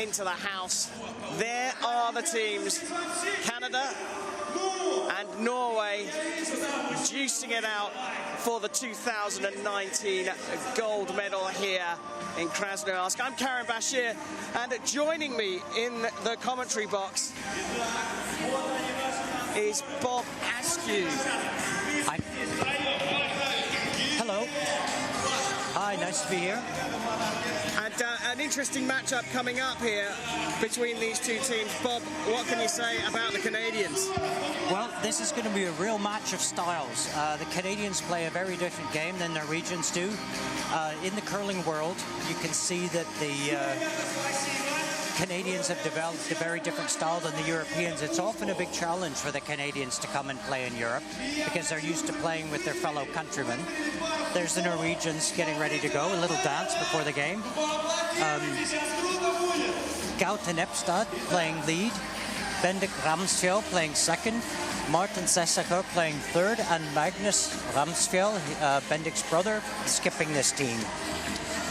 into the house. There are the teams, Canada and Norway, juicing it out for the 2019 gold medal here in Krasnoyarsk. I'm Karen Bashir, and joining me in the commentary box is Bob Askew. Hi. Hello. Hi, nice to be here. And an interesting matchup coming up here between these two teams. Bob, what can you say about the Canadians? Well, this is going to be a real match of styles. The Canadians play a very different game than the Norwegians do. In the curling world, you can see that the Canadians have developed a very different style than the Europeans. It's often a big challenge for the Canadians to come and play in Europe because they're used to playing with their fellow countrymen. There's the Norwegians getting ready to go, a little dance before the game. Gaute Nepstad playing lead, Bendik Ramsfjell playing second, Martin Sessaker playing third, and Magnus Ramsfjell, Bendik's brother, skipping this team.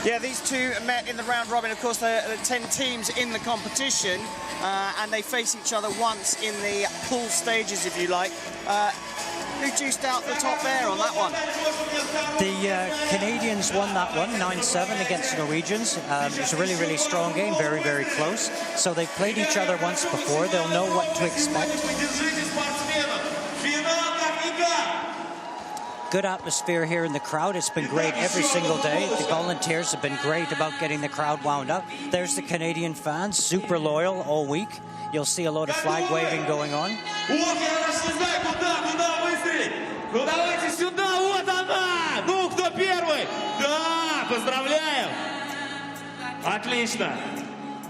Yeah, these two met in the round robin. Of course, there are 10 teams in the competition, and they face each other once in the pool stages, if you like. Who juiced out the top there on that one? The Canadians won that one, 9-7 against the Norwegians. It was a really, really strong game, very, very close. So they've played each other once before. They'll know what to expect. Good atmosphere here in the crowd. It's been great every single day. The volunteers have been great about getting the crowd wound up. There's the Canadian fans, super loyal all week. You'll see a lot of flag waving going on. Отлично.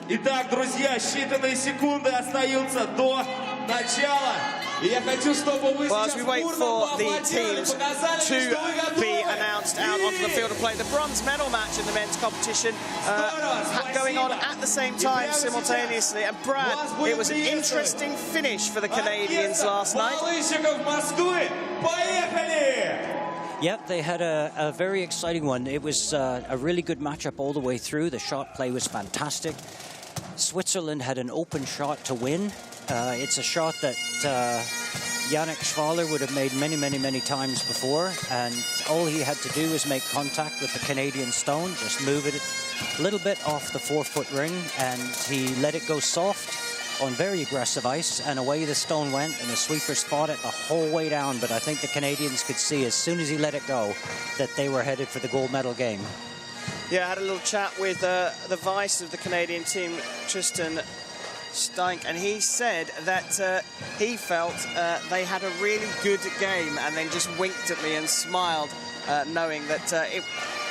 Итак, друзья, считанные секунды остаются до начала. Well, as we wait for the teams to be announced out onto the field of play, the bronze medal match in the men's competition going on at the same time simultaneously. And Brad, it was an interesting finish for the Canadians last night. Yep, they had a very exciting one. It was a really good matchup all the way through. The shot play was fantastic. Switzerland had an open shot to win. It's a shot that Yannick Schwaller would have made many, many, many times before, and all he had to do was make contact with the Canadian stone, just move it a little bit off the 4-foot ring, and he let it go soft on very aggressive ice, and away the stone went, and the sweepers fought it the whole way down. But I think the Canadians could see as soon as he let it go that they were headed for the gold medal game. Yeah, I had a little chat with the vice of the Canadian team, Tristan Stank, and he said that he felt they had a really good game, and then just winked at me and smiled, knowing that it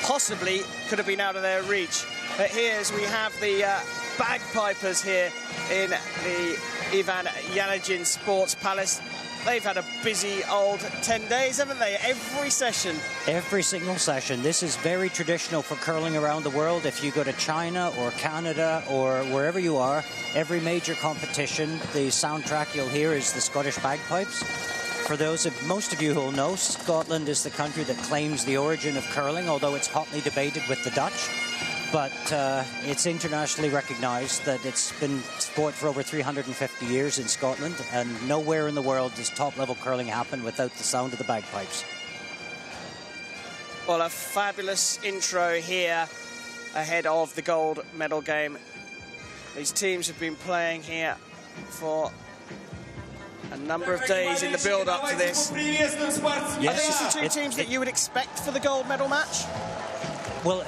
possibly could have been out of their reach. But here's we have the bagpipers here in the Ivan Yanagin Sports Palace. They've had a busy old 10 days, haven't they? Every session. Every single session. This is very traditional for curling around the world. If you go to China or Canada or wherever you are, every major competition, the soundtrack you'll hear is the Scottish bagpipes. For those of most of you who will know, Scotland is the country that claims the origin of curling, although it's hotly debated with the Dutch. But it's internationally recognized that it's been sport for over 350 years in Scotland, and nowhere in the world does top-level curling happen without the sound of the bagpipes. Well, a fabulous intro here ahead of the gold medal game. These teams have been playing here for a number of days in the build-up to this. Yes, Are these the two teams that you would expect for the gold medal match? Well,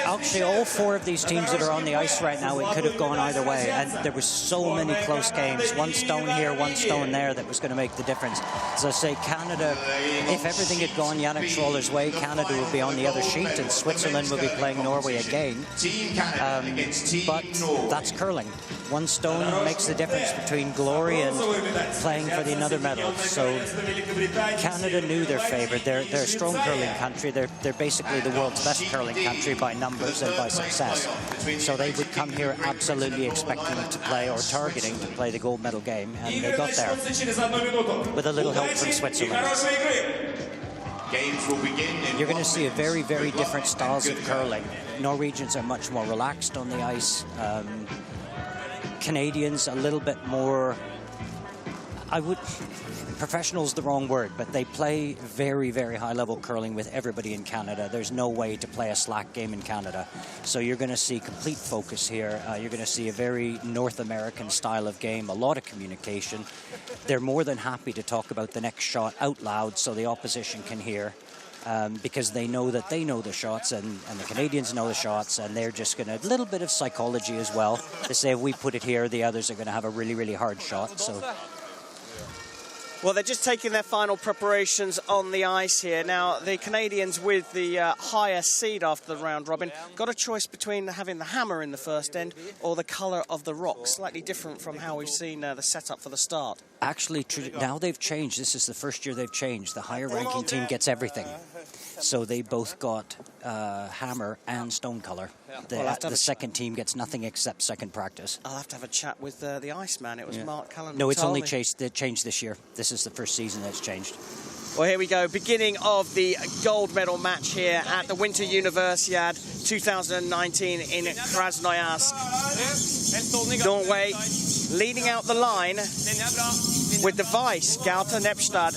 actually, all four of these teams that are on the ice right now, it could have gone either way. And there were so many close games. One stone here, one stone there, that was going to make the difference. As I say, Canada, if everything had gone Yannick Schwaller's way, Canada would be on the other sheet, and Switzerland would be playing Norway again. But that's curling. One stone makes the difference between glory and playing for another medal. So Canada knew their favourite. They're a strong curling country. They're basically the world's best curling country by numbers and by success. So they would come here absolutely expecting to play, or targeting to play, the gold medal game, and they got there with a little help from Switzerland. You're going to see a very, very different styles of curling. Norwegians are much more relaxed on the ice. Canadians a little bit more, professional's the wrong word, but they play very, very high-level curling with everybody in Canada. There's no way to play a slack game in Canada. So you're going to see complete focus here. You're going to see a very North American style of game, a lot of communication. They're more than happy to talk about the next shot out loud so the opposition can hear, because they know that they know the shots and the Canadians know the shots, and they're just going to, a little bit of psychology as well. They say if we put it here, the others are going to have a really, really hard shot. So. Well, they're just taking their final preparations on the ice here. Now, the Canadians with the higher seed after the round robin got a choice between having the hammer in the first end or the colour of the rock. Slightly different from how we've seen the setup for the start. Actually, now they've changed. This is the first year they've changed. The higher ranking team gets everything. So they both got hammer and stone colour. The second team gets nothing except second practice. I'll have to have a chat with the Iceman. It was Mark Cullen. No, it's only changed this year. This is the first season that's changed. Well, here we go. Beginning of the gold medal match here at the Winter Universiade 2019 in Krasnoyarsk. Norway leading out the line with the vice, Gaute Nepstad.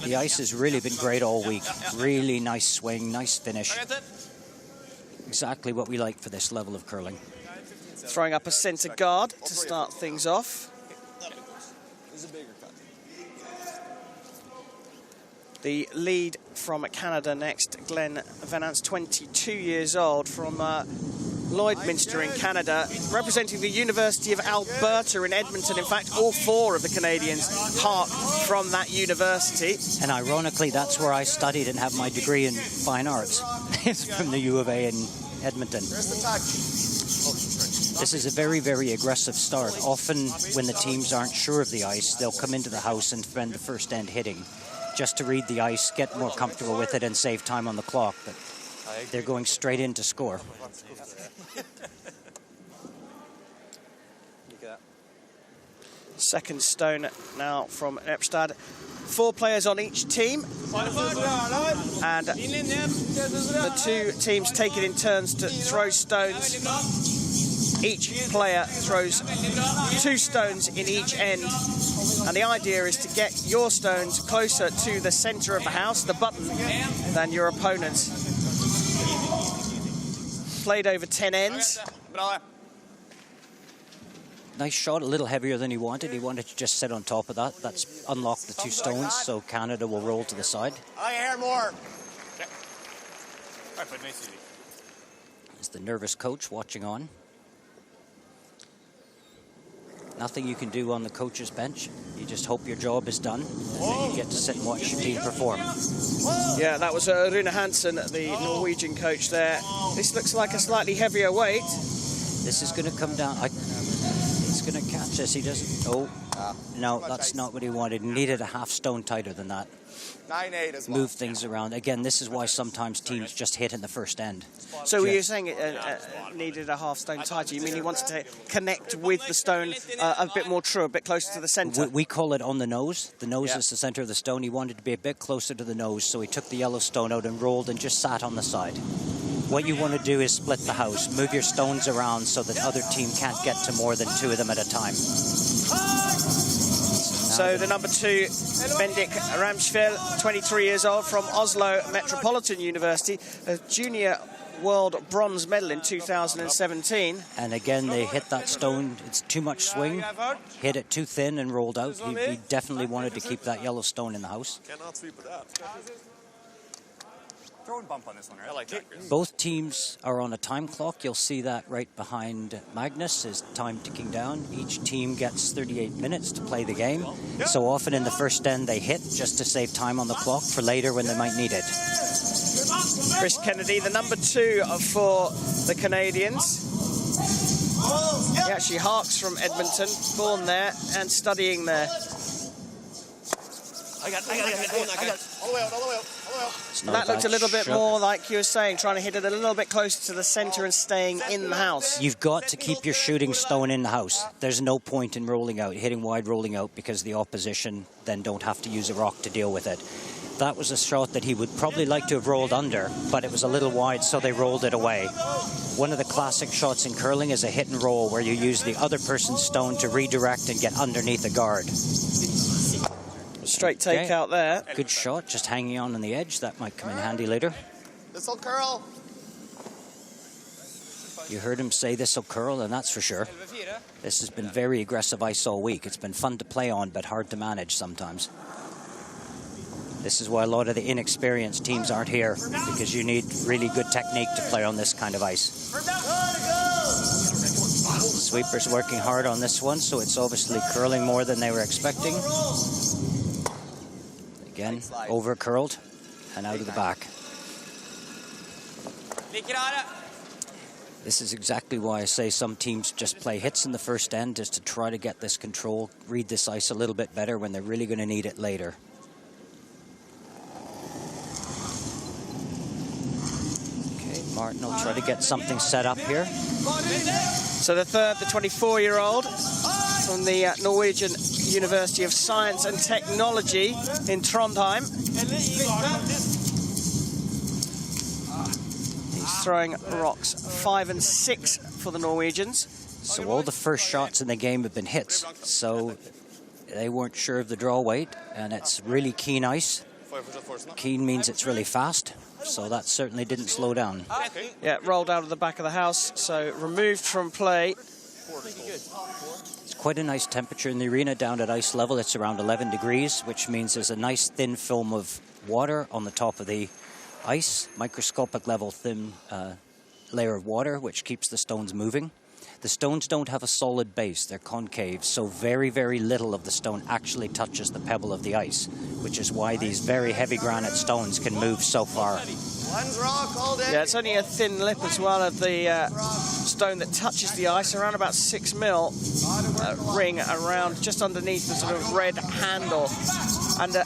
The ice has really been great all week. Really nice swing, nice finish. Exactly what we like for this level of curling. Throwing up a centre guard to start things off. The lead from Canada next, Glenn Venance, 22 years old, from Lloydminster in Canada, representing the University of Alberta in Edmonton. In fact, all four of the Canadians hark from that university. And ironically, that's where I studied and have my degree in fine arts. It's from the U of A in Edmonton. This is a very, very aggressive start. Often when the teams aren't sure of the ice, they'll come into the house and spend the first end hitting just to read the ice, get more comfortable with it and save time on the clock. But they're going straight in to score. Second stone now from Nepstad. 4 players on each team. And the two teams take it in turns to throw stones. Each player throws 2 stones in each end. And the idea is to get your stones closer to the centre of the house, the button, than your opponent's. Played over 10 ends. Nice shot, a little heavier than he wanted. He wanted to just sit on top of that. That's unlocked the 2 stones, so Canada will roll to the side. There's the nervous coach watching on. Nothing you can do on the coach's bench. You just hope your job is done, and then you get to sit and watch your team perform. Yeah, that was Rune Hansen, the Norwegian coach there. This looks like a slightly heavier weight. This is going to come down. He's going to catch this. He doesn't. Oh, no, that's not what he wanted. He needed a half stone tighter than that. 9-8 as well. Move things around. Again, this is why sometimes teams just hit in the first end. So were you saying it needed a half stone tighter? You mean he wanted to connect with the stone a bit more true, a bit closer to the centre? We call it on the nose. The nose is the centre of the stone. He wanted to be a bit closer to the nose, so he took the yellow stone out and rolled and just sat on the side. What you want to do is split the house. Move your stones around so that the other team can't get to more than 2 of them at a time. So the number 2, Bendik Ramsfjell, 23 years old, from Oslo Metropolitan University, a junior world bronze medal in 2017. And again, they hit that stone. It's too much swing. Hit it too thin and rolled out. He definitely wanted to keep that yellow stone in the house. Cannot sweep with that. Throw and bump on this one, right? I like that, Chris. Both teams are on a time clock. You'll see that right behind Magnus, his time ticking down. Each team gets 38 minutes to play the game. So often in the first end they hit just to save time on the clock for later when they might need it. Chris Kennedy, the number 2 for the Canadians. He actually harks from Edmonton, born there and studying there. I got it. All the way out. That looked a little bit more like you were saying, trying to hit it a little bit closer to the centre and staying in the house. You've got to keep your shooting stone in the house. There's no point in rolling out, hitting wide rolling out, because the opposition then don't have to use a rock to deal with it. That was a shot that he would probably like to have rolled under, but it was a little wide, so they rolled it away. One of the classic shots in curling is a hit and roll, where you use the other person's stone to redirect and get underneath a guard. Straight take out there. Good shot, just hanging on the edge. That might come in handy later. This'll curl. You heard him say this'll curl, and that's for sure. This has been very aggressive ice all week. It's been fun to play on, but hard to manage sometimes. This is why a lot of the inexperienced teams aren't here, because you need really good technique to play on this kind of ice. Sweeper's working hard on this one, so it's obviously curling more than they were expecting. Again, over curled and out of the back. This is exactly why I say some teams just play hits in the first end, just to try to get this control, read this ice a little bit better when they're really going to need it later. Okay, Martin will try to get something set up here. So the third, the 24-year-old from the Norwegian University of Science and Technology in Trondheim. He's throwing rocks 5 and 6 for the Norwegians. So all the first shots in the game have been hits. So they weren't sure of the draw weight, and it's really keen ice. Keen means it's really fast, so that certainly didn't slow down. Yeah, rolled out of the back of the house, so removed from play. It's quite a nice temperature in the arena down at ice level. It's around 11 degrees, which means there's a nice thin film of water on the top of the ice, microscopic level thin layer of water, which keeps the stones moving. The stones don't have a solid base, they're concave, so very, very little of the stone actually touches the pebble of the ice, which is why these very heavy granite stones can move so far. Yeah, it's only a thin lip as well of the stone that touches the ice, around about 6 mil ring around just underneath the sort of red handle. And the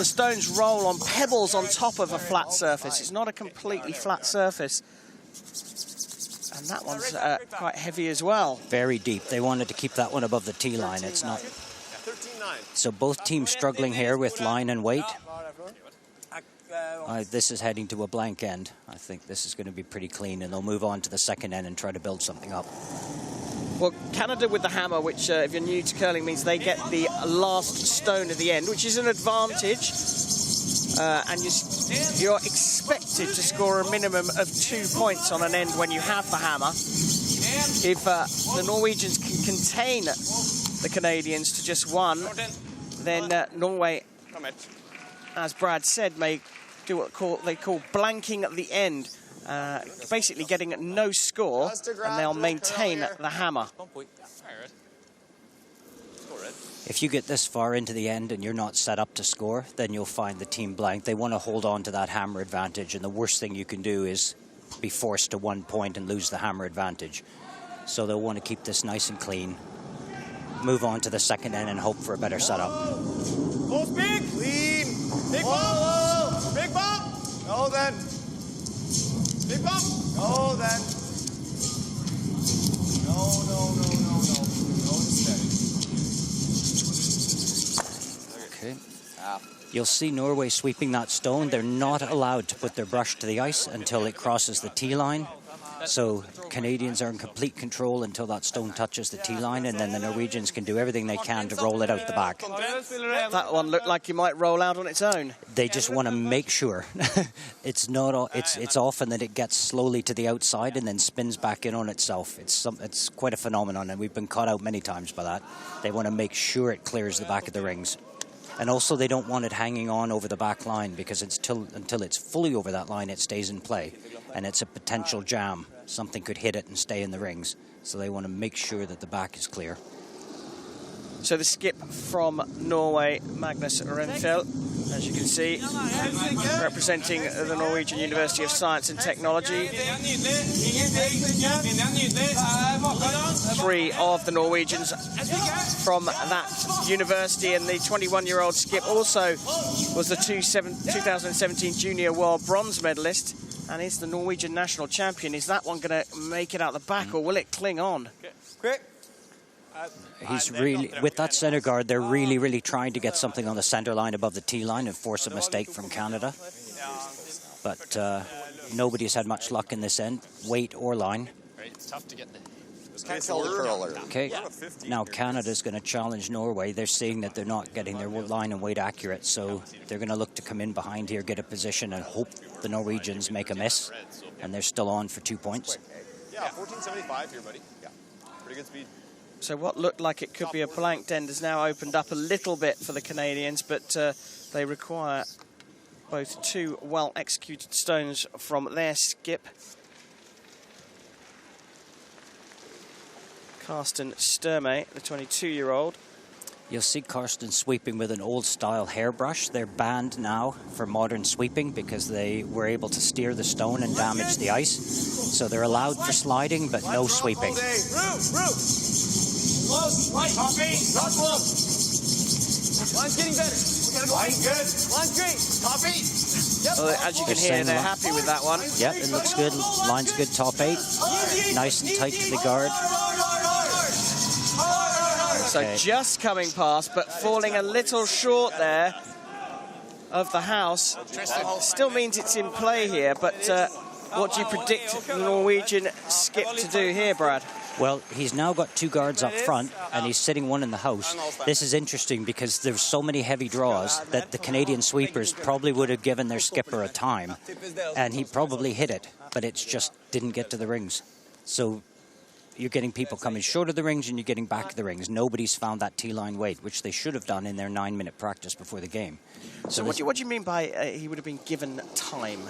stones roll on pebbles on top of a flat surface. It's not a completely flat surface. And that one's quite heavy as well. Very deep. They wanted to keep that one above the tee line. It's not. So both teams struggling here with line and weight. This is heading to a blank end. I think this is going to be pretty clean, and they'll move on to the second end and try to build something up. Well, Canada with the hammer, which if you're new to curling means they get the last stone at the end, which is an advantage. And you're expected to score a minimum of 2 points on an end when you have the hammer. If the Norwegians can contain the Canadians to just 1, then Norway, as Brad said, may do what they call blanking at the end, basically getting no score, and they'll maintain the hammer. If you get this far into the end and you're not set up to score, then you'll find the team blank. They want to hold on to that hammer advantage, and the worst thing you can do is be forced to 1 point and lose the hammer advantage. So they'll want to keep this nice and clean, move on to the second end and hope for a better setup. Both big, clean, big bump, big bump. No then, big bump. No then. No. Okay. You'll see Norway sweeping that stone. They're not allowed to put their brush to the ice until it crosses the tee line. So Canadians are in complete control until that stone touches the tee line, and then the Norwegians can do everything they can to roll it out the back. That one looked like you might roll out on its own. They just want to make sure. It's often that it gets slowly to the outside and then spins back in on itself. It's quite a phenomenon, and we've been caught out many times by that. They want to make sure it clears the back of the rings. And also they don't want it hanging on over the back line, because until it's fully over that line, it stays in play. And it's a potential jam. Something could hit it and stay in the rings. So they want to make sure that the back is clear. So the skip from Norway, Magnus Renfjell, as you can see, representing the Norwegian University of Science and Technology. 3 of the Norwegians from that university, and the 21-year-old skip also was the 2017 Junior World Bronze medalist and is the Norwegian national champion. Is that one going to make it out the back, or will it cling on? Quick. He's really, with that center guard, they're really trying to get something on the center line above the T line and force a mistake from Canada. But nobody's had much luck in this end, weight or line. It's tough to get the... Okay, now Canada's going to challenge Norway. They're seeing that they're not getting their line and weight accurate, so they're going to look to come in behind here, get a position, and hope the Norwegians make a miss. And they're still on for 2 points. Yeah, 1475 here, buddy. Yeah, pretty good speed. So what looked like it could be a blanked end has now opened up a little bit for the Canadians, but they require both two well-executed stones from their skip. Karsten Sturmey, the 22-year-old. You'll see Karsten sweeping with an old-style hairbrush. They're banned now for modern sweeping because they were able to steer the stone and damage the ice. So they're allowed for sliding, but no sweeping. Close, right, copy, not close. Line's getting better. Line's good. Line's great. Copy. Yep. Well, as you can hear, they're happy with that one. Yep, it looks good. Line's good, top 8. Nice and tight to the guard. So just coming past, but falling a little short there of the house. Still means it's in play here, but what do you predict the Norwegian skip to do here, Brad? Well, he's now got 2 guards up front, and he's sitting one in the house. This is interesting because there's so many heavy draws that the Canadian sweepers probably would have given their skipper a time, and he probably hit it, but it just didn't get to the rings. So you're getting people coming short of the rings and you're getting back of the rings. Nobody's found that T-line weight, which they should have done in their 9-minute practice before the game. So what do you mean by he would have been given time?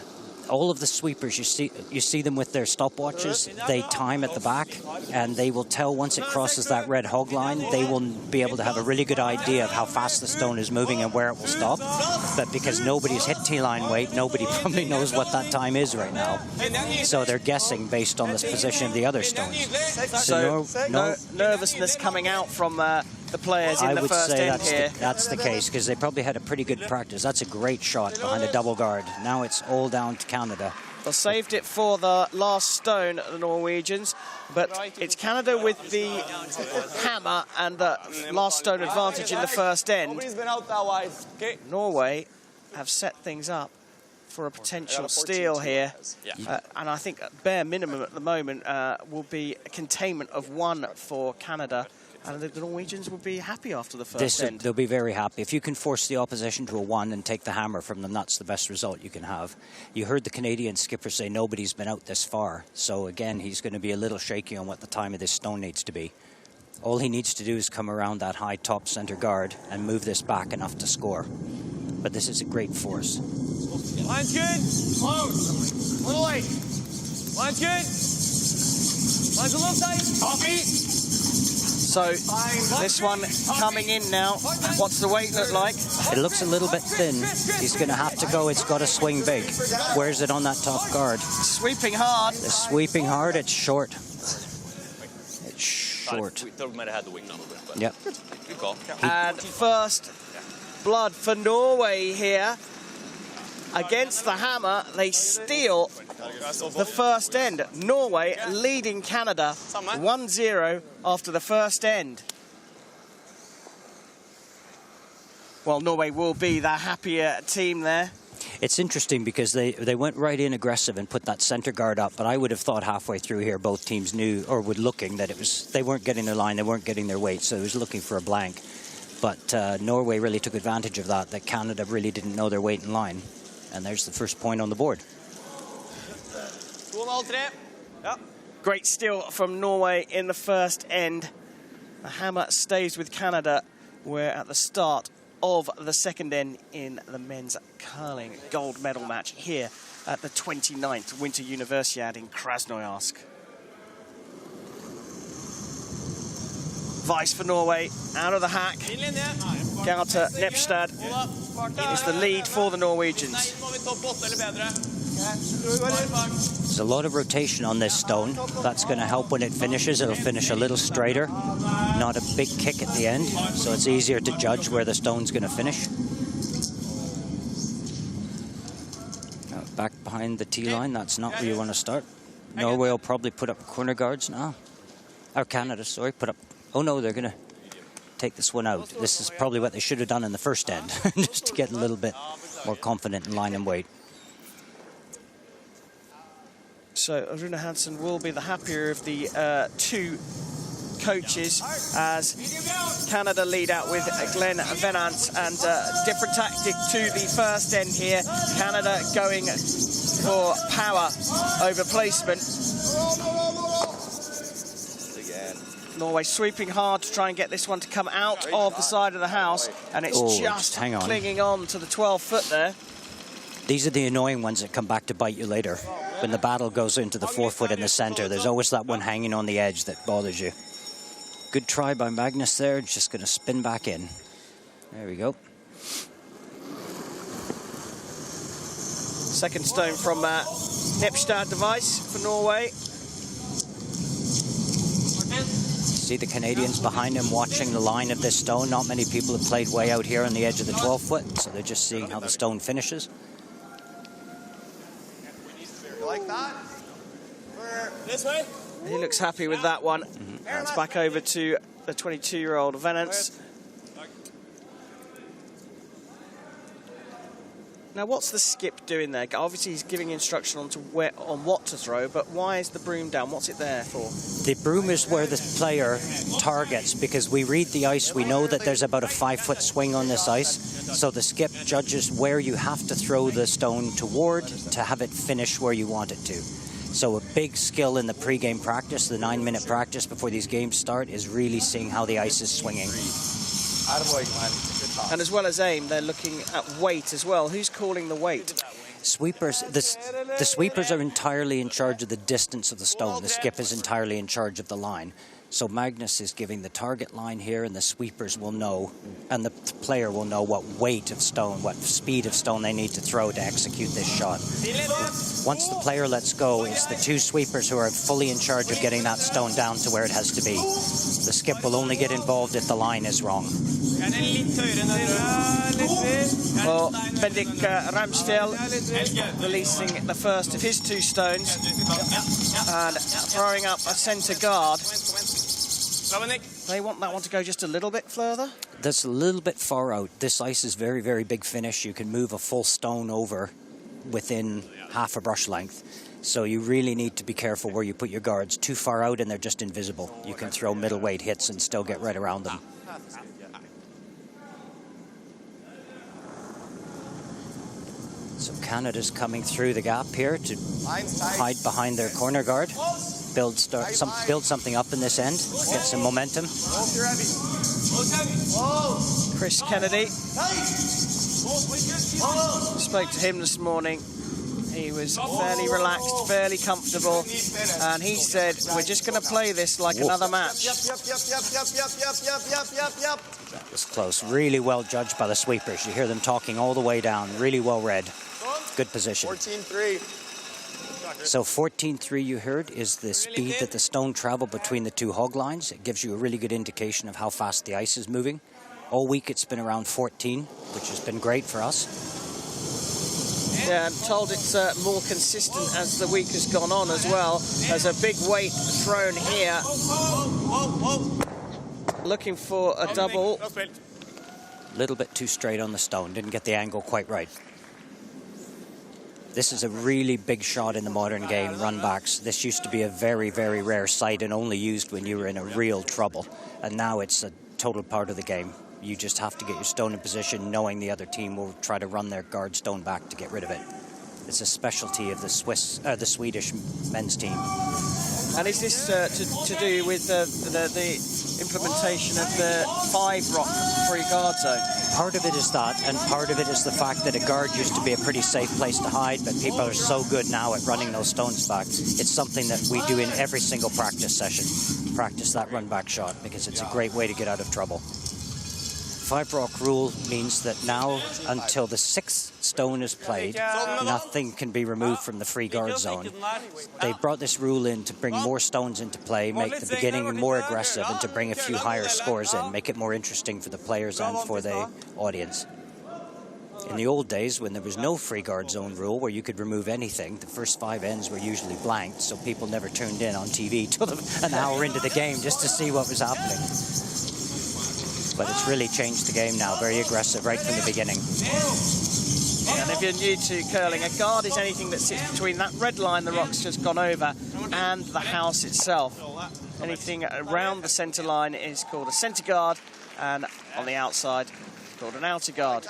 All of the sweepers, you see them with their stopwatches. They time at the back, and they will tell once it crosses that red hog line, they will be able to have a really good idea of how fast the stone is moving and where it will stop. But because nobody's hit T-line weight, nobody probably knows what that time is right now. So they're guessing based on the position of the other stones. So nervousness coming out from the players in the first end here. That's the case, because they probably had a pretty good practice. That's a great shot behind a double guard. Now it's all down to Canada. Well, saved it for the last stone, the Norwegians, but it's Canada with the hammer and the last stone advantage in the first end. Norway have set things up for a potential steal here, and I think bare minimum at the moment will be a containment of 1 for Canada. And the Norwegians will be happy after the first end. They'll be very happy. If you can force the opposition to a 1 and take the hammer from them, that's the best result you can have. You heard the Canadian skipper say nobody's been out this far. So again, he's going to be a little shaky on what the time of this stone needs to be. All he needs to do is come around that high top center guard and move this back enough to score. But this is a great force. Line's good. Close. A little late. Line's good. Line's a little tight. Copy. So this one coming in now. What's the weight look like? It looks a little bit thin. He's going to have to go. It's got to swing big. Where's it on that top guard? Sweeping hard. It's sweeping hard. It's short. It's short. We thought we might have had the wing number, but yep. Good call. And first blood for Norway here. Against the hammer, they steal the first end. Norway leading Canada 1-0 after the first end. Well, Norway will be the happier team there. It's interesting because they went right in aggressive and put that center guard up, but I would have thought halfway through here both teams knew or were looking that they weren't getting their line, they weren't getting their weight, so it was looking for a blank. But Norway really took advantage of that Canada really didn't know their weight in line. And there's the first point on the board. Great steal from Norway in the first end. The hammer stays with Canada. We're at the start of the second end in the men's curling gold medal match here at the 29th Winter Universiade in Krasnoyarsk. Vice for Norway, out of the hack. Gaute Nepstad is the lead for the Norwegians. There's a lot of rotation on this stone. That's going to help when it finishes. It'll finish a little straighter, not a big kick at the end, so it's easier to judge where the stone's going to finish. Back behind the T-line, that's not where you want to start. Norway will probably put up corner guards now. Or Canada, sorry, put up Oh no, they're going to take this one out. This is probably what they should have done in the first end, just to get a little bit more confident in line and weight. So Rune Hansen will be the happier of the two coaches as Canada lead out with Glenn Venant, and different tactic to the first end here. Canada going for power over placement. Norway sweeping hard to try and get this one to come out of the side of the house, and it's just clinging on to the 12-foot there. These are the annoying ones that come back to bite you later. When the battle goes into the 4-foot in the center, there's always that one hanging on the edge that bothers you. Good try by Magnus there, just going to spin back in. There we go. Second stone from Nipstad device for Norway. See the Canadians behind him watching the line of this stone. Not many people have played way out here on the edge of the 12-foot, so they're just seeing how the stone finishes. You like that? This way? He looks happy with that one. It's back over to the 22-year-old Venance. Now, what's the skip doing there? Obviously, he's giving instruction on what to throw, but why is the broom down? What's it there for? The broom is where the player targets, because we read the ice. We know that there's about a 5-foot swing on this ice, so the skip judges where you have to throw the stone toward to have it finish where you want it to. So a big skill in the pre-game practice, the 9-minute practice before these games start, is really seeing how the ice is swinging. And as well as aim, they're looking at weight as well. Who's calling the weight? Sweepers. The sweepers are entirely in charge of the distance of the stone. The skip is entirely in charge of the line. So Magnus is giving the target line here, and the sweepers will know, and the player will know what weight of stone, what speed of stone they need to throw to execute this shot. Once the player lets go, it's the two sweepers who are fully in charge of getting that stone down to where it has to be. The skip will only get involved if the line is wrong. Well, Bendik Ramstel releasing the first of his two stones and throwing up a centre guard. They want that one to go just a little bit further? That's a little bit far out. This ice is very, very big finish. You can move a full stone over within half a brush length. So you really need to be careful where you put your guards. Too far out and they're just invisible. You can throw middleweight hits and still get right around them. So Canada's coming through the gap here to hide behind their corner guard. Build something up in this end, get some momentum. Chris Kennedy. Spoke to him this morning. He was fairly relaxed, fairly comfortable, and he said, we're just going to play this like another match. That was close. Really well judged by the sweepers. You hear them talking all the way down. Really well read. Good position. 14-3. So 14-3 you heard is the speed that the stone traveled between the two hog lines. It gives you a really good indication of how fast the ice is moving. All week it's been around 14, which has been great for us. Yeah, I'm told it's more consistent as the week has gone on as well. There's a big weight thrown here. Looking for a double. A little bit too straight on the stone. Didn't get the angle quite right. This is a really big shot in the modern game, run backs. This used to be a very, very rare sight and only used when you were in a real trouble. And now it's a total part of the game. You just have to get your stone in position, knowing the other team will try to run their guard stone back to get rid of it. It's a specialty of the Swedish men's team. And is this to do with the implementation of the 5-rock free guard zone? Part of it is that, and part of it is the fact that a guard used to be a pretty safe place to hide, but people are so good now at running those stones back. It's something that we do in every single practice session. Practice that run back shot, because it's a great way to get out of trouble. 5-rock rule means that now, until the 6th stone is played, nothing can be removed from the free guard zone. They brought this rule in to bring more stones into play, make the beginning more aggressive, and to bring a few higher scores in, make it more interesting for the players and for the audience. In the old days, when there was no free guard zone rule where you could remove anything, the first 5 ends were usually blanked, so people never tuned in on TV till an hour into the game just to see what was happening. But it's really changed the game now, very aggressive right from the beginning. And if you're new to curling, a guard is anything that sits between that red line the rock's just gone over and the house itself. Anything around the centre line is called a centre guard, and on the outside, called an outer guard.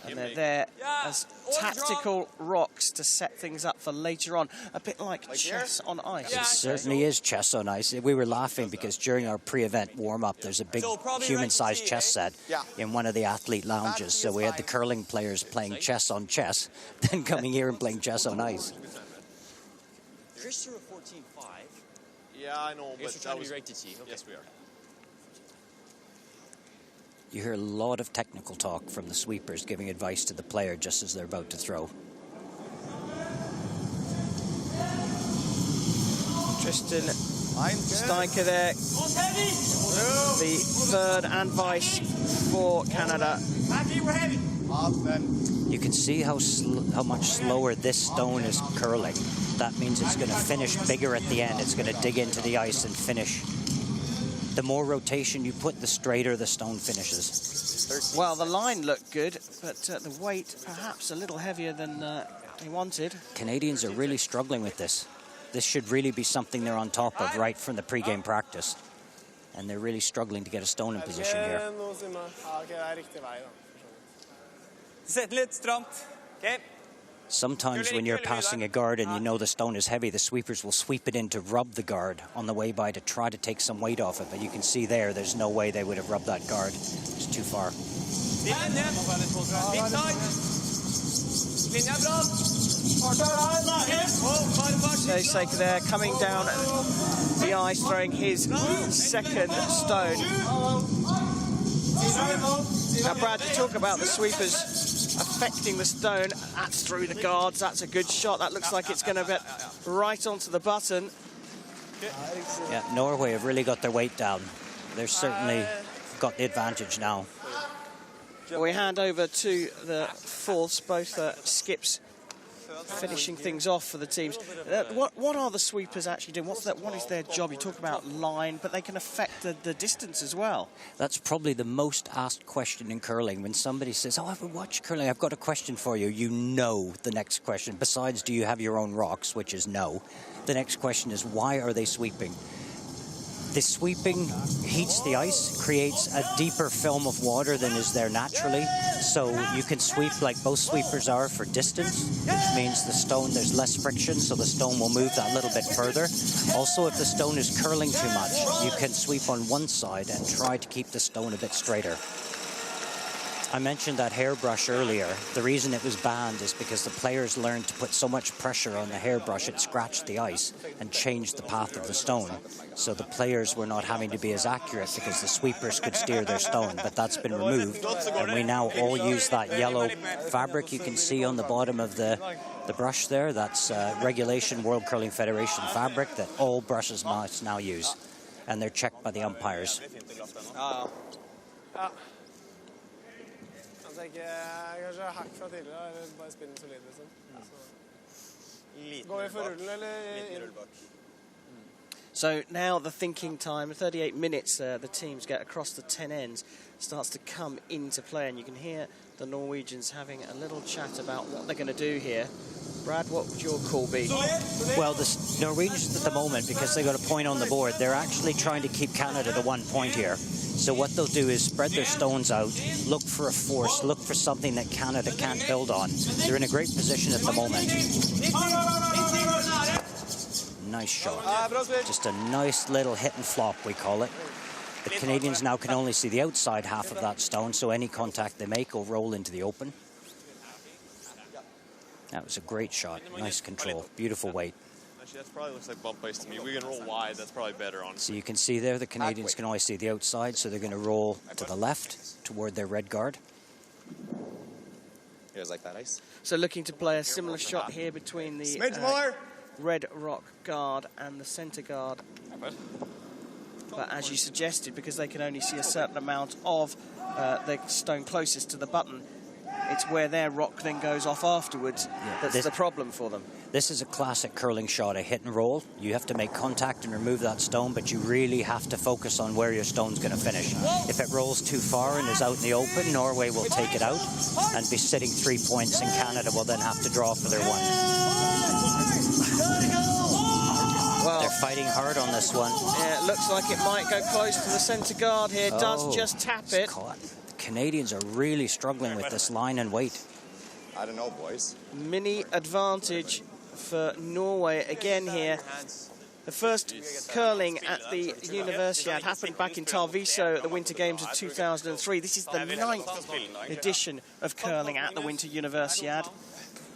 And they're there as tactical rocks to set things up for later on, a bit like chess on ice. It certainly is chess on ice. We were laughing because during our pre-event warm-up, there's a big human-sized chess set in one of the athlete lounges. So we had the curling players playing chess on chess, then coming here and playing chess on ice. Chris, you're a 14.5. Yeah, I know, but that was rated T. Okay. Yes, we are. You hear a lot of technical talk from the sweepers giving advice to the player just as they're about to throw. Tristan Steinke there, the third and vice for Canada. You can see how much slower this stone is curling. That means it's going to finish bigger at the end. It's going to dig into the ice and finish. The more rotation you put, the straighter the stone finishes. Well, the line looked good, but the weight perhaps a little heavier than he wanted. Canadians are really struggling with this. This should really be something they're on top of right from the pre-game practice. And they're really struggling to get a stone in position here. Sometimes when you're passing a guard and you know the stone is heavy, the sweepers will sweep it in to rub the guard on the way by to try to take some weight off it. But you can see there's no way they would have rubbed that guard. It's too far. So Saker there coming down the ice, throwing his second stone. Now, Brad, you talk about the sweepers affecting the stone. That's through the guards. That's a good shot. That looks like it's going to get right onto the button. Yeah, Norway have really got their weight down. They've certainly got the advantage now. We hand over to the fourths, both skips finishing things off for the teams. What are the sweepers actually doing? What is their job? You talk about line, but they can affect the distance as well. That's probably the most asked question in curling. When somebody says, oh, I've watched curling, I've got a question for you. You know the next question. Besides, do you have your own rocks, which is no. The next question is, why are they sweeping? The sweeping heats the ice, creates a deeper film of water than is there naturally. So you can sweep like both sweepers are for distance, which means the stone, there's less friction, so the stone will move that little bit further. Also, if the stone is curling too much, you can sweep on one side and try to keep the stone a bit straighter. I mentioned that hairbrush earlier. The reason it was banned is because the players learned to put so much pressure on the hairbrush it scratched the ice and changed the path of the stone. So the players were not having to be as accurate because the sweepers could steer their stone, but that's been removed. And we now all use that yellow fabric you can see on the bottom of the brush there. That's regulation World Curling Federation fabric that all brushes must now use. And they're checked by the umpires. So now the thinking time, 38 minutes the teams get across the 10 ends, starts to come into play, and you can hear the Norwegians having a little chat about what they're going to do here. Brad, what would your call be? Well, the Norwegians at the moment, because they got a point on the board, they're actually trying to keep Canada to 1 point here. So what they'll do is spread their stones out, look for a force, look for something that Canada can't build on. They're in a great position at the moment. Nice shot. Just a nice little hit and flop, we call it. The Canadians now can only see the outside half of that stone, so any contact they make will roll into the open. That was a great shot. Nice control. Beautiful weight. Actually, that probably looks like bump ice to me. We can roll wide. That's probably better, honestly. So you can see there, the Canadians can only see the outside, so they're going to roll to the left toward their red guard. You guys like that ice? So looking to play a similar shot here between the red rock guard and the centre guard. But as you suggested, because they can only see a certain amount of the stone closest to the button, It's where their rock then goes off afterwards that's the problem for them. This is a classic curling shot, a hit and roll. You have to make contact and remove that stone, but you really have to focus on where your stone's going to finish. If it rolls too far and is out in the open, Norway will take it out and be sitting 3 points, and Canada will then have to draw for their one. Well, they're fighting hard on this one. Yeah, it looks like it might go close to the centre guard here. It does just tap it. Caught. The Canadians are really struggling with this line and weight. I don't know, boys. Mini advantage for Norway again here. The first curling at the Universiade happened back in Tarviso at the Winter Games of 2003. This is the 9th edition of curling at the Winter Universiade.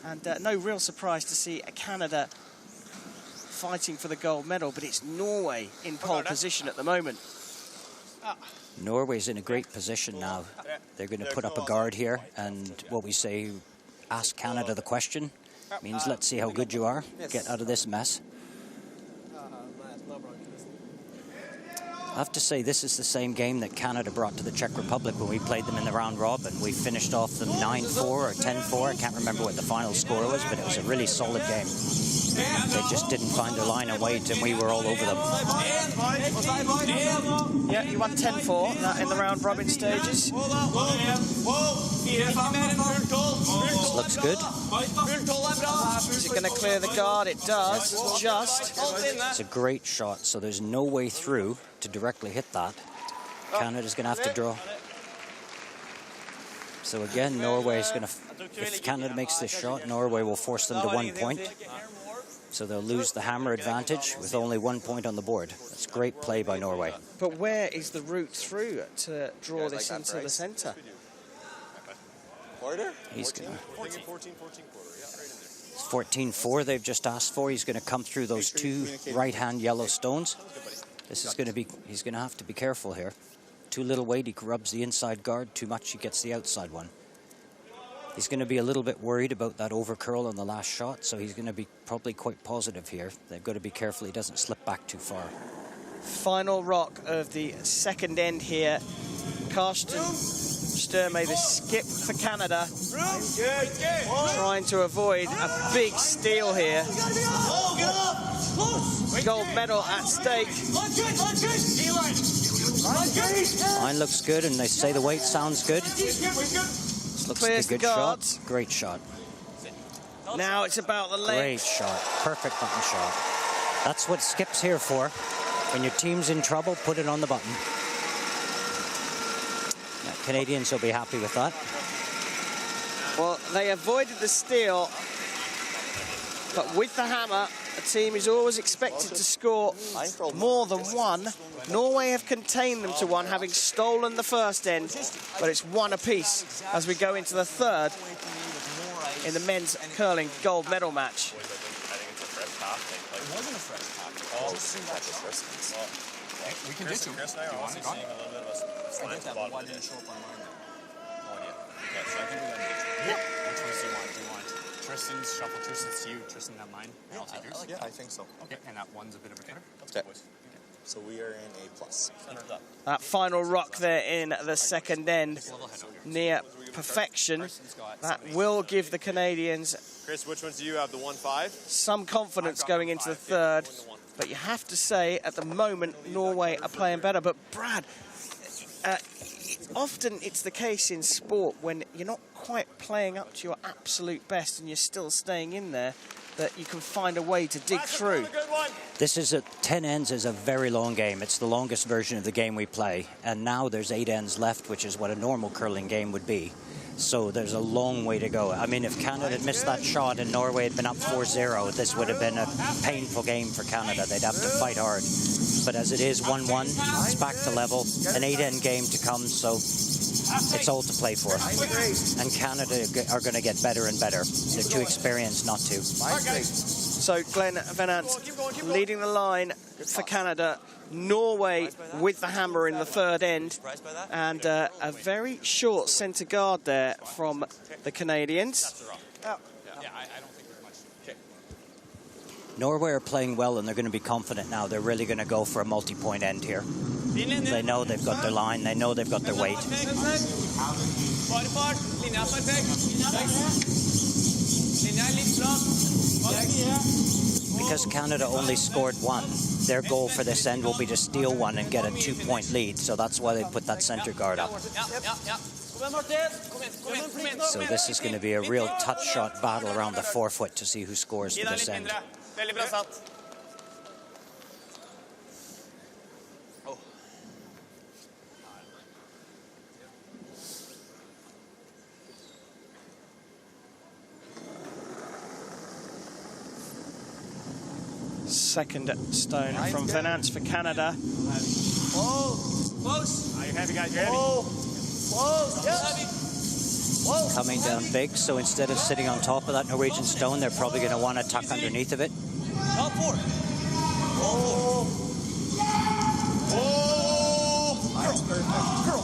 And no real surprise to see Canada fighting for the gold medal, but it's Norway in pole position at the moment. Norway's in a great position now. They're going to put up a guard here, and what we say, ask Canada the question, means let's see how good you are, get out of this mess. I have to say, this is the same game that Canada brought to the Czech Republic when we played them in the round robin. We finished off them 9-4 or 10-4. I can't remember what the final score was, but it was a really solid game. They just didn't find their line and weight, and we were all over them. Yeah, you won 10-4 in the round robin stages. This looks good. Is it going to clear the guard? It does, just. It's a great shot, so there's no way through to directly hit that. Canada's going to have to draw. So again, Norway's going to, if Canada makes this shot, Norway will force them to 1 point. So they'll lose the hammer advantage with only 1 point on the board. That's great play by Norway. But where is the route through to draw this into the centre? He's going to... 14-4 they've just asked for. He's going to come through those two right-hand yellow stones. This is going to be, he's going to have to be careful here. Too little weight, he rubs the inside guard. Too much, he gets the outside one. He's going to be a little bit worried about that over curl on the last shot, so he's going to be probably quite positive here. They've got to be careful he doesn't slip back too far. Final rock of the second end here. Karsten Sturmay, the skip for Canada, trying to avoid a big steal here. Gold medal at stake. Line looks good, and they say the weight sounds good. This looks like a good shot. Great shot. Now it's about the length. Great shot. Perfect button shot. That's what skip's here for. When your team's in trouble, put it on the button. Now, Canadians will be happy with that. Well, they avoided the steal, but with the hammer, a team is always expected to score more than one. Norway have contained them to one, having stolen the first end, but it's one apiece as we go into the third in the men's curling gold medal match. We can ditch him. Why didn't it show up on mine? Which ones do you want? Do you want Tristan's, shuffle Tristan's to you, Tristan that mine, and I'll take yours? Yeah, I think so. Okay, and that one's a bit of a cutter? Okay. So we are in A+. That final rock there in the second end, near perfection. That will give the Canadians, Chris, which ones do you have? The 1-5? some confidence going into the third. But you have to say, at the moment, Norway are playing better. But Brad, often it's the case in sport when you're not quite playing up to your absolute best and you're still staying in there, that you can find a way to dig through. This is 10 ends is a very long game. It's the longest version of the game we play. And now there's 8 ends left, which is what a normal curling game would be. So there's a long way to go. I mean, if Canada had missed that shot and Norway had been up 4-0, this would have been a painful game for Canada. They'd have to fight hard. But as it is 1-1, it's back to level. An 8-end game to come, so it's all to play for. And Canada are going to get better and better. They're too experienced not to. So Glenn Venant leading the line for Canada. Norway with the hammer in the third end, and a very short centre guard there from the Canadians. Norway are playing well, and they're going to be confident now. They're really going to go for a multi-point end here. They know they've got their line. They know they've got their weight. Bare fart. Linja er perfekt. Linja er litt bra. Because Canada only scored one, their goal for this end will be to steal one and get a 2-point lead. So that's why they put that center guard up. So this is going to be a real touch shot battle around the 4-foot to see who scores for this end. Veldig bra satt. Second stone from Venance for Canada. Close. Are you heavy, guys? You heavy? Close. Yes. Coming down big, so instead of sitting on top of that Norwegian stone, they're probably going to want to tuck underneath of it. Top 4. Oh. Curl.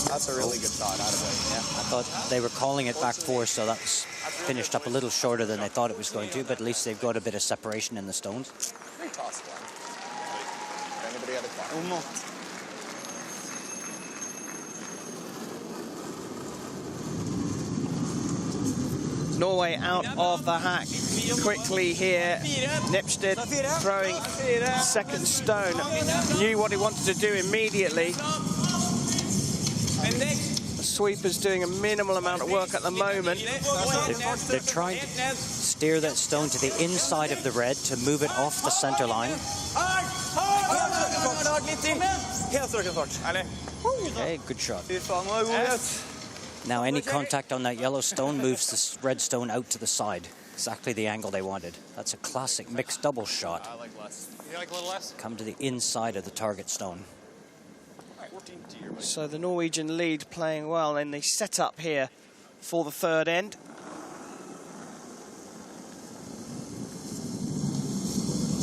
That's a really good shot out of it. Yeah, I thought they were calling it back 4, so that was finished up a little shorter than they thought it was going to, but at least they've got a bit of separation in the stones. Great toss one. Anybody got a thought? Norway out of the hack quickly here. Nipsted throwing second stone. Knew what he wanted to do immediately. The sweeper's doing a minimal amount of work at the moment. They're trying to steer that stone to the inside of the red to move it off the center line. Okay, good shot. Now any contact on that yellow stone moves this red stone out to the side. Exactly the angle they wanted. That's a classic mixed double shot. I like less. You like a little less? Come to the inside of the target stone. So the Norwegian lead playing well in the setup here for the third end.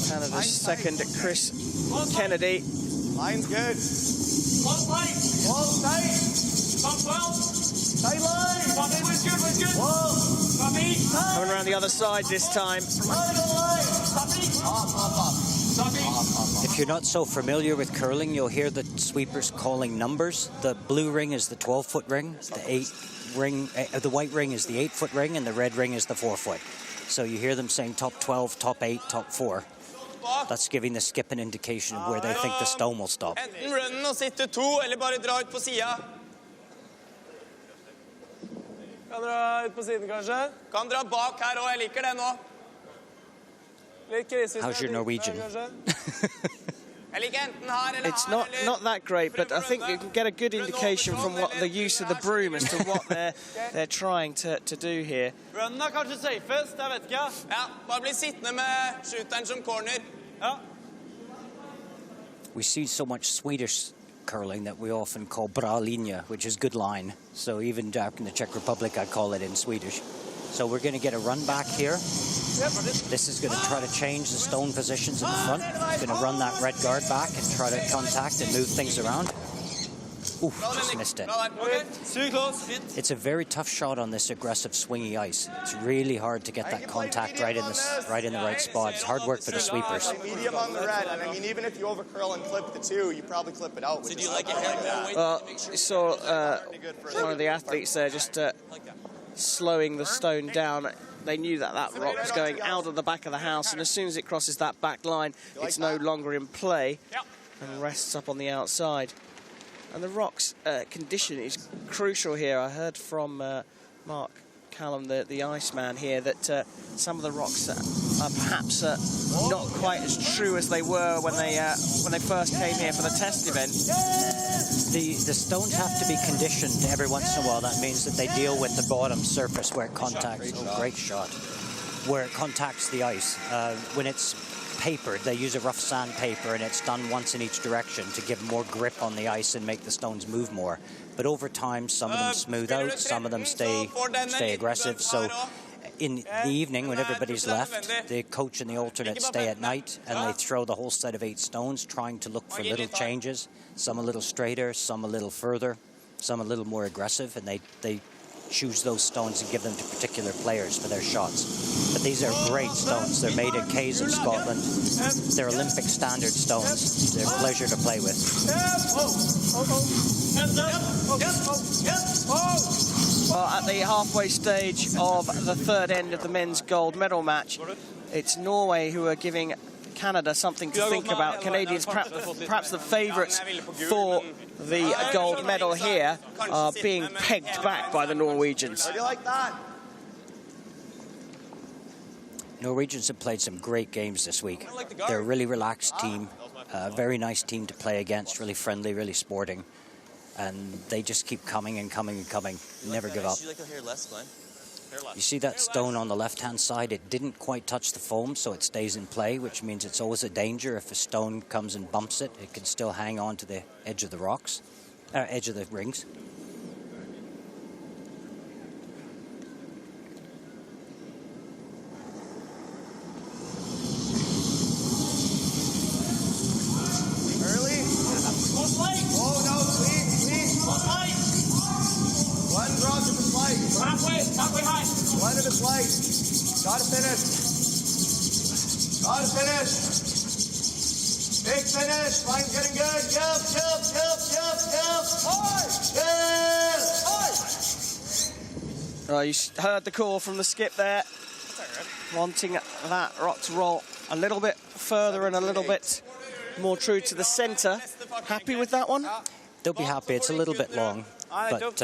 Canada's second, Chris Kennedy. Line's good. Close tight. Close tight. Top 12. Tight line. Top 8 was good. Whoa. Top 8. Coming around the other side this time. If you're not so familiar with curling, you'll hear the sweepers calling numbers. The blue ring is the 12-foot ring. The white ring is the 8-foot ring, and the red ring is the 4-foot. So you hear them saying top 12, top 8, top 4. That's giving the skip an indication of where they think the stone will stop. Enten runnen og sitte 2, eller bare dra ut på sida. Kan dra ut på siden, kanskje? Kan dra bak her også, jeg liker det nå. How's your Norwegian? It's not that great, but I think you can get a good indication from what the use of the broom as to what they're trying to do here. Runnen er kanskje safest, jeg vet ikke. Ja, bare bli sittende med shooteren som corner. Ja. We see so much Swedish curling that we often call bra linje, which is good line. So even back in the Czech Republic, I call it in Swedish. So we're going to get a run back here. This is going to try to change the stone positions in the front. It's going to run that red guard back and try to contact and move things around. Ooh, just missed it. It's a very tough shot on this aggressive swingy ice. It's really hard to get that contact right in the right spot. It's hard work for the sweepers. Medium on the red, and I mean, even if you overcurl and clip the 2, you probably clip it out. So do you like it like that? Well, you saw one of the athletes there just slowing the stone down. They knew that rock was going out of the back of the house, and as soon as it crosses that back line, it's no longer in play and rests up on the outside. And the rock's condition is crucial here. I heard from Mark Callum, the Iceman here, that some of the rocks are perhaps not quite as true as they were when they first came here for the test event. The stones have to be conditioned every once in a while. That means that they deal with the bottom surface where it contacts. Great shot. Where it contacts the ice. When it's papered, they use a rough sandpaper, and it's done once in each direction to give more grip on the ice and make the stones move more. But over time, some of them smooth out, some of them stay aggressive. So in the evening, when everybody's left, the coach and the alternate stay at night, and they throw the whole set of 8 stones, trying to look for little changes. Some a little straighter, some a little further, some a little more aggressive, and they choose those stones and give them to particular players for their shots. But these are great stones. They're made at Cays in Scotland. They're Olympic standard stones. They're a pleasure to play with. Well, at the halfway stage of the third end of the men's gold medal match, it's Norway who are giving Canada something to think about. Canadians, perhaps the favourites for the gold medal here, are being pegged back by the Norwegians. How do you like that? Norwegians have played some great games this week. They're a really relaxed team, a very nice team to play against, really friendly, really sporting. And they just keep coming and coming and coming, never give up. You see that stone on the left-hand side? It didn't quite touch the foam, so it stays in play, which means it's always a danger. If a stone comes and bumps it, it can still hang on to the edge of the rocks, edge of the rings. Early. Oh, no, clean. One drop to the slide. Halfway high. One to the slide. Gotta finish. Big finish. Line's getting good. Jump. You heard the call from the skip there, wanting that rock to roll a little bit further and a little bit more true to the centre. Happy with that one? They'll be happy. It's a little bit long, but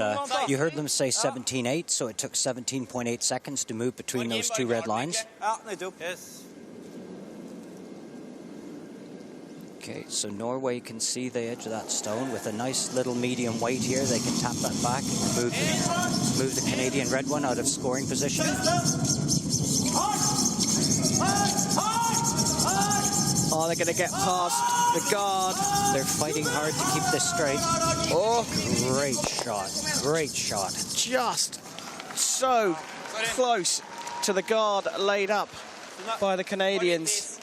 you heard them say 17.8, so it took 17.8 seconds to move between those two red lines. Okay, so Norway can see the edge of that stone with a nice little medium weight here. They can tap that back and move the Canadian red one out of scoring position. Oh, they're going to get past the guard. They're fighting hard to keep this straight. Oh, great shot. Just so close to the guard laid up by the Canadians.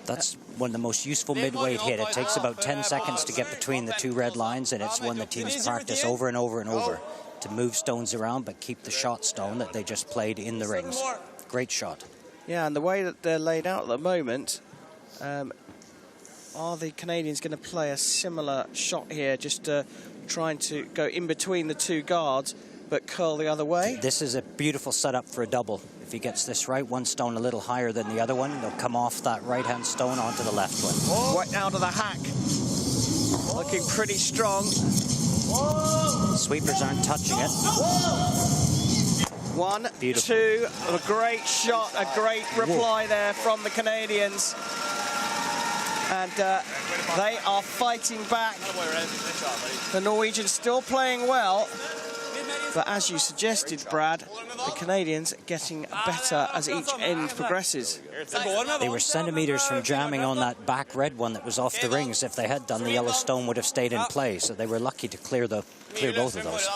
That's one of the most useful mid-weight hit. It takes about 10 seconds to get between the two red lines, and it's one the teams practice over and over and over to move stones around but keep the shot stone that they just played in the rings. Great shot. Yeah, and the way that they're laid out at the moment, are the Canadians going to play a similar shot here, just trying to go in between the two guards but curl the other way? This is a beautiful setup for a double. If he gets this right, one stone a little higher than the other one, they'll come off that right-hand stone onto the left one. Right out of the hack. Looking pretty strong. Sweepers aren't touching it. One, beautiful. Two, a great shot, a great reply there from the Canadians. And they are fighting back. The Norwegians still playing well. But as you suggested, Brad, the Canadians getting better as each end progresses. They were centimetres from jamming on that back red one that was off the rings. If they had done, the yellow stone would have stayed in play. So they were lucky to clear both of those.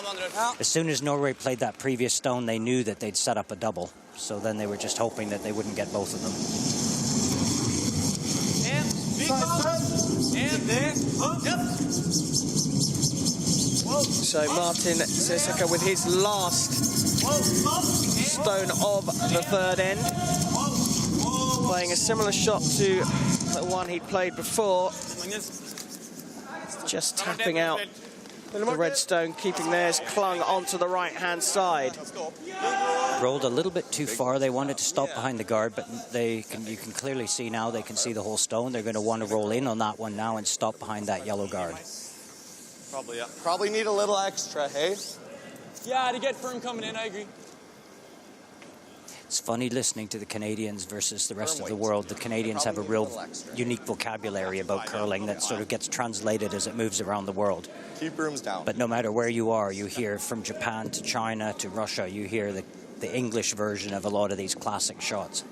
As soon as Norway played that previous stone, they knew that they'd set up a double. So then they were just hoping that they wouldn't get both of them. So Martin Sissaka with his last stone of the third end, playing a similar shot to the one he'd played before, just tapping out the red stone, keeping theirs clung onto the right-hand side. Rolled a little bit too far. They wanted to stop behind the guard, but you can clearly see now, they can see the whole stone. They're going to want to roll in on that one now and stop behind that yellow guard. Probably, yeah. Probably need a little extra, hey? Yeah, to get firm coming in, I agree. It's funny listening to the Canadians versus the rest of the world. The Canadians have a real unique vocabulary about curling that sort of gets translated as it moves around the world. Keep brooms down. But no matter where you are, you hear from Japan to China to Russia, you hear the English version of a lot of these classic shots.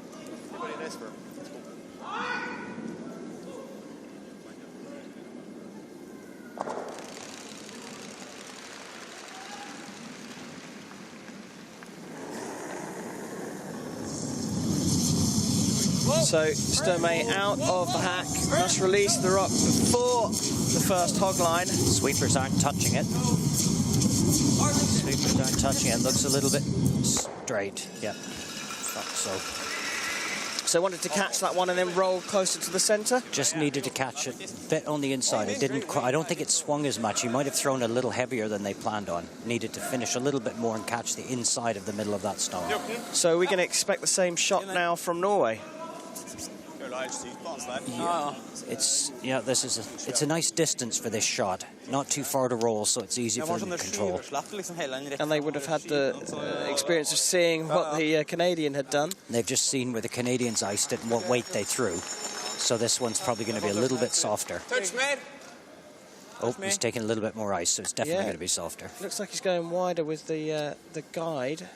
So Sturmey out of the hack, must release the rock before the first hog line. Sweepers aren't touching it. Sweepers aren't touching it. Looks a little bit straight. Yep. So So wanted to catch that one and then roll closer to the centre? Just needed to catch it a bit on the inside. It didn't. I don't think it swung as much. He might have thrown a little heavier than they planned on. Needed to finish a little bit more and catch the inside of the middle of that stone. So we're going to expect the same shot now from Norway. It's a nice distance for this shot. Not too far to roll, so it's easy for them to control. And they would have had the experience of seeing what the Canadian had done. They've just seen where the Canadians iced it and what weight they threw. So this one's probably going to be a little bit softer. Oh, he's taking a little bit more ice, so it's definitely going to be softer. Looks like he's going wider with the guide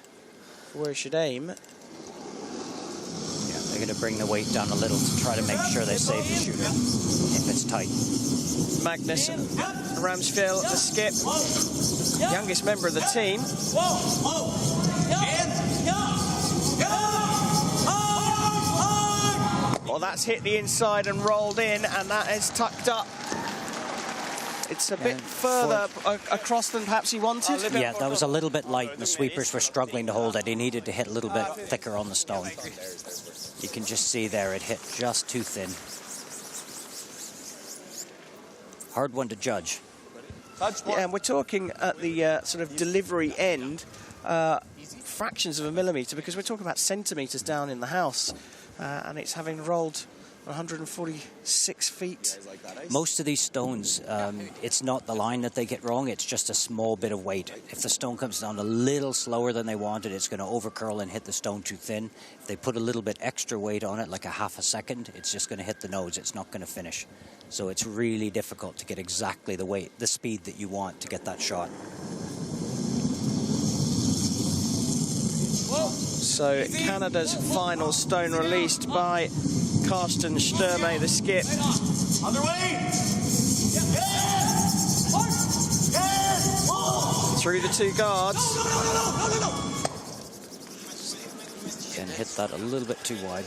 for where he should aim. They're going to bring the weight down a little to try to make sure they save the shooter if it's tight. Magnus Ramsfjell, the skip, youngest member of the team. Well, that's hit the inside and rolled in, and that is tucked up. It's a bit further across than perhaps he wanted. Yeah, that was a little bit light, and the sweepers were struggling to hold it. He needed to hit a little bit thicker on the stone. You can just see there it hit just too thin. Hard one to judge. Yeah, and we're talking at the sort of delivery end, fractions of a millimetre, because we're talking about centimetres down in the house, and it's having rolled 146 feet. Most of these stones, it's not the line that they get wrong, it's just a small bit of weight. If the stone comes down a little slower than they wanted, it's going to overcurl and hit the stone too thin. If they put a little bit extra weight on it, like a half a second, it's just going to hit the nose. It's not going to finish. So it's really difficult to get exactly the weight, the speed that you want to get that shot. So Canada's final stone released by Karsten Sturmey, the skip. Through the two guards. And hit that a little bit too wide.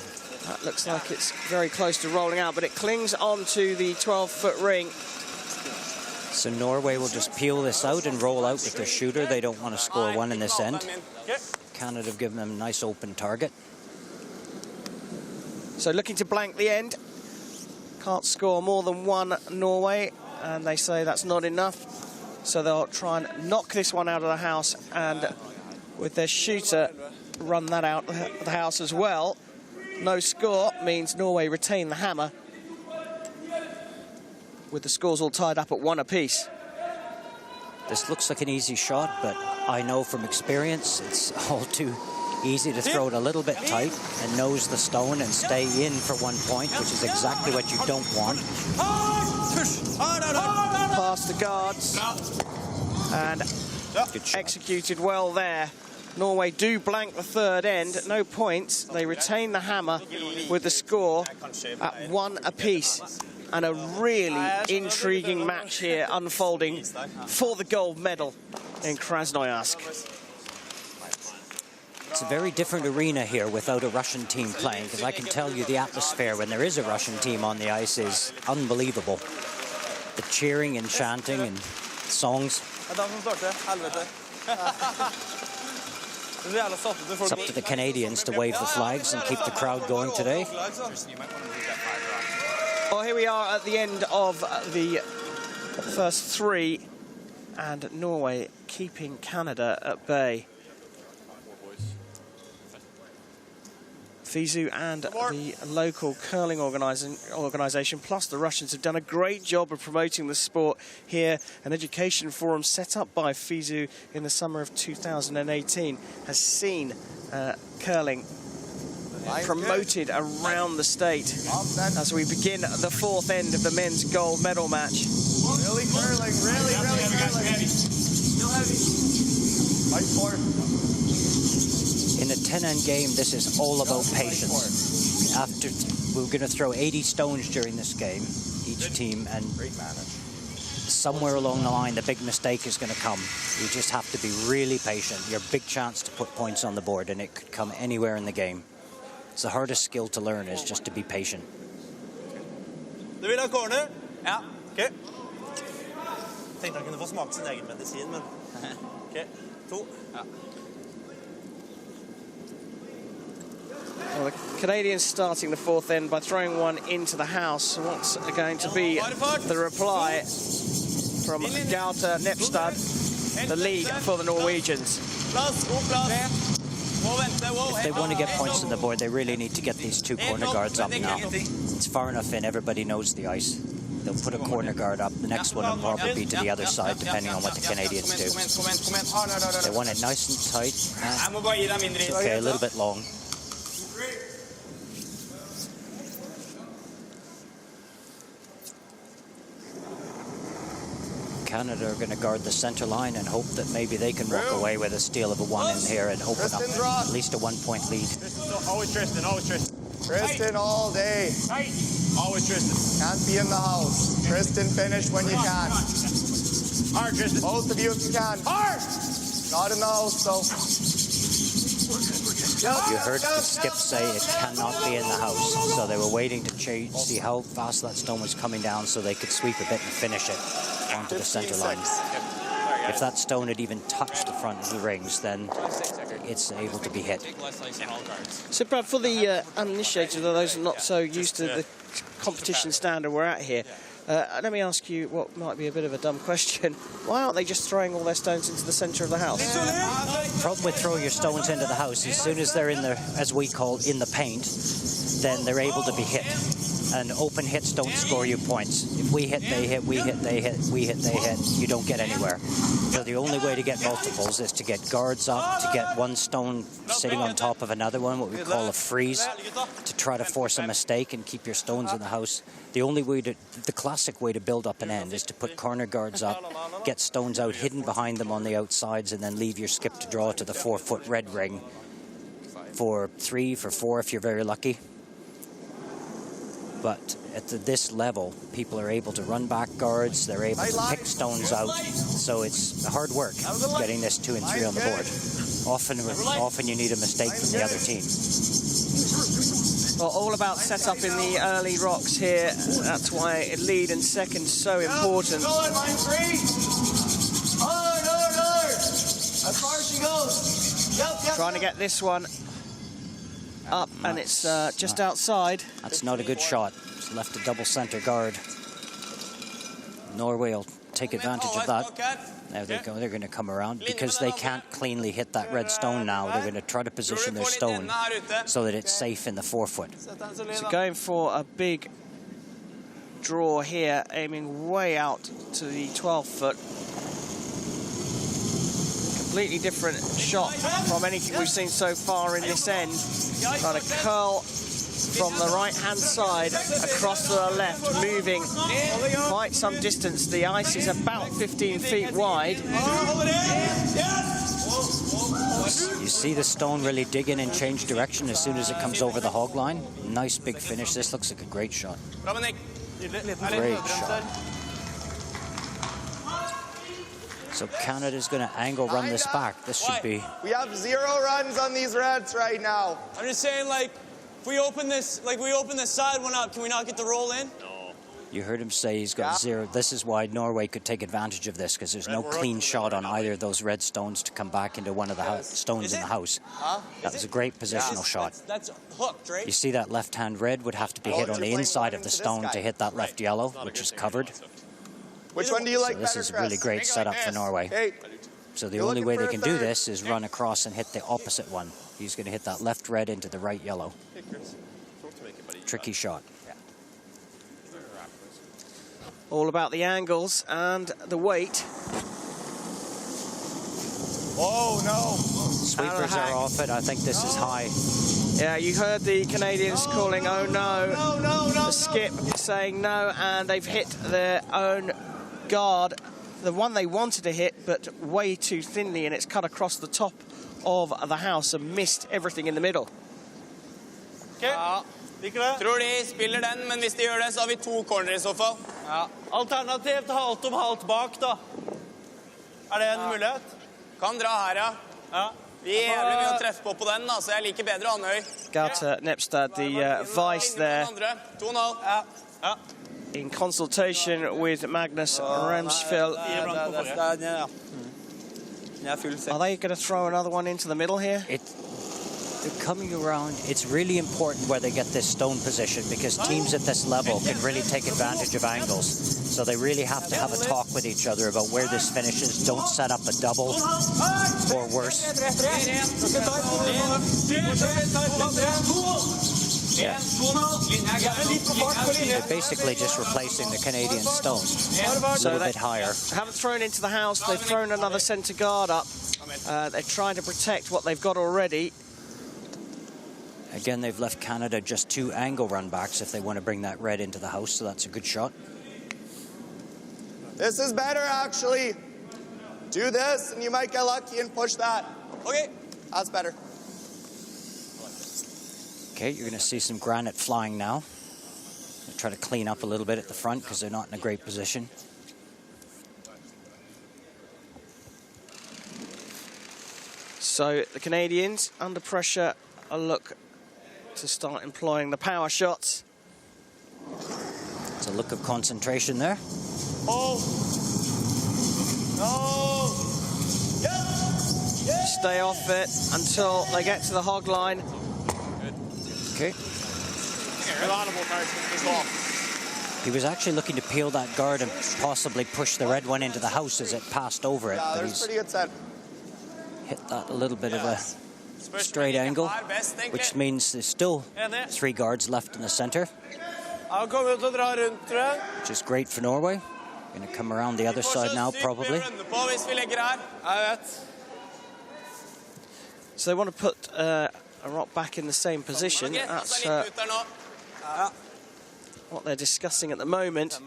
That looks like it's very close to rolling out, but it clings onto the 12-foot ring. So Norway will just peel this out and roll out with their shooter. They don't want to score one in this end. Canada have given them a nice open target. So looking to blank the end. Can't score more than one, Norway, and they say that's not enough. So they'll try and knock this one out of the house, and with their shooter run that out of the house as well. No score means Norway retain the hammer, with the scores all tied up at 1 apiece. This looks like an easy shot, but I know from experience it's all too easy to throw it a little bit tight and nose the stone and stay in for 1 point, which is exactly what you don't want. Past the guards and executed well there. Norway do blank the third end, no points. They retain the hammer with the score at 1 apiece. And a really intriguing match here unfolding for the gold medal in Krasnoyarsk. It's a very different arena here without a Russian team playing, because I can tell you the atmosphere when there is a Russian team on the ice is unbelievable. The cheering and chanting and songs. It's up to the Canadians to wave the flags and keep the crowd going today. Well, here we are at the end of the first three, and Norway keeping Canada at bay. FISU and the local curling organisation, plus the Russians, have done a great job of promoting the sport here. An education forum set up by FISU in the summer of 2018 has seen curling promoted around the state as we begin the fourth end of the men's gold medal match. Really curling, really curling. Still heavy. Fight for it. In a 10-end game, this is all about patience. We're going to throw 80 stones during this game, each team, and somewhere along the line, the big mistake is going to come. You just have to be really patient. Your big chance to put points on the board, and it could come anywhere in the game. It's the hardest skill to learn, is just to be patient. Du vil ha corner? Ja, ok. Tenkte han kunne få smake sin egen medisin, men... Ok, 2. Ja. Well, the Canadians starting the fourth end by throwing one into the house. What's going to be the reply from Gaute Nepstad, the lead for the Norwegians? If they want to get points on the board, they really need to get these two corner guards up now. It's far enough in, everybody knows the ice. They'll put a corner guard up. The next one will probably be to the other side, depending on what the Canadians do. They want it nice and tight. Okay, a little bit long. Canada are going to guard the center line and hope that maybe they can walk away with a steal of a one in here and open up at least a 1-point lead. Always Tristan, always Tristan. Tristan all day. Always Tristan. Can't be in the house. Tristan, finish when you can. Hard, Tristan. Both of you if you can. Hard! Not in the house, though. You heard the skip say it cannot be in the house, so they were waiting to see how fast that stone was coming down so they could sweep a bit and finish it onto the center line. If that stone had even touched the front of the rings, then it's able to be hit. So, Brad, for the uninitiated, or those not so used to the competition standard we're at here, let me ask you what might be a bit of a dumb question. Why aren't they just throwing all their stones into the centre of the house? The problem with throwing your stones into the house, as soon as they're in the, as we call, in the paint, then they're able to be hit. And open hits don't score you points. If we hit, they hit, we hit, they hit, we hit, they hit, you don't get anywhere. So the only way to get multiples is to get guards up, to get one stone sitting on top of another one, what we call a freeze, to try to force a mistake and keep your stones in the house. The only way to, the classic way to build up an end is to put corner guards up, get stones out hidden behind them on the outsides, and then leave your skip to draw to the 4-foot red ring for 3, for 4 if you're very lucky. But at this level, people are able to run back guards, they're able to pick stones out, so it's hard work getting this 2 and 3 on the board. Often you need a mistake from the other team. Well, all about setup in the early rocks here. That's why lead and second so important. As far as she goes. Trying to get this one up, and it's just outside. That's not a good shot. It's left a double center guard. Norway will take advantage of that. Now they're going to come around because they can't cleanly hit that red stone now. They're going to try to position their stone so that it's safe in the 4-foot. So going for a big draw here, aiming way out to the 12-foot. Completely different shot from anything we've seen so far in this end. Trying to curl from the right-hand side across to the left, moving quite some distance. The ice is about 15 feet wide. You see the stone really dig in and change direction as soon as it comes over the hog line. Nice big finish. This looks like a great shot. Great shot. So Canada's going to angle run this back. This should be... We have 0 runs on these reds right now. I'm just saying, like, if we open this, side one up, can we not get the roll in? No. You heard him say he's got 0. This is why Norway could take advantage of this, because there's no clean shot on either of those red stones to come back into one of the stones in the house. That was a great positional shot. That's hooked, right? You see that left-hand red would have to be hit on the inside of the stone to hit that left yellow, which is covered. Which one do you like So this better, is a really Chris? great setup for Norway. Hey, So the You're only looking way for they a can do third. this is run across and hit the opposite one. He's going to hit that left red into the right yellow. Hey, Chris. Talk to make it, buddy. Tricky shot. All about the angles and the weight. oh no. Sweepers are off it. I think this is high. Yeah, you heard the Canadians calling, oh no. The skip saying no, and they've hit their own guard. The one they wanted to hit, but way too thinly, and it's cut across the top of the house and missed everything in the middle. Ja, tror de spiller den, men hvis de gjør det, så har vi 2 corner I så fall. Ja. Alternativt halvt om halvt bak, da. Det en mulighet? Kan dra her, ja. Ja. Vi jævlig mye å treffe på den, da, så jeg liker bedre Andøy. Gaute Nepstad, the vice there, 2,5. Ja. Ja. in consultation with Magnus Ramsfjell. Are Are they going to throw another one into the middle here? It They're coming around. It's really important where they get this stone position because teams at this level can really take advantage of angles. So they really have to have a talk with each other about where this finishes. Don't set up a double or worse. Yeah. They're basically just replacing the Canadian stone. A little bit higher. Haven't thrown into the house. They've thrown another centre guard up. They're trying to protect what they've got already. Again, they've left Canada just 2 angle run backs if they want to bring that red into the house, so that's a good shot. This is better, actually. Do this, and you might get lucky and push that. Okay, that's better. Okay, you're going to see some granite flying now. They'll try to clean up a little bit at the front because they're not in a great position. So the Canadians, under pressure, a look to start employing the power shots. It's a look of concentration there. Oh. No. Yeah. Stay off it until they get to the hog line. Okay. He was actually looking to peel that guard and possibly push the red one into the house as it passed over it. Yeah, but there's he's pretty good set. hit that a little bit of a straight angle, which means there's still 3 guards left in the center, which is great for Norway. Going to come around the other side now, probably. So they want to put a rock back in the same position. That's what they're discussing at the moment.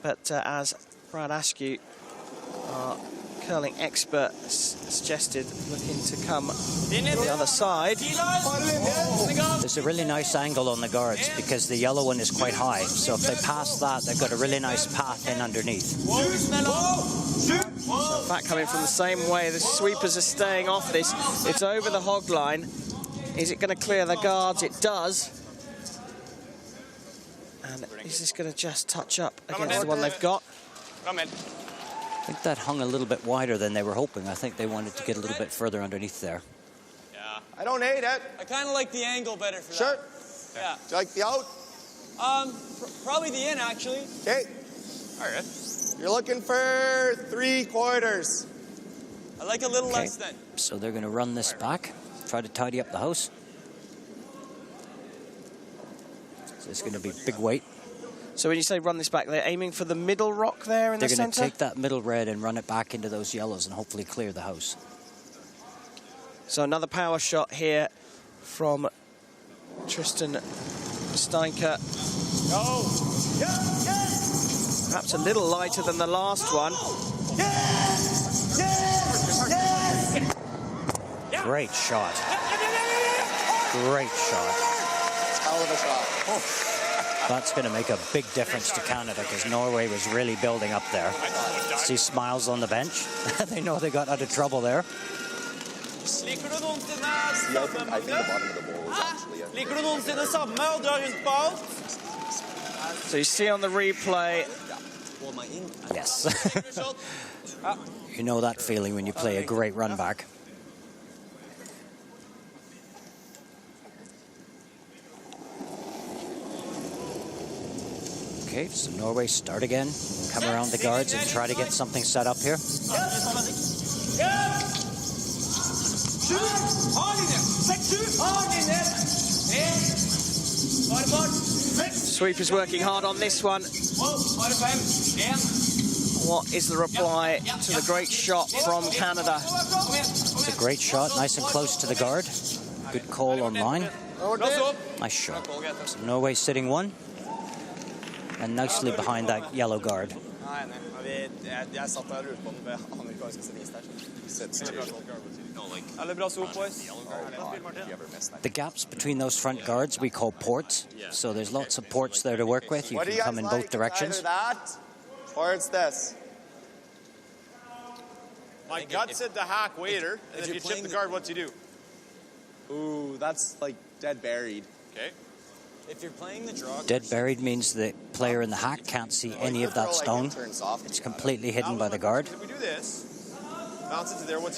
But as Brad Askew, our curling expert, suggested, looking to come the other side. There's a really nice angle on the guards because the yellow one is quite high. So if they pass that, they've got a really nice path in underneath. So back coming from the same way. The sweepers are staying off this. It's over the hog line. Is it going to clear the guards? It does. And is this going to just touch up against the one they've got? I think that hung a little bit wider than they were hoping. I think they wanted to get a little bit further underneath there. Yeah. I don't hate it. I kind of like the angle better for that. Yeah. Do you like the out? Probably the in, actually. Okay. All right. You're looking for 3/4. I like a little less then. So they're going to run this back, try to tidy up the house. So it's going to be big weight. So when you say run this back, they're aiming for the middle rock there in the centre? They're going to take that middle red and run it back into those yellows and hopefully clear the house. So another power shot here from Tristan Steinke. Go! Yes! Yes! Perhaps a little lighter than the last one. Yes! Yes! Yes! Great shot. Great shot. Hell of a shot. Oh. That's going to make a big difference to Canada because Norway was really building up there. See smiles on the bench. They know they got out of trouble there. I think the bottom of the ball was actually So you see on the replay. Yes. You know that feeling when you play a great run back. Okay, so Norway start again, come around the guards and try to get something set up here. Sweeper's working hard on this one. What is the reply to the great shot from Canada? It's a great shot, nice and close to the guard. Good call on line. Nice shot. So Norway sitting 1. And nicely behind that yellow guard. The gaps between those front guards we call ports. So there's lots of ports there to work with. You can come in both directions. That or it's this. My gut said the hack waiter, and if you chip the guard, what's he do? Ooh, that's like dead buried. Okay. If you're playing the draw, Dead buried means the player in the hack can't see any of that stone. It's completely hidden by the guard. If we do this,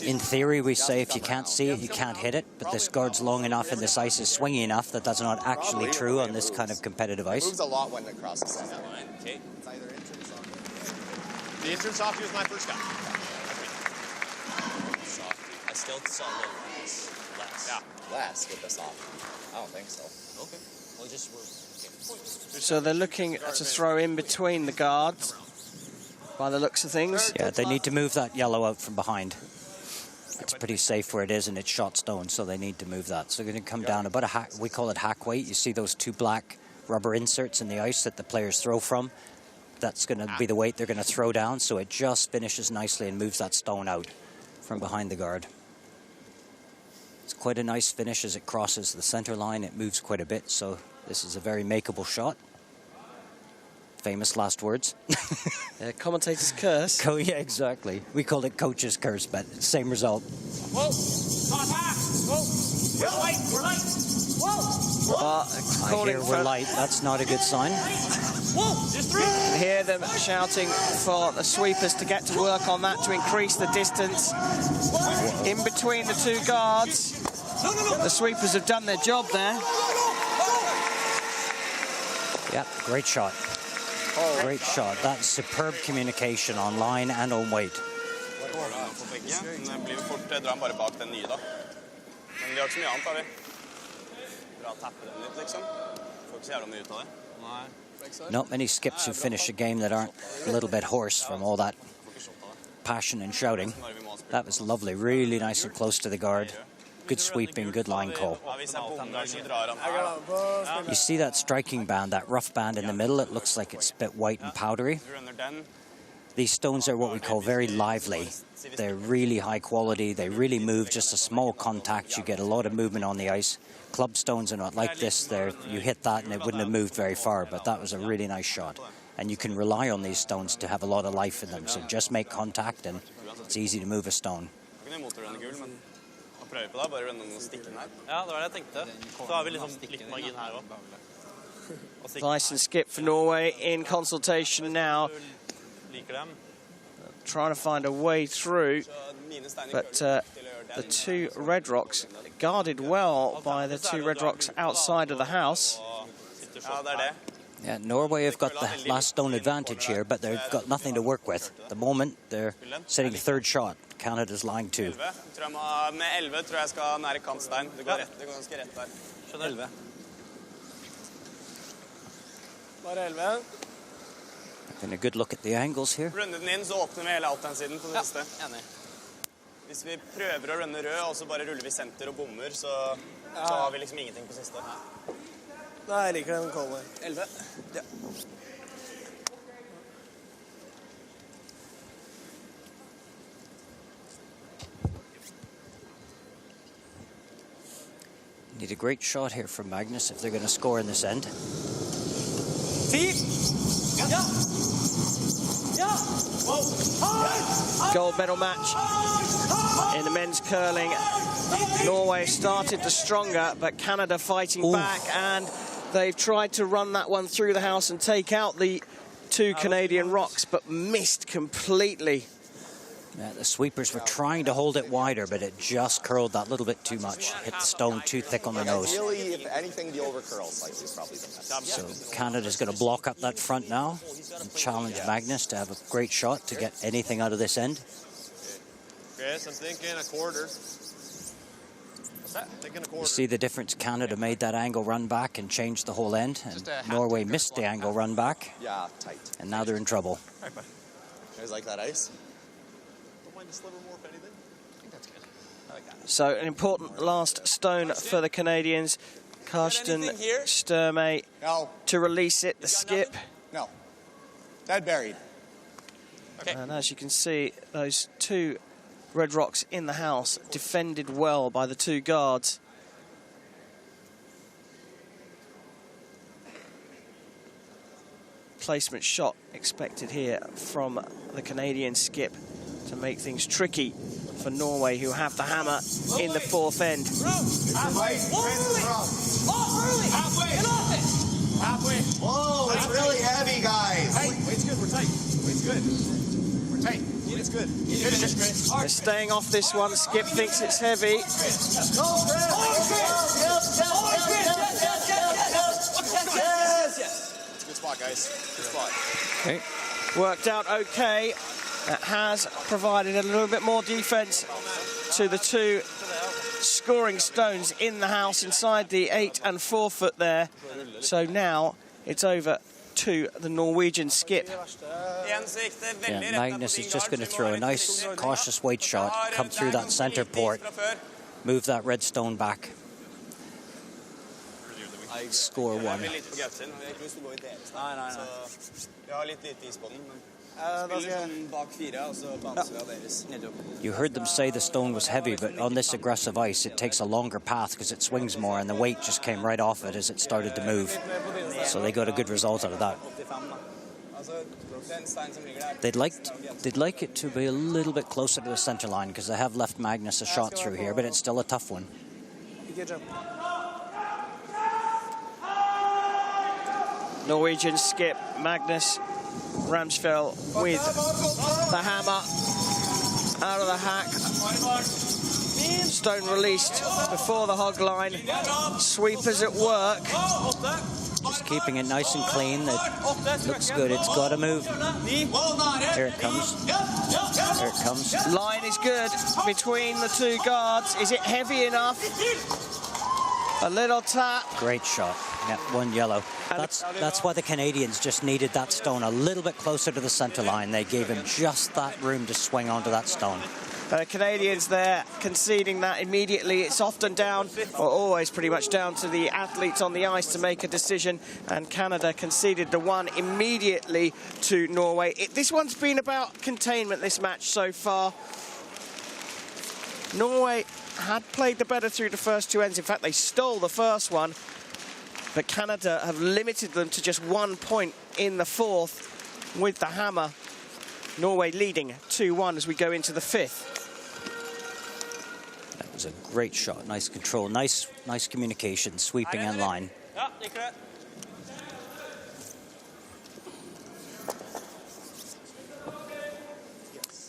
In theory, we say if you can't see it, you can't hit it, but this guard's long enough and this ice is swingy enough that that's not actually true on this kind of competitive ice. Moves a lot when it crosses the center line. Okay. It's either entrance softy. The entrance softy was my first guy. Softy. I still saw a little less. Yeah. Less with the soft. I don't think so. Okay. Well, just So they're looking to throw in between the guards, by the looks of things. Yeah, they need to move that yellow out from behind. It's pretty safe where it is, and it's shot stone, so they need to move that. So they're going to come down about we call it hack weight. You see those two black rubber inserts in the ice that the players throw from? That's going to be the weight they're going to throw down, so it just finishes nicely and moves that stone out from behind the guard. It's quite a nice finish as it crosses the center line. It moves quite a bit, so this is a very makeable shot. Famous last words. Commentator's curse. Yeah, exactly. We called it coach's curse, but same result. Whoa! Contact! Whoa! We're light! We're light! Whoa! I hear we're light. That's not a good sign. Whoa! There's three! You hear them shouting for the sweepers to get to work on that to increase the distance in between the two guards. The sweepers have done their job there. Yeah, great shot. Great shot. That's superb communication on line and on weight. Det blir jo fort, drar han bare bak den nye da. Men vi har ikke så mye annet, har vi. Bra tappe den litt, liksom. Får ikke så jævla mye ut av det. Nei. Not many skips who finish a game that aren't a little bit hoarse from all that passion and shouting. That was lovely. Really nice and close to the guard. Good sweeping, good line call. You see that striking band, that rough band in the middle? It looks like it's a bit white and powdery. These stones are what we call very lively. They're really high quality. They really move. Just a small contact, you get a lot of movement on the ice. Club stones are not like this. You hit that and it wouldn't have moved very far, but that was a really nice shot. And you can rely on these stones to have a lot of life in them. So just make contact and it's easy to move a stone. Prøve på da, bare rønne noen stikken her. Ja, det var det jeg tenkte. Så har vi liksom litt margin her også. Vice and skip for Norway in consultation now. Trying to find a way through. But the two Red Rocks guarded well by the two Red Rocks outside of the house. Ja, det det. Yeah, Norway have got the last stone advantage here, but they've got nothing to work with. At the moment, they're setting third shot. Canada's lying 2. Med 11 tror jeg skal nære kantstein. Det går ganske rett der. 11. Bare 11. And a good look at the angles here. Rønne den inn, så åpner vi hele outhand-siden på det siste. Enig. Hvis vi prøver å rønne rød, og så bare ruller vi senter og bommer, så har vi liksom ingenting på siste. Nei, jeg liker den callen. 11. Ja. Need a great shot here from Magnus if they're going to score in this end. Gold medal match in the men's curling. Norway started the stronger, but Canada fighting back, and they've tried to run that one through the house and take out the two Canadian Rocks, but missed completely. Yeah, the sweepers were trying to hold it wider, but it just curled that little bit too much. Hit the stone too thick on the nose. Ideally, if anything, the overcurl slightly is probably the best. So Canada's going to block up that front now and challenge Magnus to have a great shot to get anything out of this end. Chris, I'm thinking a quarter. You see the difference? Canada made that angle run back and changed the whole end, and Norway missed the angle run back. Yeah, tight. And now they're in trouble. You guys like that ice? So an important last stone for the Canadians. Karsten Sturmay to release it, the skip. No. Dead buried. Okay. And as you can see, those two Red Rocks in the house defended well by the two guards. Placement shot expected here from the Canadian skip to make things tricky for Norway, who have the hammer in the fourth end. Halfway. Whoa, it's really heavy, guys. Weight's good, we're tight. Weight's good. Hey, it's good. Finish it, Chris. They're staying off this one. Skip thinks it's heavy. Good spot, guys. Good spot. Okay. Worked out okay. That has provided a little bit more defense to the two scoring stones in the house inside the 8 and 4 foot there. So now it's over to the Norwegian skip. Yeah, Magnus is just going to throw a nice, cautious weight shot, come through that center port, move that red stone back. Score 1. You heard them say the stone was heavy, but on this aggressive ice, it takes a longer path because it swings more, and the weight just came right off it as it started to move. So they got a good result out of that. They'd like it to be a little bit closer to the center line because they have left Magnus a shot through here, but it's still a tough one. Norwegian skip Magnus Ramsfjell with the hammer out of the hack. Stone released before the hog line. Sweepers at work. Just keeping it nice and clean. It looks good. It's got to move. Here it comes. Here it comes. Line is good between the two guards. Is it heavy enough? A little tap. Great shot. Yeah, 1 yellow. That's why the Canadians just needed that stone a little bit closer to the center line. They gave him just that room to swing onto that stone. Canadians there conceding that immediately. It's often down, or always pretty much down to the athletes on the ice to make a decision, and Canada conceded the one immediately to Norway. This one's been about containment, this match so far. Norway had played the better through the first two ends. In fact, they stole the first one, but Canada have limited them to just 1 point in the fourth with the hammer. Norway leading 2-1 as we go into the fifth. That was a great shot. Nice control. Nice communication, sweeping and line.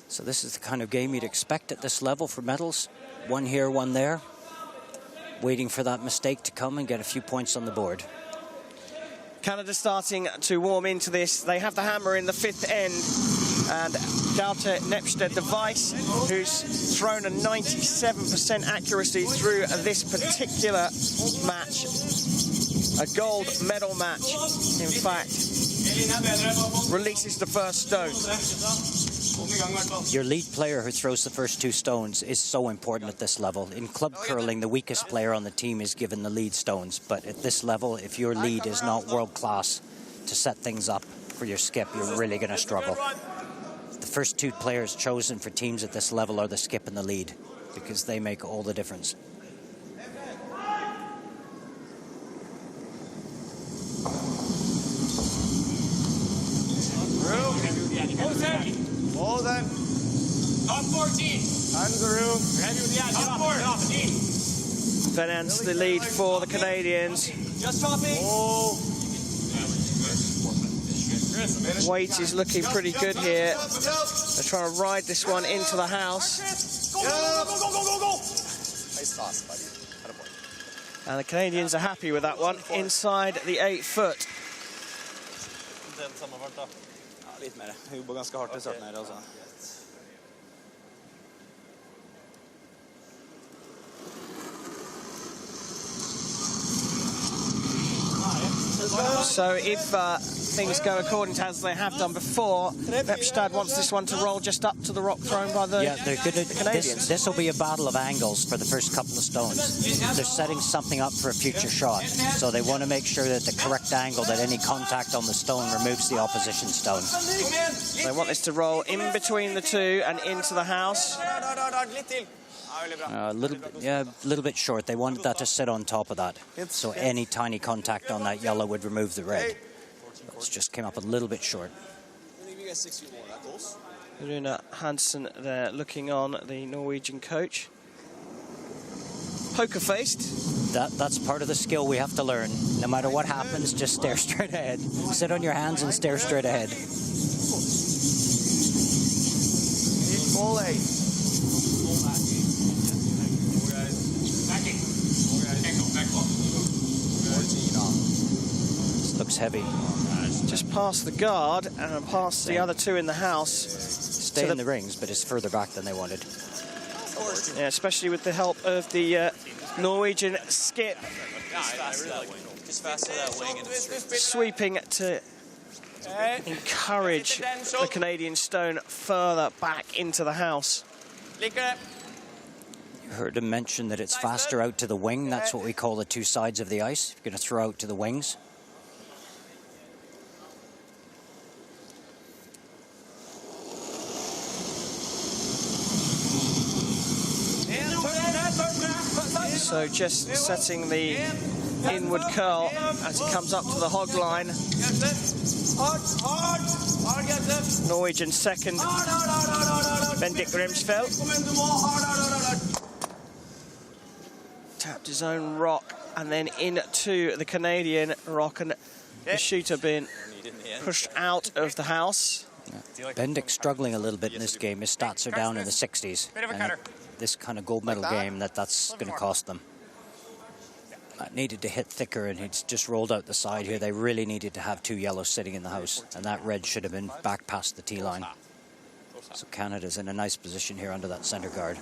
So this is the kind of game you'd expect at this level for medals. 1 here, 1 there. Waiting for that mistake to come and get a few points on the board. Canada starting to warm into this. They have the hammer in the fifth end. And Gaute Nepsted, the vice, who's thrown a 97% accuracy through this particular match. A gold medal match, in fact, releases the first stone. Your lead player who throws the first 2 stones is so important at this level. In club curling, the weakest player on the team is given the lead stones. But at this level, if your lead is not world class to set things up for your skip, you're really going to struggle. The first 2 players chosen for teams at this level are the skip and the lead, because they make all the difference. Hold on. Top 14. Hands the room. Top 14. Finance the lead for the Canadians. Just topping. Oh. Weight is looking pretty good here. They're trying to ride this one into the house. Go, go, go, go, go, go. Nice toss, buddy. Had a point. And the Canadians are happy with that one inside the 8 foot. Litt mer. Hun jobber ganske hardt i starten her, altså. So if things go according to as they have done before, Nepstad wants this one to roll just up to the rock thrown by the, the Canadians. This will be a battle of angles for the first couple of stones. They're setting something up for a future shot, so they want to make sure that the correct angle, that any contact on the stone removes the opposition stone. They want this to roll in between the two and into the house. A little bit short. They wanted that to sit on top of that, so any tiny contact on that yellow would remove the red. It just came up a little bit short. Rune Hansen there looking on, the Norwegian coach. Poker-faced. That's part of the skill we have to learn. No matter what happens, just stare straight ahead. Sit on your hands and stare straight ahead. Full 8. This looks heavy. Just past the guard and past the other two in the house. Stay in the rings, but it's further back than they wanted. Yeah, especially with the help of the Norwegian skip. Just faster that wing and Sweeping to encourage the Canadian stone further back into the house. You heard him mention that it's faster out to the wing. That's what we call the two sides of the ice. You're going to throw out to the wings. So just setting the inward curl as he comes up to the hog line. Norwegian second, Bendik Grimsfeld. Tapped his own rock and then into the Canadian rock, and the shooter being pushed out of the house. Yeah. Bendik's struggling a little bit in this game. His stats are down in the 60s. And this kind of gold medal game, that's going to cost them. Needed to hit thicker, and he's just rolled out the side here. They really needed to have two yellows sitting in the house, and that red should have been back past the tee line. So Canada's in a nice position here under that center guard.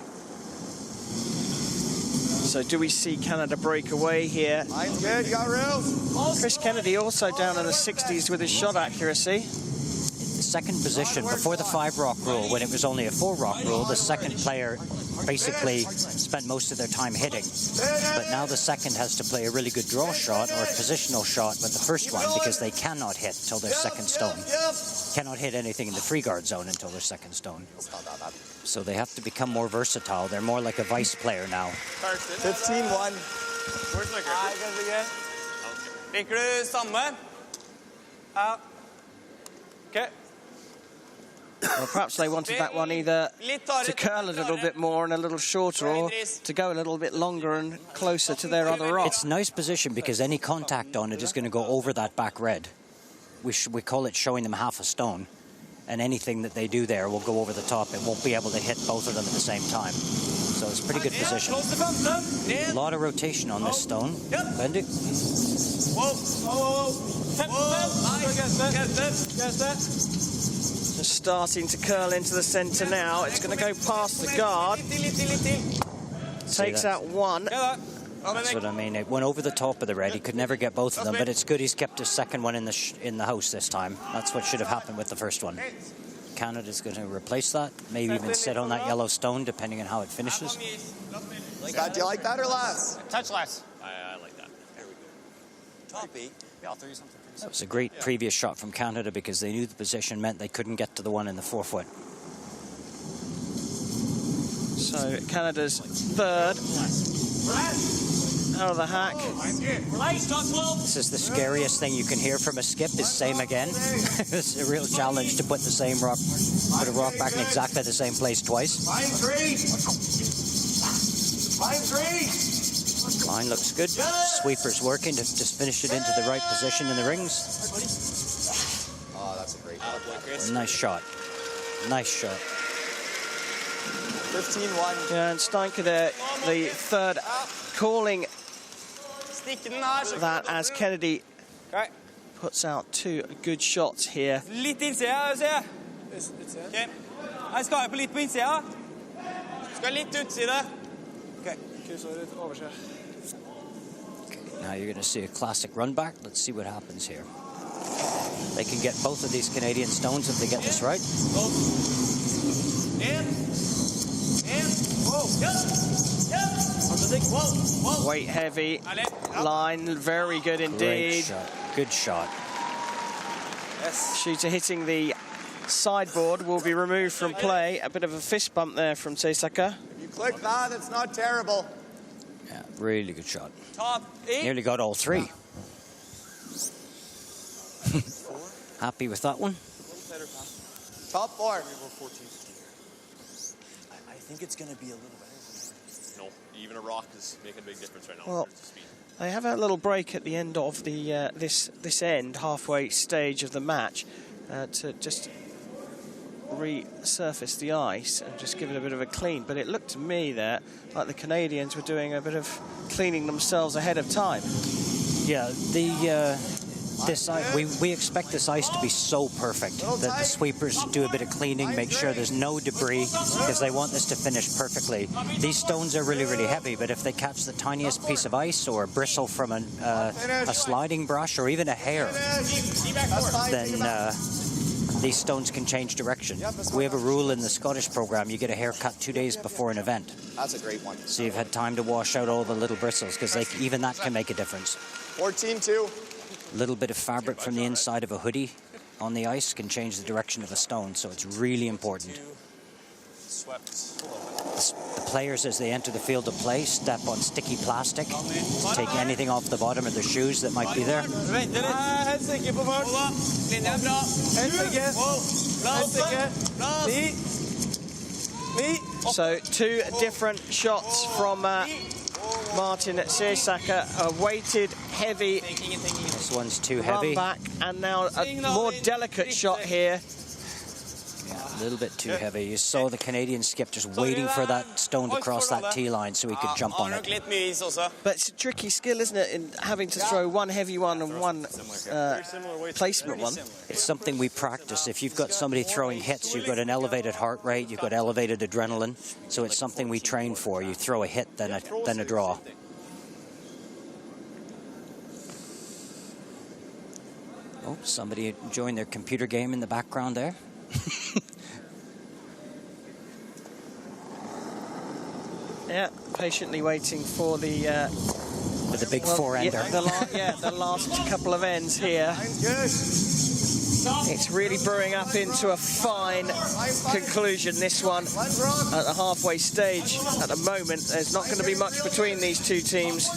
So do we see Canada break away here? Line's good, you got rails. Chris Kennedy also down in the 60s with his shot accuracy. The second position, before the 5-rock rule, when it was only a 4-rock rule, the second player basically spent most of their time hitting. But now the second has to play a really good draw shot or a positional shot with the first one, because they cannot hit till their second stone. Cannot hit anything in the free guard zone until their second stone. So they have to become more versatile. They're more like a vice player now. 15-1. Where's my grip? Liker du samme? Okay. Well, perhaps they wanted that one either to curl a little bit more and a little shorter, or to go a little bit longer and closer to their other rock. It's a nice position because any contact on it is going to go over that back red. We call it showing them half a stone, and anything that they do there will go over the top. It won't be able to hit both of them at the same time. So it's a pretty good position. A lot of rotation on this stone. Bendik. Just starting to curl into the centre now. It's going to go past the guard. Takes out one. That's what I mean. It went over the top of the red. He could never get both of them, but it's good he's kept his second one in the house this time. That's what should have happened with the first one. Canada's going to replace that, maybe even sit on that yellow stone, depending on how it finishes. Scott, do you like that or less? Touch less. I like that. There we go. Toppy. Yeah, I'll throw you something. That was a great previous shot from Canada because they knew the position meant they couldn't get to the one in the 4-foot. So Canada's third. Out of the hack. This is the scariest thing you can hear from a skip is same again. It's a real challenge to put the same rock, put a rock back in exactly the same place twice. Line 3. Line 3. Line looks good. Sweeper's working to just finish it into the right position in the rings. Oh, that's a great shot. Nice shot. Nice shot. 15-1. Yeah, and Steinke there, the third, calling that as Kennedy puts out two good shots here. Litt innsida, ser jeg. Okay. Jeg skal på litt på innsida. Skal litt utside. Okay, now you're going to see a classic run back. Let's see what happens here. They can get both of these Canadian stones if they get this right. Weight heavy line, very good indeed. Great shot. Good shot. Shooter hitting the sideboard will be removed from play. A bit of a fist bump there from Teisaka. If you click that, it's not terrible. Yeah, really good shot. Top 8. Nearly got all three. Happy with that one? Top 4. I think it's going to be a little better. No, even a rock is making a big difference right now. Well, they have a little break at the end of the this halfway stage of the match to just resurface the ice and just give it a bit of a clean. But it looked to me there like the Canadians were doing a bit of cleaning themselves ahead of time. Yeah, we expect this ice to be so perfect that the sweepers do a bit of cleaning, make sure there's no debris, because they want this to finish perfectly. These stones are really, really heavy, but if they catch the tiniest piece of ice or a bristle from a sliding brush or even a hair, then these stones can change direction. We have a rule in the Scottish program: you get a haircut 2 days before an event. That's a great one. So you've had time to wash out all the little bristles, because even that can make a difference. 14-2. A little bit of fabric from the inside of a hoodie on the ice can change the direction of a stone, so it's really important. The players, as they enter the field of play, step on sticky plastic to take anything off the bottom of their shoes that might be there. So 2 different shots from Martin Seesacker, a weighted, heavy. This one's too heavy. Run back, and now a more delicate shot here. A little bit too heavy. You saw the Canadian skip just waiting for that stone to cross that tee line so he could jump on it. But it's a tricky skill, isn't it, in having to throw one heavy one and one placement one. It's something we practice. If you've got somebody throwing hits, you've got an elevated heart rate, you've got elevated adrenaline. So it's something we train for. You throw a hit, then a draw. Oh, somebody enjoying their computer game in the background there. Yeah, patiently waiting for the big four-ender. The last couple of ends here. It's really brewing up into a fine conclusion, this one, at the halfway stage. At the moment, there's not going to be much between these two teams.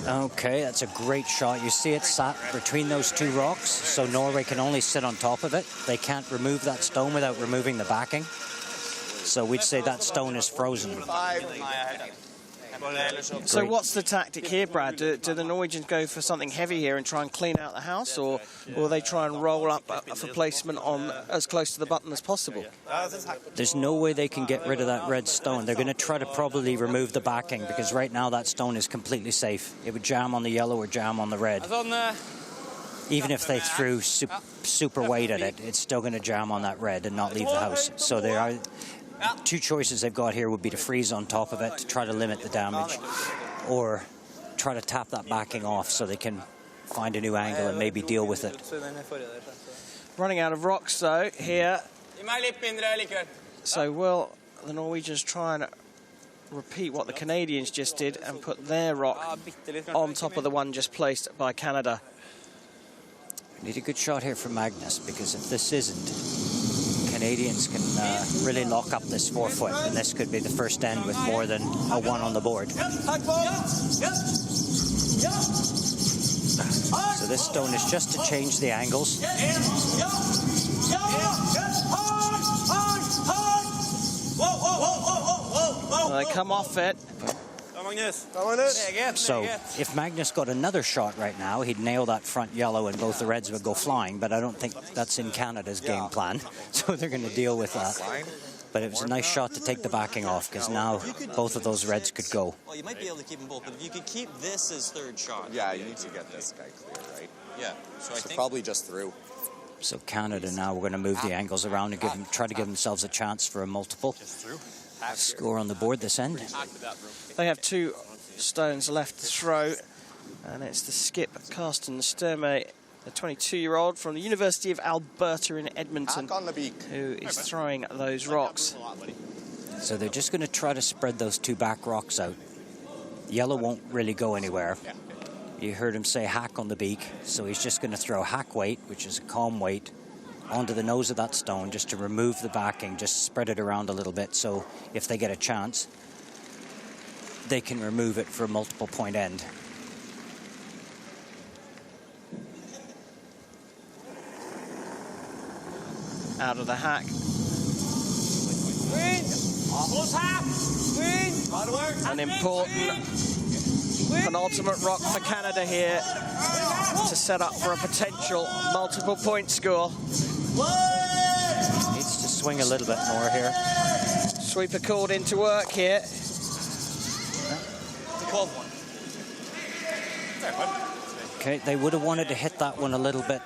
Okay, that's a great shot. You see it sat between those 2 rocks, so Norway can only sit on top of it. They can't remove that stone without removing the backing. So we'd say that stone is frozen. So what's the tactic here, Brad? Do the Norwegians go for something heavy here and try and clean out the house, or will they try and roll up for placement on as close to the button as possible? There's no way they can get rid of that red stone. They're going to try to probably remove the backing, because right now that stone is completely safe. It would jam on the yellow or jam on the red. Even if they threw super weight at it, it's still going to jam on that red and not leave the house. So there are 2 choices they've got here: would be to freeze on top of it to try to limit the damage, or try to tap that backing off so they can find a new angle and maybe deal with it. Running out of rocks, though, here. So will the Norwegians try and repeat what the Canadians just did and put their rock on top of the one just placed by Canada? We need a good shot here from Magnus, because if this isn't, Canadians can really lock up this 4-foot, and this could be the first end with more than a 1 on the board. So this stone is just to change the angles. Well, they come off it. So if Magnus got another shot right now, he'd nail that front yellow and both the reds would go flying, but I don't think that's in Canada's game plan, so they're going to deal with that. But it was a nice shot to take the backing off, because now both of those reds could go. Well, you might be able to keep them both, but if you could keep this as 3rd shot. Yeah, you need to get this guy clear, right? Yeah. So I think probably just through. So Canada now, we're going to move the angles around and try to give themselves a chance for a multiple score on the board this end. They have 2 stones left to throw, and it's the skip, Karsten Sturmey, the 22-year-old from the University of Alberta in Edmonton, who is throwing those rocks. So they're just going to try to spread those 2 back rocks out. Yellow won't really go anywhere. You heard him say hack on the beak, so he's just going to throw hack weight, which is a calm weight, onto the nose of that stone just to remove the backing, just spread it around a little bit, so if they get a chance, they can remove it for a multiple point end. Out of the hack. An important penultimate rock for Canada here to set up for a potential multiple point score. Needs to swing a little bit more here. Sweeper called into work here. Okay, they would have wanted to hit that one a little bit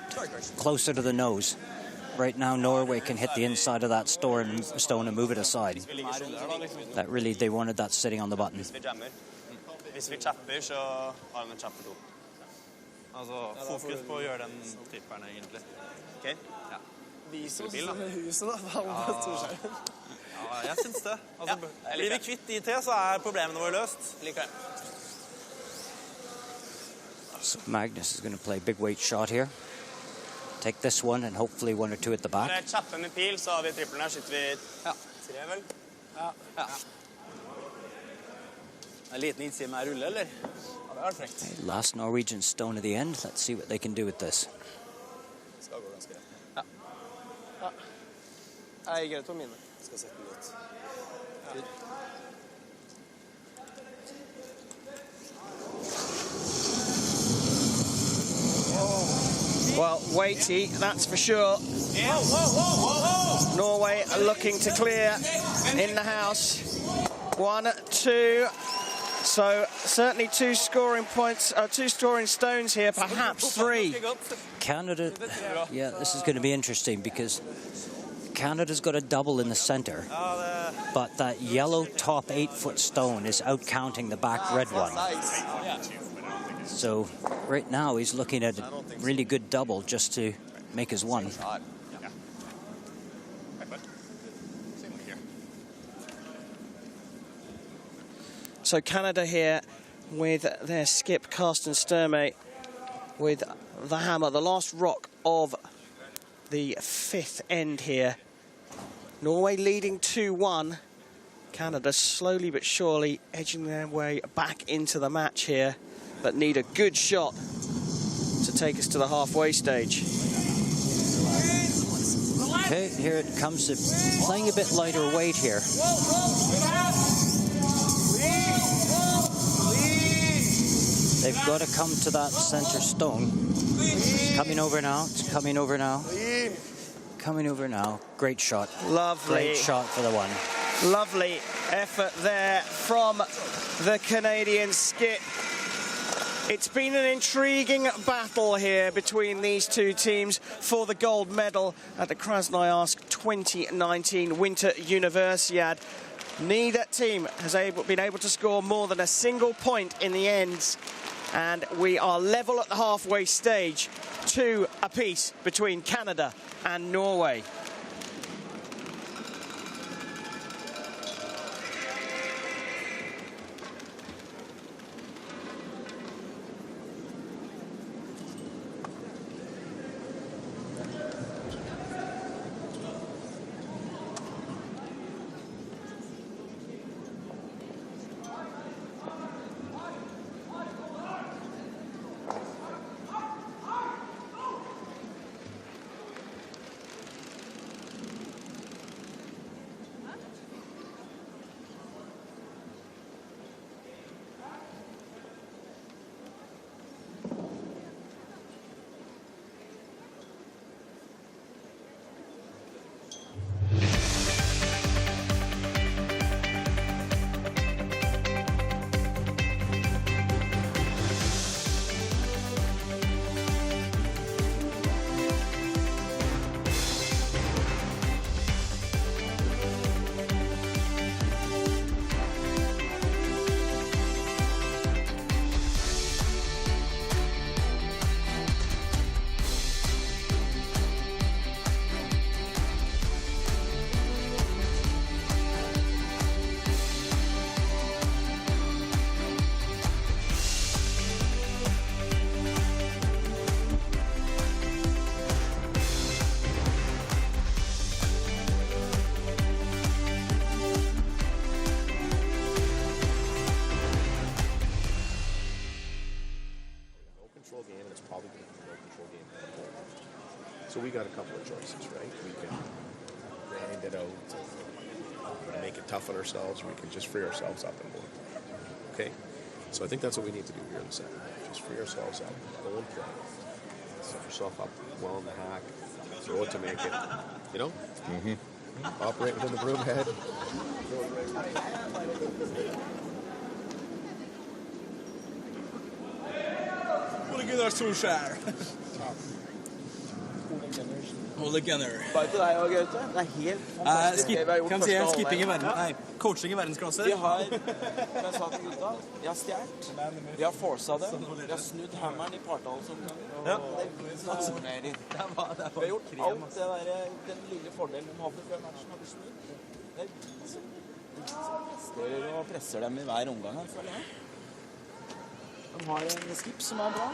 closer to the nose. Right now, Norway can hit the inside of that stone and move it aside. That really, they wanted that sitting on the button. Hvis vi chapper, så har han en chapper to. Altså, fokus på å gjøre den tripperen, egentlig. Ok? Ja. Viser oss huset, da. Ja, jeg synes det. Altså, blir vi kvitt de tre, så problemene våre løst. Liker det. So Magnus is going to play a big weight shot here. Take this one and hopefully one or two at the back. Når jeg chapper med pil, så har vi trippelen her. Skytter vi tre, vel? Ja. En liten innside med rulle, eller? Ja, det frekt. Last Norwegian stone at the end. Let's see what they can do with this. Det skal gå ganske rett. Ja. Jeg er greit på mine. Jeg skal sette den godt. Well, weighty, that's for sure. Norway are looking to clear in the house. 1, 2. So certainly two scoring points, two scoring stones here, perhaps 3. Canada, yeah, this is going to be interesting because Canada's got a double in the center, but that yellow top 8-foot stone is out-counting the back red one. So right now he's looking at a really good double just to make his one. So Canada here with their skip Carsten Sturmey with the hammer, the last rock of the 5th end here. Norway leading 2-1. Canada slowly but surely edging their way back into the match here, but need a good shot to take us to the halfway stage. Okay, here it comes to playing a bit lighter weight here. They've got to come to that center stone. It's coming over now. It's coming over now. Coming over now. Great shot. Lovely. Great shot for the one. Lovely effort there from the Canadian skip. It's been an intriguing battle here between these two teams for the gold medal at the Krasnoyarsk 2019 Winter Universiade. Neither team has been able to score more than a single point in the ends, and we are level at the halfway stage, 2 apiece between Canada and Norway. So we got a couple of choices, right? We can hand it out make it tough on ourselves, or we can just free ourselves up and go and play. Okay? So I think that's what we need to do here in the second half. Just free ourselves up, go and play. Set yourself up well in the hack, throw it to make it, you know? Operate within the broom head. Ole Gunnar Solskjær. Ole Gunnar. Bare til deg og Gaute. Det er helt fantastisk. Kan si skipping i verden. Nei, coaching i verdensklasse. Vi har, som jeg sa til gutta, vi har stjert. Vi har forsa det. Vi har snudd hammeren i partallsomgangen. Ja. Vi har gjort alt det der, den lille fordelen de hadde før matchen, har vi snudd. Det er vi som presterer og presser dem i hver omgang her, føler jeg. De har en skip som er bra.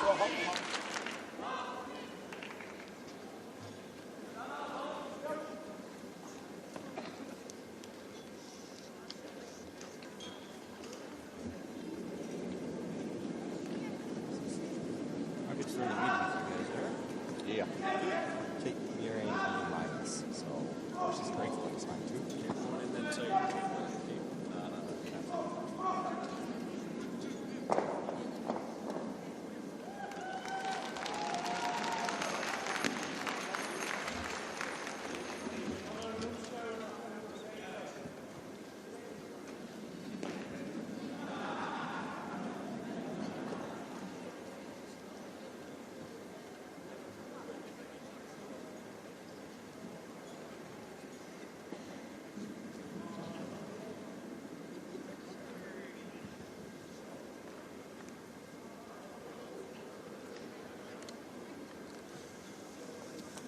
Så han Yeah. Take your aim on the minus, so she's great for this one too.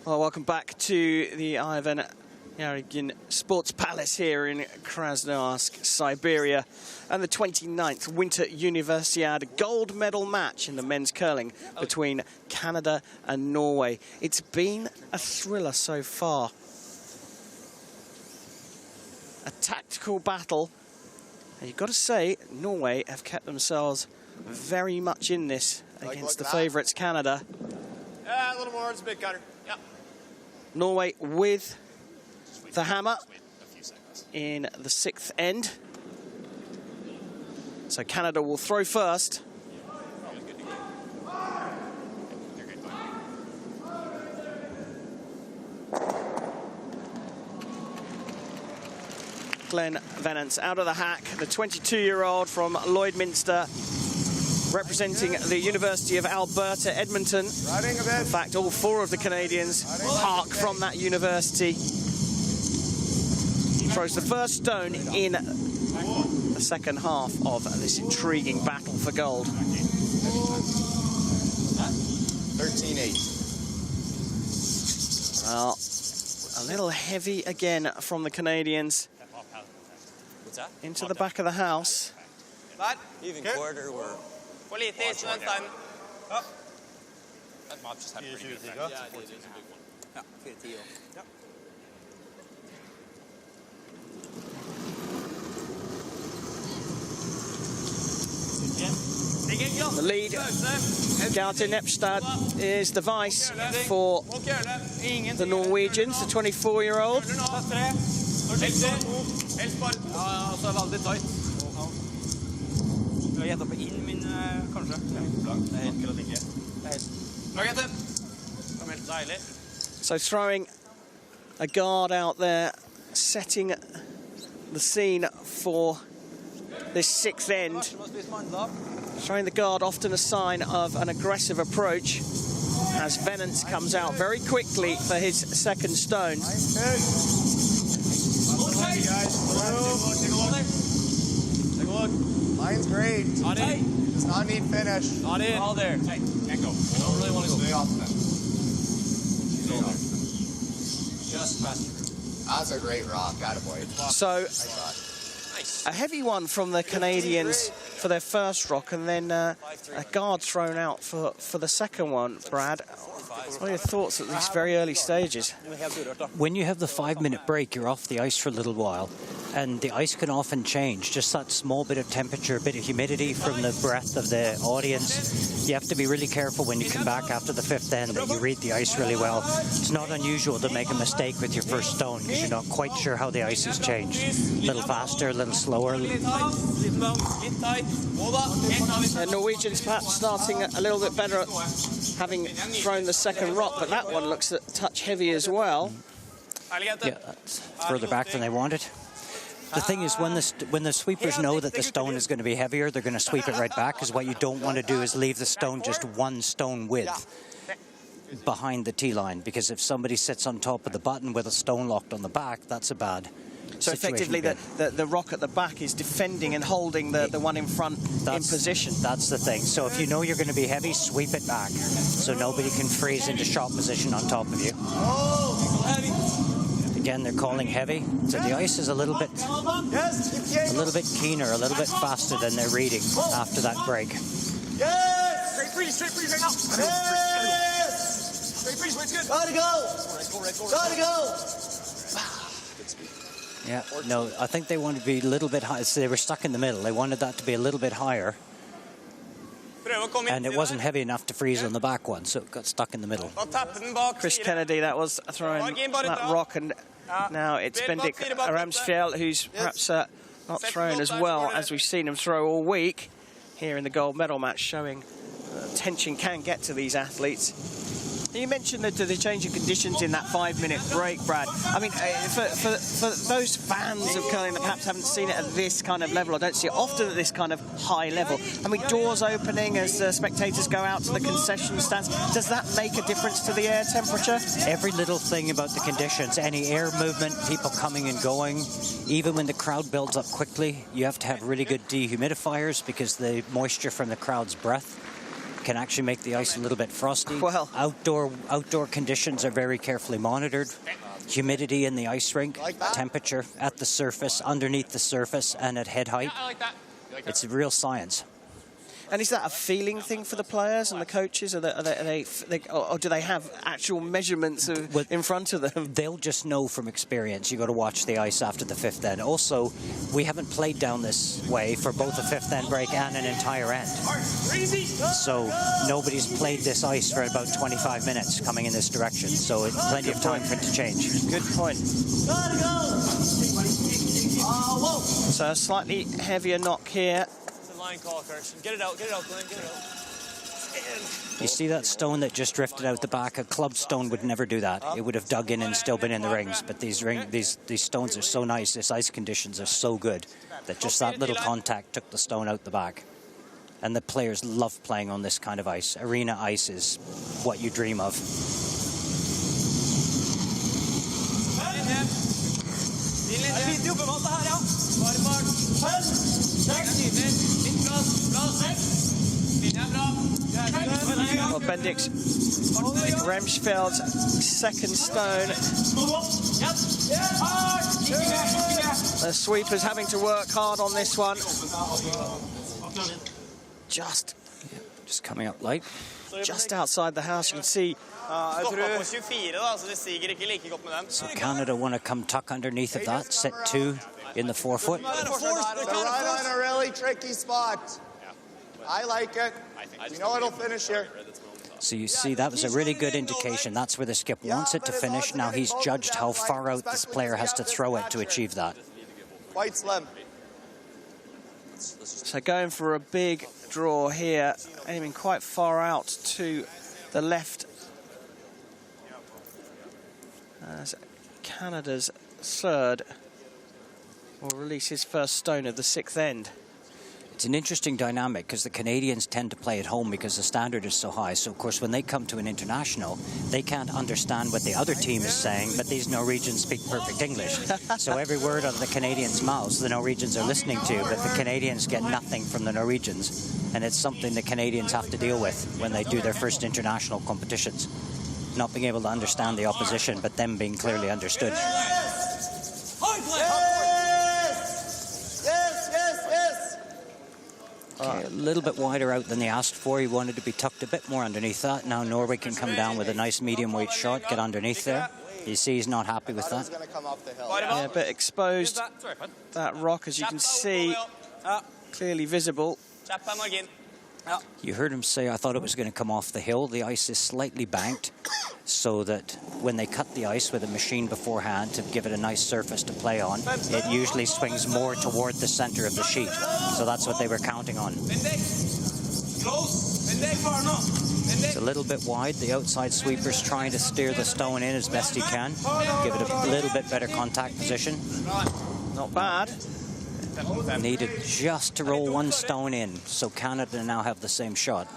Well, welcome back to the Ivan Yarygin Sports Palace here in Krasnoyarsk, Siberia, and the 29th Winter Universiade gold medal match in the men's curling between Canada and Norway. It's been a thriller so far. A tactical battle. And you've got to say, Norway have kept themselves very much in this against the favourites, Canada. Yeah, a little more. It's a big cutter. Yeah. Norway with the hammer in the sixth end. So Canada will throw first. Glenn Venance out of the hack, the 22-year-old from Lloydminster, representing the University of Alberta, Edmonton. In fact, all four of the Canadians arc from that university. He throws the first stone in the second half of this intriguing battle for gold. 13-8. Well, a little heavy again from the Canadians. Into the back of the house. Even quarter were... For lite is den steinen. That mob just had a pretty good effect. Ja, det er en big one. Ja, 4-10 også. Ja. The lead, Gaute Nepstad is the vice for the Norwegians, the 24-year-old. Jeg gjetter på inn min, kanskje. Det er helt ikke. Deilig. So throwing a guard out there, setting the scene for this sixth end. Throwing the guard, often a sign of an aggressive approach, as Venance comes out very quickly for his second stone. Take a look. Line's great. Does not need finish. Not in. All there. Hey, can't go. We don't really want to go. Stay off them. Just faster. That's a great rock. Attaboy. So a heavy one from the Canadians for their first rock, and then a guard thrown out for the second one. Brad, what are your thoughts at these very early stages? When you have the 5-minute break, you're off the ice for a little while. and the ice can often change. Just that small bit of temperature, a bit of humidity from the breath of the audience. You have to be really careful when you come back after the fifth end that you read the ice really well. It's not unusual to make a mistake with your first stone because you're not quite sure how the ice has changed. A little faster, a little slower. Norwegians perhaps starting a little bit better at having thrown the second rock, but that one looks a touch heavy as well. Yeah, that's further back than they wanted. The thing is, when the sweepers know that the stone is going to be heavier, they're going to sweep it right back, because what you don't want to do is leave the stone just one stone width behind the tee line, because if somebody sits on top of the button with a stone locked on the back, that's a bad So effectively the rock at the back is defending and holding the one in front in position. That's the thing. So if you know you're going to be heavy, sweep it back so nobody can freeze into shot position on top of you. Again, they're calling heavy, so the ice is a little bit keener, a little bit faster than they're reading after that break. Straight freeze right now. Straight freeze, it's good. Gotta go. Yeah, no, I think they wanted to be a little bit high. So they were stuck in the middle. They wanted that to be a little bit higher. And it wasn't heavy enough to freeze on the back one, so it got stuck in the middle. Chris Kennedy, that was throwing that rock, and now it's Bendik Ramsfjell, who's perhaps not thrown as well as we've seen him throw all week here in the gold medal match, showing tension can get to these athletes. You mentioned the change of conditions in that 5-minute break, Brad. I mean, for those fans of curling that perhaps haven't seen it at this kind of level, I don't see it often at this kind of high level. I mean, doors opening as spectators go out to the concession stands. Does that make a difference to the air temperature? Every little thing about the conditions, any air movement, people coming and going, even when the crowd builds up quickly, you have to have really good dehumidifiers because the moisture from the crowd's breath can actually make the ice a little bit frosty. Well, outdoor conditions are very carefully monitored. Humidity in the ice rink, temperature at the surface, underneath the surface, and at head height. It's a real science. And is that a feeling thing for the players and the coaches, or do they have actual measurements in front of them? They'll just know from experience. You got to watch the ice after the fifth end. Also, we haven't played down this way for both a fifth end break and an entire end. So nobody's played this ice for about 25 minutes coming in this direction. So it's plenty of time for it to change. Good point. So a slightly heavier knock here. Line call, Carson. Get it out, Glenn, get it out. You see that stone that just drifted out the back? A club stone would never do that. It would have dug in and still been in the rings. But these stones are so nice, this ice conditions are so good that just that little contact took the stone out the back. And the players love playing on this kind of ice. Arena ice is what you dream of. Well, Bendik Ramsfjeld's second stone. The sweepers having to work hard on this one. Just coming up light. Just outside the house, you can see. So Canada want to come tuck underneath of that, set 2 in the 4-foot. They're right on a really tricky spot. I like it. You know it'll finish here. So you see, that was a really good indication. That's where the skip wants it to finish. Now he's judged how far out this player has to throw it to achieve that. Quite slim. So going for a big draw here, aiming quite far out to the left. As Canada's third will release his first stone of the 6th end. It's an interesting dynamic because the Canadians tend to play at home because the standard is so high. So, of course, when they come to an international, they can't understand what the other team is saying, but these Norwegians speak perfect English. So every word out of the Canadians' mouths, the Norwegians are listening to, but the Canadians get nothing from the Norwegians. And it's something the Canadians have to deal with when they do their first international competitions. Not being able to understand the opposition, but them being clearly understood. Okay, a little bit wider out than they asked for. He wanted to be tucked a bit more underneath that. Now Norway can come down with a nice medium weight shot, get underneath there. You see he's not happy with that. Yeah, a bit exposed. That rock, as you can see, clearly visible. You heard him say, I thought it was going to come off the hill. The ice is slightly banked so that when they cut the ice with a machine beforehand to give it a nice surface to play on, it usually swings more toward the center of the sheet. So that's what they were counting on. It's a little bit wide. The outside sweeper's trying to steer the stone in as best he can. Give it a little bit better contact position. Not bad. Needed just to roll one stone in, so Canada now have the same shot.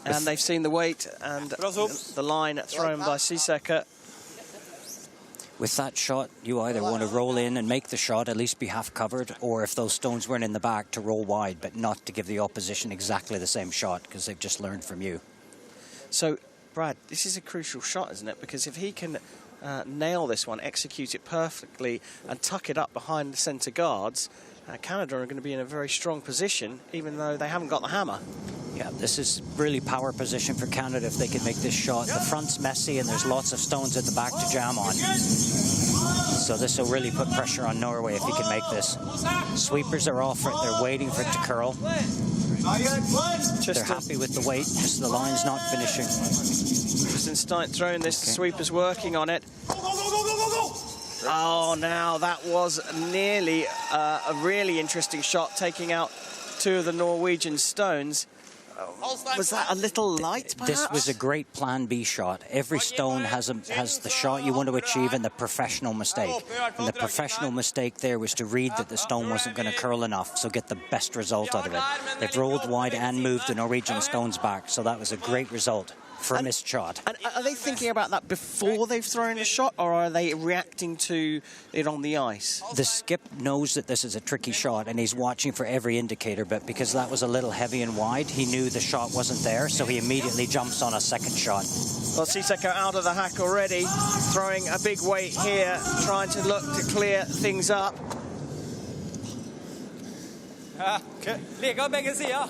And they've seen the weight and the line thrown by Siseka. With that shot, you either want to roll in and make the shot, at least be half covered, or if those stones weren't in the back, to roll wide, but not to give the opposition exactly the same shot, because they've just learned from you. So, Brad, this is a crucial shot, isn't it? Because if he can nail this one, execute it perfectly, and tuck it up behind the centre guards, Canada are going to be in a very strong position, even though they haven't got the hammer. Yeah, this is really power position for Canada if they can make this shot. The front's messy and there's lots of stones at the back to jam on. So this will really put pressure on Norway if he can make this. Sweepers are off it. They're waiting for it to curl. They're happy with the weight, just the line's not finishing. Tristan Steink throwing this, Sweeper's working on it. Oh, now that was nearly a really interesting shot, taking out two of the Norwegian stones. Was that a little light, perhaps? This was a great plan B shot. Every stone has the shot you want to achieve and the professional mistake. And the professional mistake there was to read that the stone wasn't going to curl enough, so get the best result out of it. They've rolled wide and moved the Norwegian stones back, so that was a great result for a missed shot. And are they thinking about that before they've thrown the shot, or are they reacting to it on the ice? The skip knows that this is a tricky shot, and he's watching for every indicator, but because that was a little heavy and wide, he knew the shot wasn't there, so he immediately jumps on a second shot. Well, Siseka out of the hack already, throwing a big weight here, trying to look to clear things up. Liker begge sider.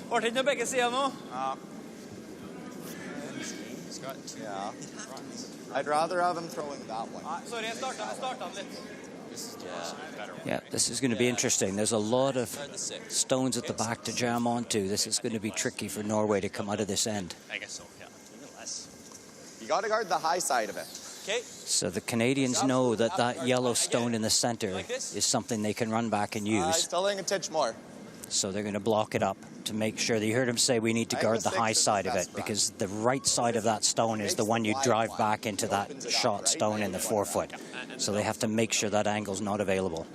Var det ikke begge sider nå? Yeah. I'd rather have him throwing that one. Sorry, jeg startet litt. Yeah, this is going to be interesting. There's a lot of stones at the back to jam onto. This is going to be tricky for Norway to come out of this end. I guess so, yeah. You got to guard the high side of it. Okay. So the Canadians know that that yellow stone in the center is something they can run back and use. Still a titch more. So they're going to block it up to make sure. You heard him say we need to guard the high side of it, because the right side of that stone is the one you drive back into that shot stone in the forefoot. So they have to make sure that angle's not available.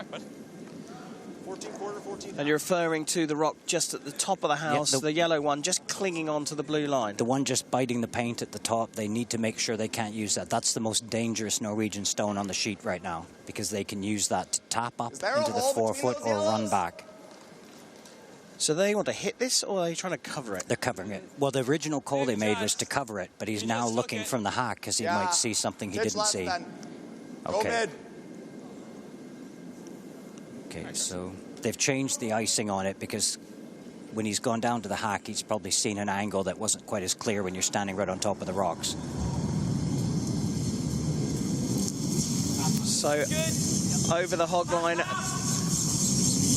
And you're referring to the rock just at the top of the house, the yellow one just clinging onto the blue line. The one just biting the paint at the top, they need to make sure they can't use that. That's the most dangerous Norwegian stone on the sheet right now, because they can use that to tap up into the forefoot or run back. So they want to hit this, or are they trying to cover it? They're covering it. Well, the original call they made was to cover it, but he's now looking from the hack because he might see something he didn't see. Okay. Okay, so they've changed the icing on it, because when he's gone down to the hack, he's probably seen an angle that wasn't quite as clear when you're standing right on top of the rocks. So over the hog line,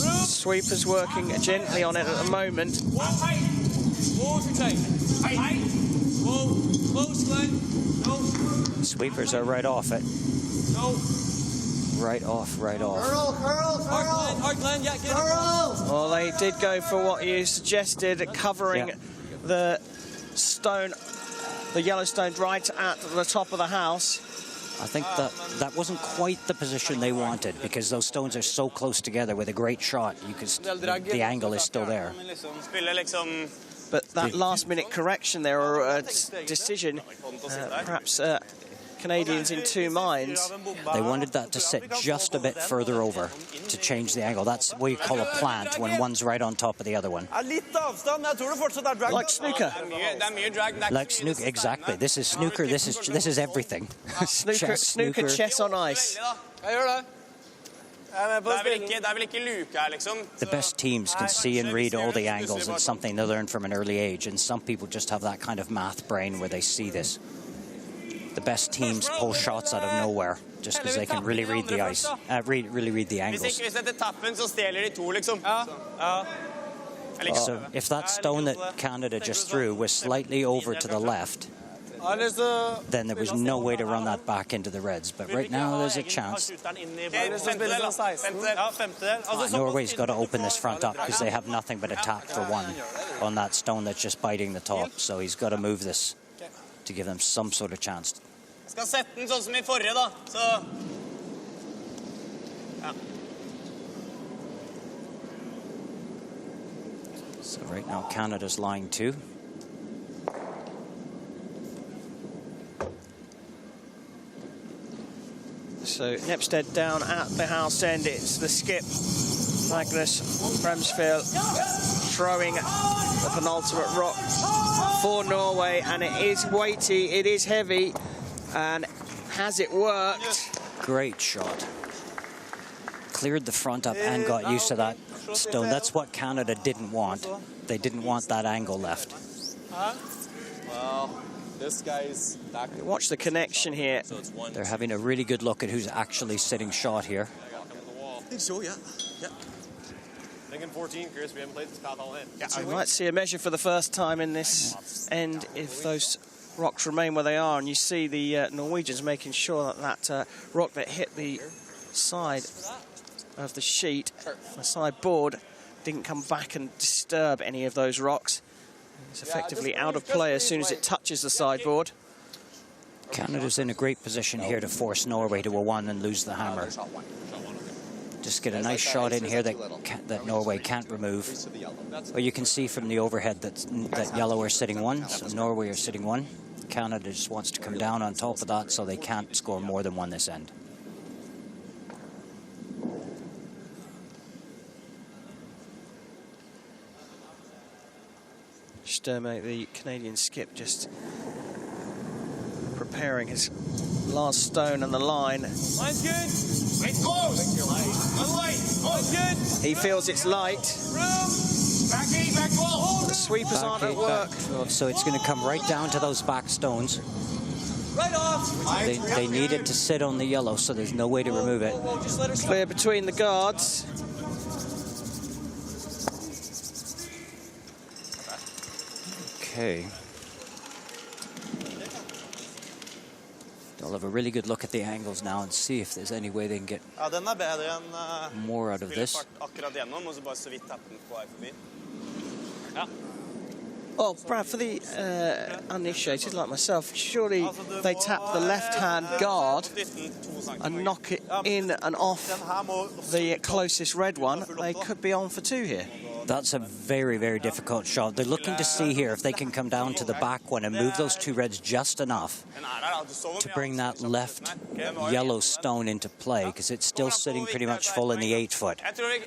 Sweeper's working gently on it at the moment. Sweepers are right off it. Right off, right off. Well, they did go for what you suggested, covering the stone, the yellow stone, right at the top of the house. I think that wasn't quite the position they wanted, because those stones are so close together. With a great shot, you could the angle is still there. But that last-minute correction there, or decision, perhaps Canadians in two minds. They wanted that to sit just a bit further over to change the angle. That's what you call a plant, when one's right on top of the other one. Like snooker. Like snooker, exactly. This is snooker. This is everything. snooker, chess on ice. The best teams can see and read all the angles. It's something they learn from an early age, and some people just have that kind of math brain where they see this. the best teams pull shots out of nowhere just because they can really read the ice, really read the angles. So if that stone that Canada just threw was slightly over to the left, then there was no way to run that back into the Reds. But right now there's a chance. Norway's got to open this front up because they have nothing but a tap for one on that stone that's just biting the top. So he's got to move this to give them some sort of chance. So right now Canada's line 2. So Nepstead down at the house end. It's the skip, Magnus Bremsfjell, throwing the penultimate rock for Norway, and it is weighty, it is heavy, and has it worked? Great shot. Cleared the front up and got used to that stone. That's what Canada didn't want. They didn't want that angle left. Well, this guy's back. Watch the connection here. They're having a really good look at who's actually sitting shot here. I think so, yeah. Thinking 14, Chris. We haven't played this path all in. Yeah, we might see a measure for the first time in this end if those rocks remain where they are, and you see the Norwegians making sure that that rock that hit the side of the sheet, the side board, didn't come back and disturb any of those rocks. It's effectively out of play as soon as it touches the sideboard. Canada's in a great position here to force Norway to a 1 and lose the hammer. Just get a nice shot in here that Norway can't remove. Well, you can see from the overhead that yellow are sitting 1, so Norway are sitting 1. Canada just wants to come down on top of that so they can't score more than 1 this end. Sturmay, the Canadian skip, just preparing his last stone on the line. Line's good. Line's close. Line's good. He feels it's light. Back 8, back 12. The sweepers aren't at work. So it's going to come right down to those back stones. Right off. They need it to sit on the yellow, so there's no way to remove it. Just let her Clear between the guards. Okay. They'll have a really good look at the angles now and see if there's any way they can get more out of this. Oh, Brad, for the uninitiated like myself, surely they tap the left-hand guard and knock it in and off the closest red one. They could be on for 2 here. That's a very, very difficult shot. They're looking to see here if they can come down to the back one and move those 2 reds just enough to bring that left yellow stone into play, because it's still sitting pretty much full in the 8-foot.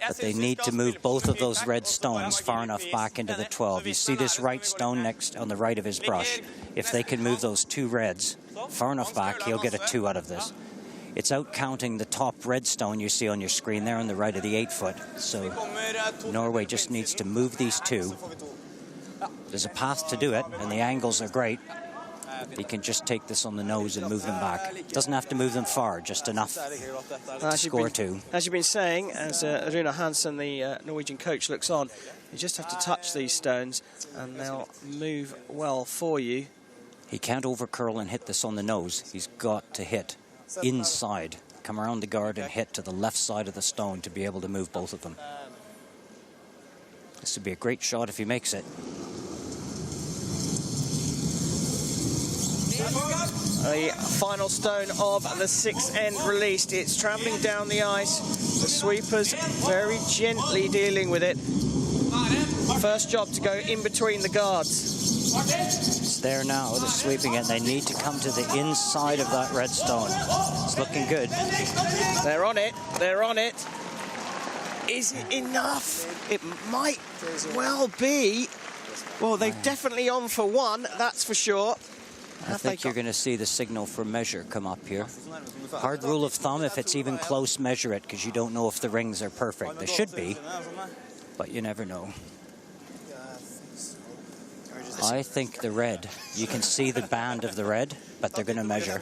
But they need to move both of those red stones far enough back into the 12. You see this right stone next on the right of his brush. If they can move those 2 reds far enough back, he'll get a 2 out of this. It's out counting the top red stone you see on your screen there on the right of the 8-foot. So Norway just needs to move these 2. There's a path to do it, and the angles are great. He can just take this on the nose and move them back. Doesn't have to move them far, just enough to score 2. As you've been saying, as Rune Hansen, the Norwegian coach, looks on, you just have to touch these stones and they'll move well for you. He can't overcurl and hit this on the nose. He's got to hit inside, come around the guard and hit to the left side of the stone to be able to move both of them. This would be a great shot if he makes it. The final stone of the 6th end released. It's travelling down the ice. The sweepers very gently dealing with it. First job to go in between the guards. It's there now, they're sweeping it. They need to come to the inside of that red stone. It's looking good. They're on it, they're on it. Is it enough? It might well be. Well, they're definitely on for 1, that's for sure. I think you're going to see the signal for measure come up here. Hard rule of thumb, if it's even close, measure it, because you don't know if the rings are perfect. They should be, but you never know. I think the red. You can see the band of the red, but they're going to measure.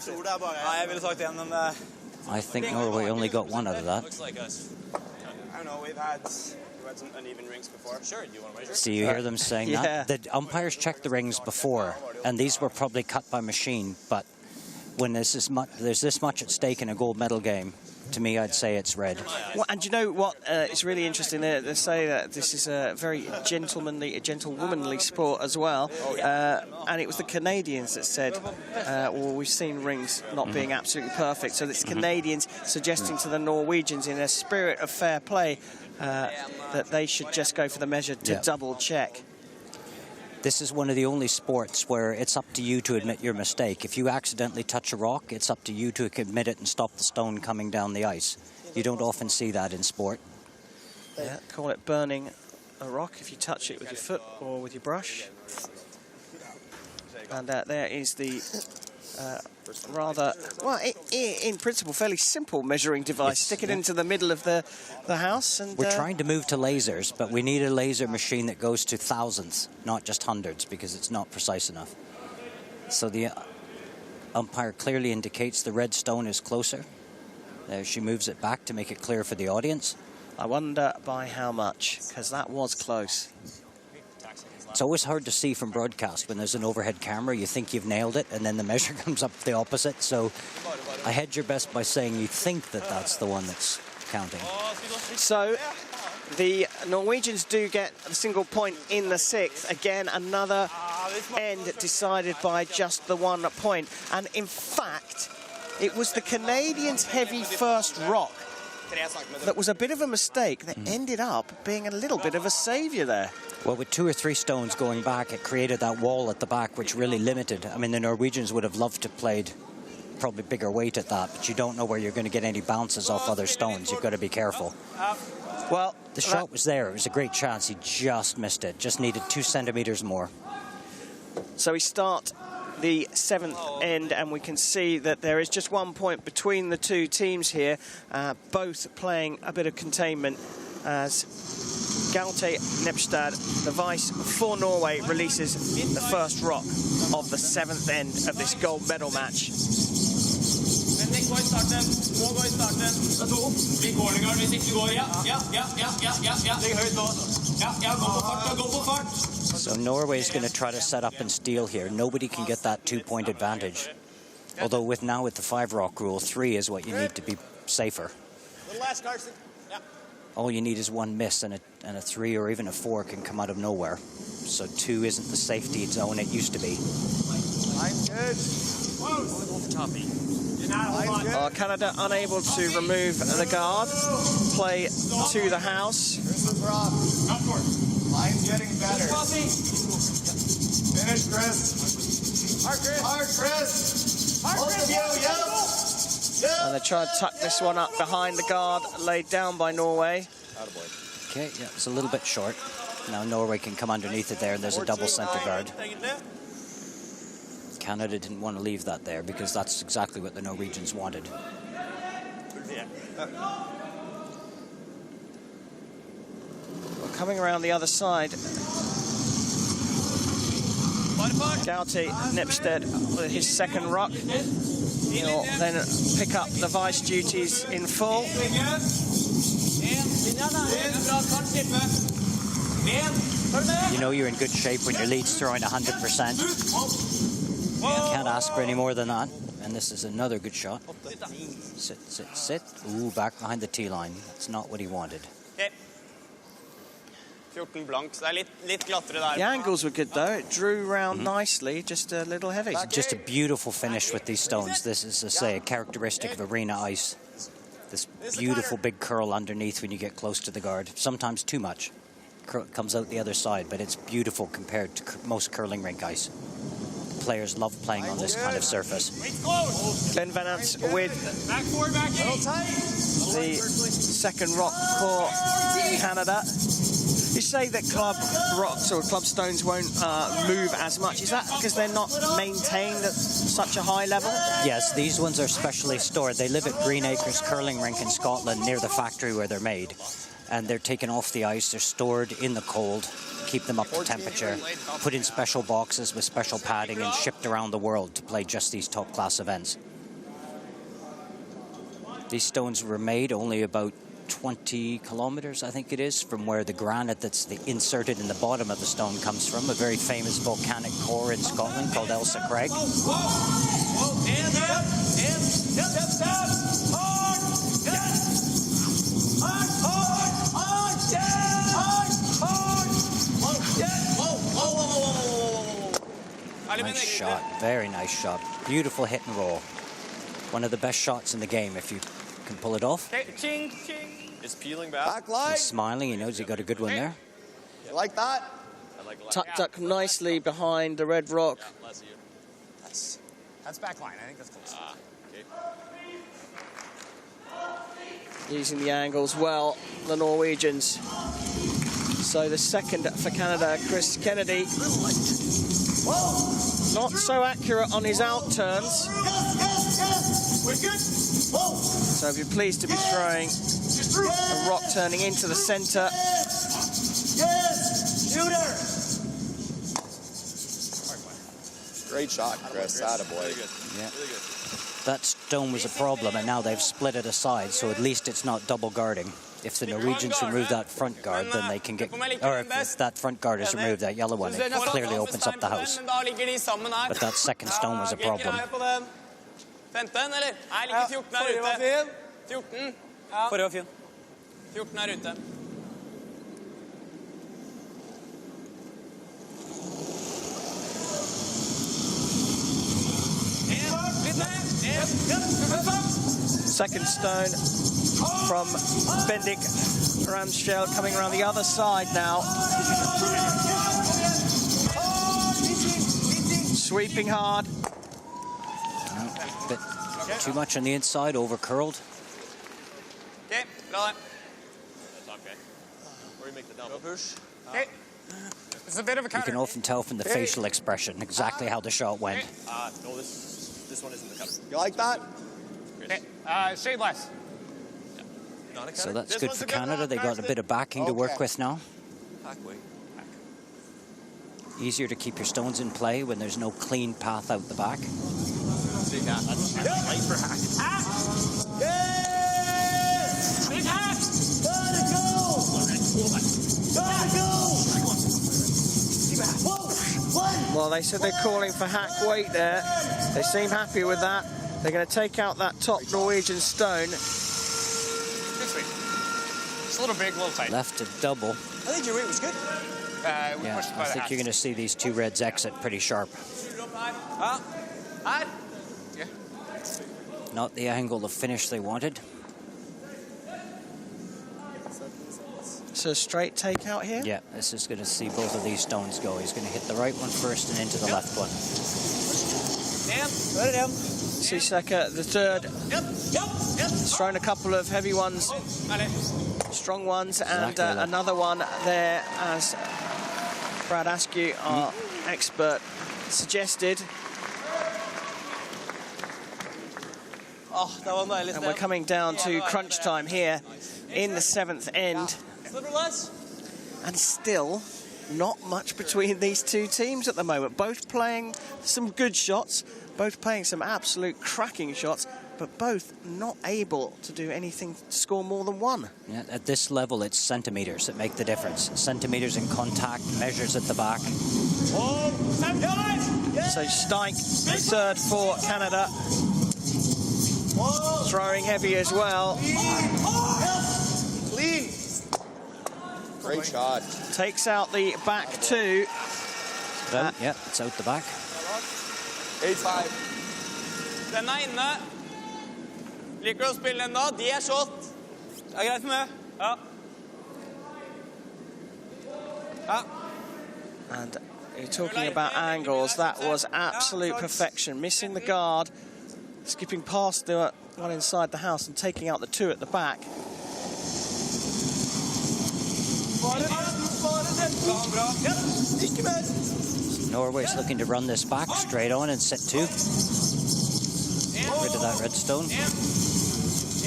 I think Norway only got one out of that. Looks like us. I don't know, we've had some uneven rings before. Sure, do you want to measure? So you hear them saying Yeah. that? The umpires checked the rings before, and these were probably cut by machine, but when there's this much at stake in a gold medal game, to me, I'd say it's red. Well, and you know what? It's really interesting. They say that this is a very gentlewomanly sport as well. And it was the Canadians that said, well, we've seen rings not being absolutely perfect. So it's Canadians suggesting to the Norwegians, in a spirit of fair play, that they should just go for the measure to double check. This is one of the only sports where it's up to you to admit your mistake. If you accidentally touch a rock, it's up to you to admit it and stop the stone coming down the ice. You don't often see that in sport. Yeah, call it burning a rock if you touch it with your foot or with your brush. And there is the rather, well, in principle, fairly simple measuring device. Stick it into the middle of the house. And we're trying to move to lasers, but we need a laser machine that goes to thousandths, not just hundreds, because it's not precise enough. So the umpire clearly indicates the red stone is closer. She moves it back to make it clear for the audience. I wonder by how much, because that was close. It's always hard to see from broadcast when there's an overhead camera. You think you've nailed it, and then the measure comes up the opposite. So I hedge your best by saying you think that that's the one that's counting. So the Norwegians do get a single point in the sixth. Again, another end decided by just the 1 point. And in fact, it was the Canadians' heavy first rock that was a bit of a mistake that ended up being a little bit of a saviour there. Well, with 2 or 3 stones going back, it created that wall at the back, which really limited. I mean, the Norwegians would have loved to have played probably bigger weight at that, but you don't know where you're going to get any bounces off other stones. You've got to be careful. Well, the shot was there. It was a great chance. He just missed it. Just needed 2 centimeters more. So we start the 7th end, and we can see that there is just 1 point between the two teams here, both playing a bit of containment as Gaute Nepstad, the vice for Norway, releases the first rock of the 7th end of this gold medal match. So Norway is going to try to set up and steal here. Nobody can get that 2-point advantage. Although with the 5 rock rule, 3 is what you need to be safer. All you need is 1 miss, and a 3 or even a 4 can come out of nowhere. So 2 isn't the safety zone it used to be. Canada unable to remove the guard. Play to the house. Line's getting better. Finish, Chris. Hard, Chris. Both of you, yep. And they try to tuck this one up behind the guard laid down by Norway. Okay, yeah, it's a little bit short. Now Norway can come underneath it there, and there's a double center guard. Canada didn't want to leave that there because that's exactly what the Norwegians wanted. Well, coming around the other side, Gaute Nepstad with his second rock. He'll then pick up the vice duties in full. You know you're in good shape when your lead's throwing 100%. You can't ask for any more than that. And this is another good shot. Sit, sit, sit. Ooh, back behind the tee line. That's not what he wanted. The angles were good though. It drew round nicely, just a little heavy. Just a beautiful finish with these stones. This is, as I say, a characteristic of arena ice. This beautiful big curl underneath when you get close to the guard. Sometimes too much. Comes out the other side, but it's beautiful compared to most curling rink ice. Players love playing on this kind of surface. Ben Van Ants with the second rock for Canada. You say that club rocks or club stones won't move as much. Is that because they're not maintained at such a high level? Yes, these ones are specially stored. They live at Green Acres Curling Rink in Scotland near the factory where they're made. and they're taken off the ice. They're stored in the cold, keep them up to temperature, put in special boxes with special padding, and shipped around the world to play just these top-class events. These stones were made only about 20 kilometers, I think it is, from where the granite that's inserted in the bottom of the stone comes from, a very famous volcanic core in Scotland called Elsa Craig. Nice shot, very nice shot. Beautiful hit and roll. One of the best shots in the game if you can pull it off. Ching, ching. Is peeling back. Back line. He's smiling, he knows he got a good one there. You like that? Tucked up nicely behind the red rock. Yeah, less of you. That's back line. I think that's close. Okay. Using the angles well, the Norwegians. So the second for Canada, Chris Kennedy. Not so accurate on his out turns. So if you're pleased to be throwing a rock turning into the center. Great shot, Chris. Attaboy. Yeah. That stone was a problem, and now they've split it aside, so at least it's not double guarding. If the Norwegians remove that front guard, then they can get... Or if that front guard is removed, that yellow one, it clearly opens up the house. But that second stone was a problem. 15, eller? Nei, like 14 her ute. 14. Ja. Forrige var fin. 14 her ute. Second stone from Bendik Ramsfjeld coming around the other side now. Sweeping hard. Bit too much on the inside, over curled. Okay, bra det. That's okay. Where you make the double push. Okay. It's a bit of a You counter. can often tell from the facial expression exactly how the shot went. No, this one isn't the cutter. You like that? Okay. Shade less. Yeah. Not a cutter. So that's This good one's for a good Canada. one. They got a bit of backing to work with now. Hack weight. Easier to keep your stones in play when there's no clean path out the back. So you got that's light for hack. Yes! Big hack! Gotta go! Gotta go! Whoa! Well, they said they're calling for hack weight there. They seem happy with that. They're going to take out that top Norwegian stone. Good sweep. Just a little big, a little tight. Left to double. I think your weight was good. We Yeah, pushed I quite a think half. you're going to see these two reds exit pretty sharp. Her. Yeah. Not the angle of finish they wanted. So a straight takeout here. Yeah, this is going to see both of these stones go. He's going to hit the right one first and into the left one. Siseka, the third. He's thrown a couple of heavy ones, strong ones, and Exactly that. another one there, as Brad Askew, our expert, suggested. And we're coming down to crunch time here in the seventh end. And still not much between these two teams at the moment. Both playing some good shots, both playing some absolute cracking shots, but both not able to do anything to score more than one. Yeah, at this level, it's centimeters that make the difference. Centimeters in contact, measures at the back. So Steink, third for Canada. Throwing heavy as well. Clean. Great shot. Takes out the back two. Yeah, it's out the back. 8-5. Den inne. Liker å spille den da. De shot. Det greit for meg. Ja. Ja. And you're talking about angles. That was absolute perfection. Missing the guard, skipping past the one inside the house and taking out the two at the back. Norway's looking to run this back straight on and set two. Rid of that red stone.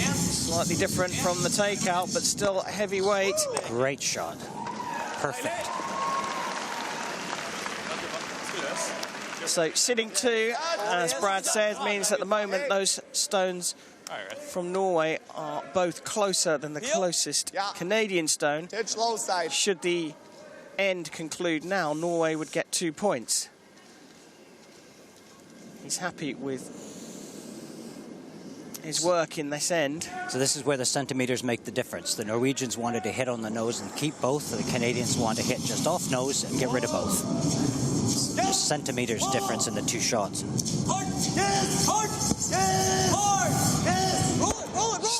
Slightly different from the takeout, but still heavyweight. Great shot. Perfect. So sitting 2, as Brad said, means at the moment those stones from Norway are both closer than the closest Canadian stone. Should the end conclude now, Norway would get 2 points. He's happy with his work in this end. So this is where the centimeters make the difference. The Norwegians wanted to hit on the nose and keep both. The Canadians wanted to hit just off nose and get rid of both. Just centimeters difference in the 2 shots.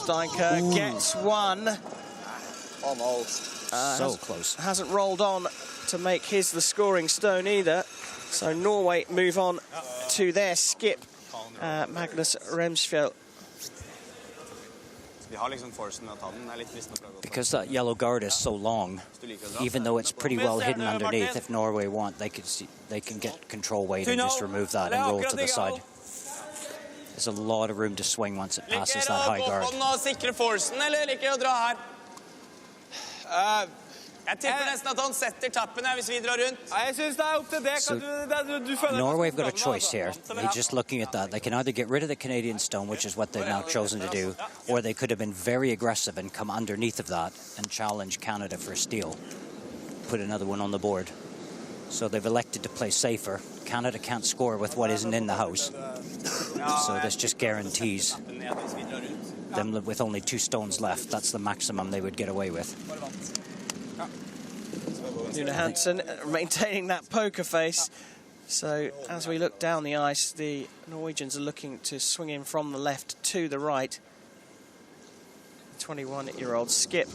Steinker gets 1. Almost. So close. Hasn't rolled on to make his the scoring stone either. So Norway move on to their skip, Magnus Remsfjell. Because that yellow guard is so long, even though it's pretty well hidden underneath, if Norway want, they can get control weight and just remove that and roll to the side. There's a lot of room to swing once it passes that high guard. Jeg tipper nesten at han setter tappen her hvis vi drar rundt. Jeg synes det opp til det. So Norway have got a choice here. They're just looking at that. They can either get rid of the Canadian stone, which is what they've now chosen to do, or they could have been very aggressive and come underneath of that and challenge Canada for a steal. Put another one on the board. So they've elected to play safer. Canada can't score with what isn't in the house. So this just guarantees them with only 2 stones left. That's the maximum they would get away with. Rune Hansen maintaining that poker face. So as we look down the ice, the Norwegians are looking to swing in from the left to the right. 21-year-old skip.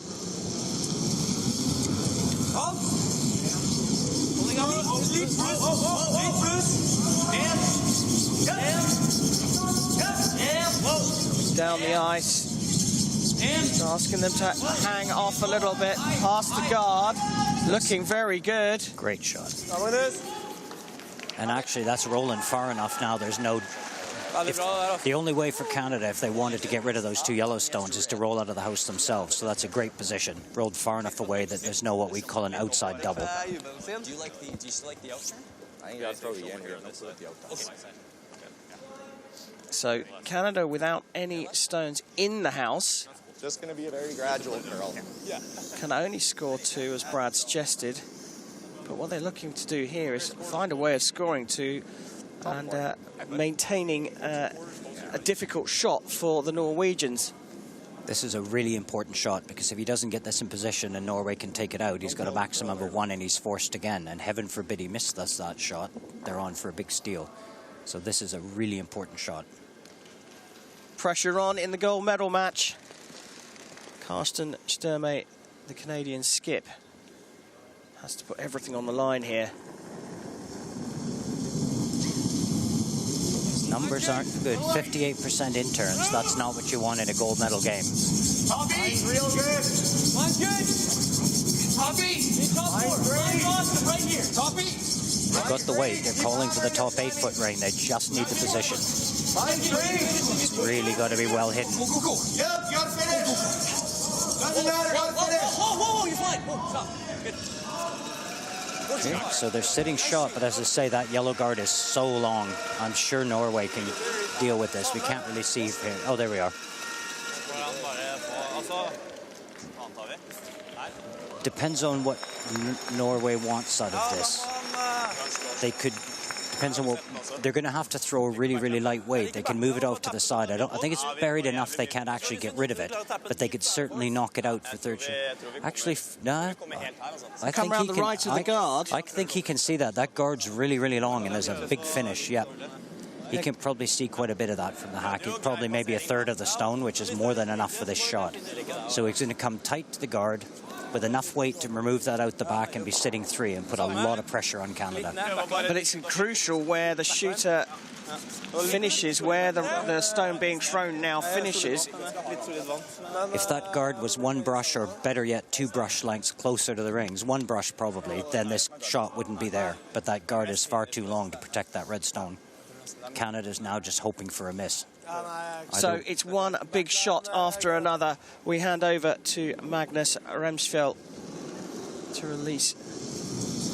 Down the ice. Just asking them to hang off a little bit past the guard. Looking very good. Great shot. And actually, that's rolling far enough now. There's no... the only way for Canada, if they wanted to get rid of those 2 yellow stones, is to roll out of the house themselves. So that's a great position. Rolled far enough away that there's no what we call an outside double. Do you like the outturn? I think I'll throw you in here and put the outturn. So Canada without any stones in the house. Just going to be a very gradual curl. Can only score 2, as Brad suggested. But what they're looking to do here is find a way of scoring 2 and maintaining a difficult shot for the Norwegians. This is a really important shot, because if he doesn't get this in position and Norway can take it out, he's got a maximum of 1 and he's forced again. And heaven forbid he missed that shot. They're on for a big steal. So this is a really important shot. Pressure on in the gold medal match. Karsten Sturmay, the Canadian skip, has to put everything on the line here. His numbers aren't good. 58% in turns. That's not what you want in a gold medal game. Toppy, real good. Mine's good. Toppy, right here. Toppy. They've got the weight. They're calling for the top 8-foot ring. They just need the position. It's really got to be well hidden. Go. Yep, you got to finish. Doesn't matter, got to finish. Whoa, you're fine. Stop. Good. Okay, so they're sitting shot, but as I say, that yellow guard is so long. I'm sure Norway can deal with this. We can't really see here. Oh, there we are. Depends on what Norway wants out of this. They could, depends on what, they're going to have to throw a really, really light weight. They can move it off to the side. I think it's buried enough they can't actually get rid of it, but they could certainly knock it out for third. Actually, no, I think he can. Right of the guard. I think he can see that. That guard's really, really long, and there's a big finish. Yep. He can probably see quite a bit of that from the hack. He's probably maybe a third of the stone, which is more than enough for this shot. So he's going to come tight to the guard with enough weight to remove that out the back and be sitting 3 and put a lot of pressure on Canada. But it's crucial where the shooter finishes, where the stone being thrown now finishes. If that guard was 1 brush, or better yet 2 brush lengths closer to the rings, 1 brush probably, then this shot wouldn't be there. But that guard is far too long to protect that red stone. Canada's now just hoping for a miss. So it's one big shot after another. We hand over to Magnus Remsfjell to release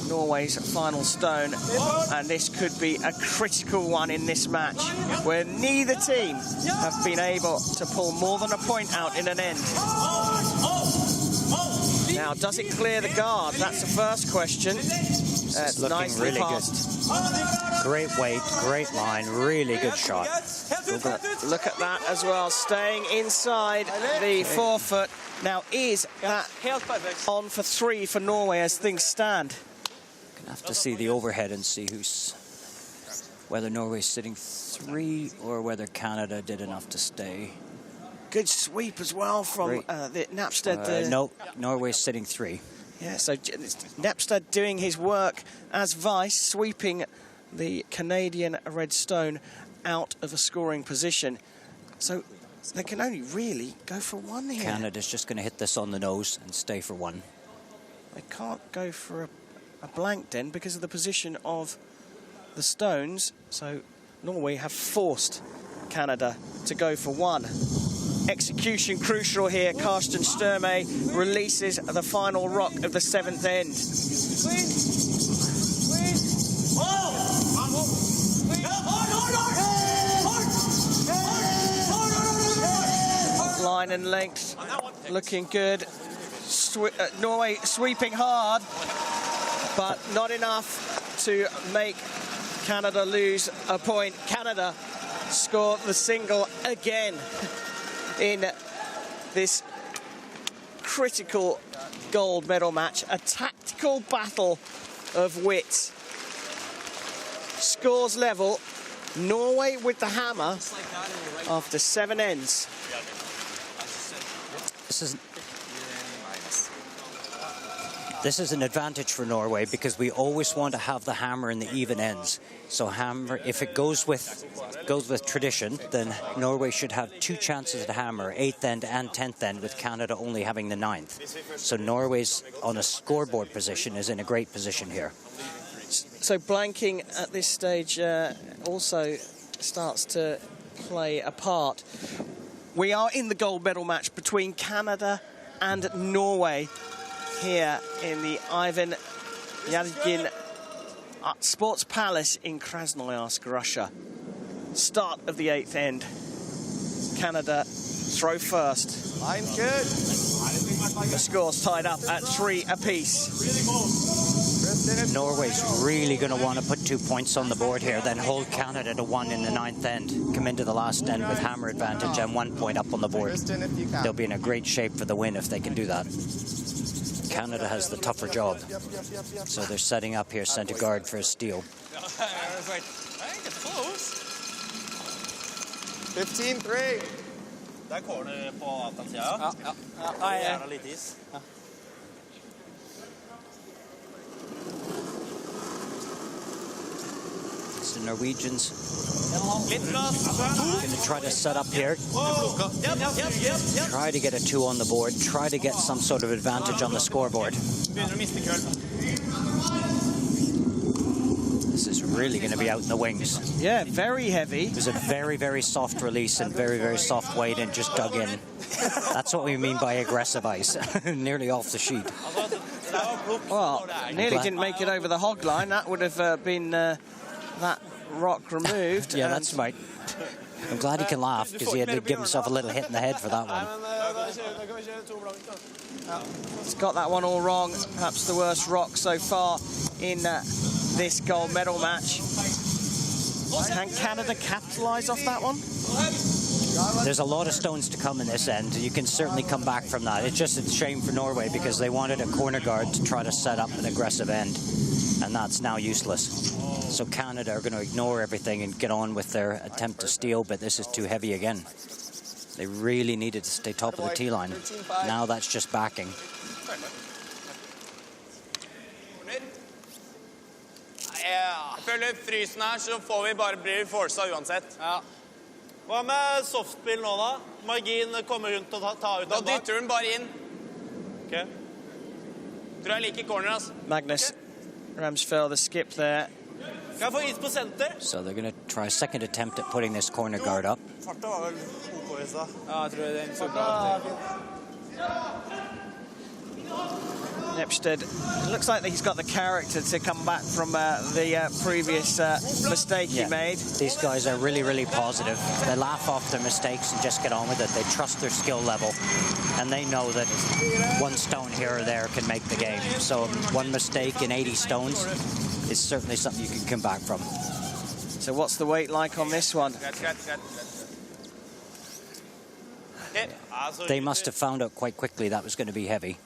Norway's final stone, and this could be a critical one in this match where neither team have been able to pull more than a point out in an end. Now, does it clear the guard? That's the first question. It's looking really good. Great weight, great line, really good shot. Look at that as well, staying inside the forefoot. Now, is that on for 3 for Norway as things stand? Gonna have to see the overhead and see whether Norway's sitting 3 or whether Canada did enough to stay. Good sweep as well from the Napsted. No, Norway's sitting 3. Yeah, so Napsted doing his work as vice, sweeping the Canadian red stone out of a scoring position. So they can only really go for 1 here. Canada's just going to hit this on the nose and stay for 1. They can't go for a blank then because of the position of the stones. So Norway have forced Canada to go for 1. Execution crucial here. Karsten Sturmay releases the final rock of the 7th end. Line and length looking good. Norway sweeping hard, but not enough to make Canada lose a point. Canada scored the single again in this critical gold medal match. A tactical battle of wits. Scores level. Norway with the hammer after 7 ends. This is an advantage for Norway because we always want to have the hammer in the even ends. So hammer, if it goes with tradition, then Norway should have 2 chances at hammer, 8th end and 10th end, with Canada only having the 9th. So Norway's on a scoreboard position is in a great position here. So blanking at this stage also starts to play a part. We are in the gold medal match between Canada and Norway here in the Ivan Yadgin Sports Palace in Krasnoyarsk, Russia. Start of the 8th end. Canada throw first. Line's good. The score's tied up at 3 apiece. Norway's really going to want to put 2 points on the board here, then hold Canada to 1 in the 9th end, come into the last end with hammer advantage and 1 point up on the board. They'll be in a great shape for the win if they can do that. Canada has the tougher job, so they're setting up here center guard for a steal. 15-3. Der går det på avtandssida. Ja. Litt is. It's the Norwegians going to try to set up here. Try to get a 2 on the board. Try to get some sort of advantage on the scoreboard. This is really going to be out in the wings. Yeah, very heavy. It was a very, very soft release and very, very soft weight and just dug in. That's what we mean by aggressive ice. Nearly off the sheet. Well, nearly didn't make it over the hog line. That would have been that rock removed. Yeah, that's right. I'm glad he can laugh because he had to give himself a little hit in the head for that one. He's got that one all wrong. Perhaps the worst rock so far in this gold medal match. Can Canada capitalise off that one? There's a lot of stones to come in this end. You can certainly come back from that. It's just a shame for Norway because they wanted a corner guard to try to set up an aggressive end, and that's now useless. So Canada are going to ignore everything and get on with their attempt to steal, but this is too heavy again. They really needed to stay top of the tee line. Now that's just backing. Jeg føler frysen her, så får vi bare bli forsa uansett. Ja. Hva med softspill nå da? Margin kommer rundt og ta ut den bak. Da dytter den bare inn. Okay. Tror jeg liker corner, altså. Magnus Ramsfjell, the skip there, Kan jeg få is på senter? So they're going to try a second attempt at putting this corner guard up. Farta var vel OK i stad. Ja, jeg tror den så bra ut. Nepstead, it looks like he's got the character to come back from the previous mistake he made. These guys are really, really positive. They laugh off their mistakes and just get on with it. They trust their skill level, and they know that one stone here or there can make the game. So one mistake in 80 stones is certainly something you can come back from. So what's the weight like on this one? They must have found out quite quickly that was going to be heavy,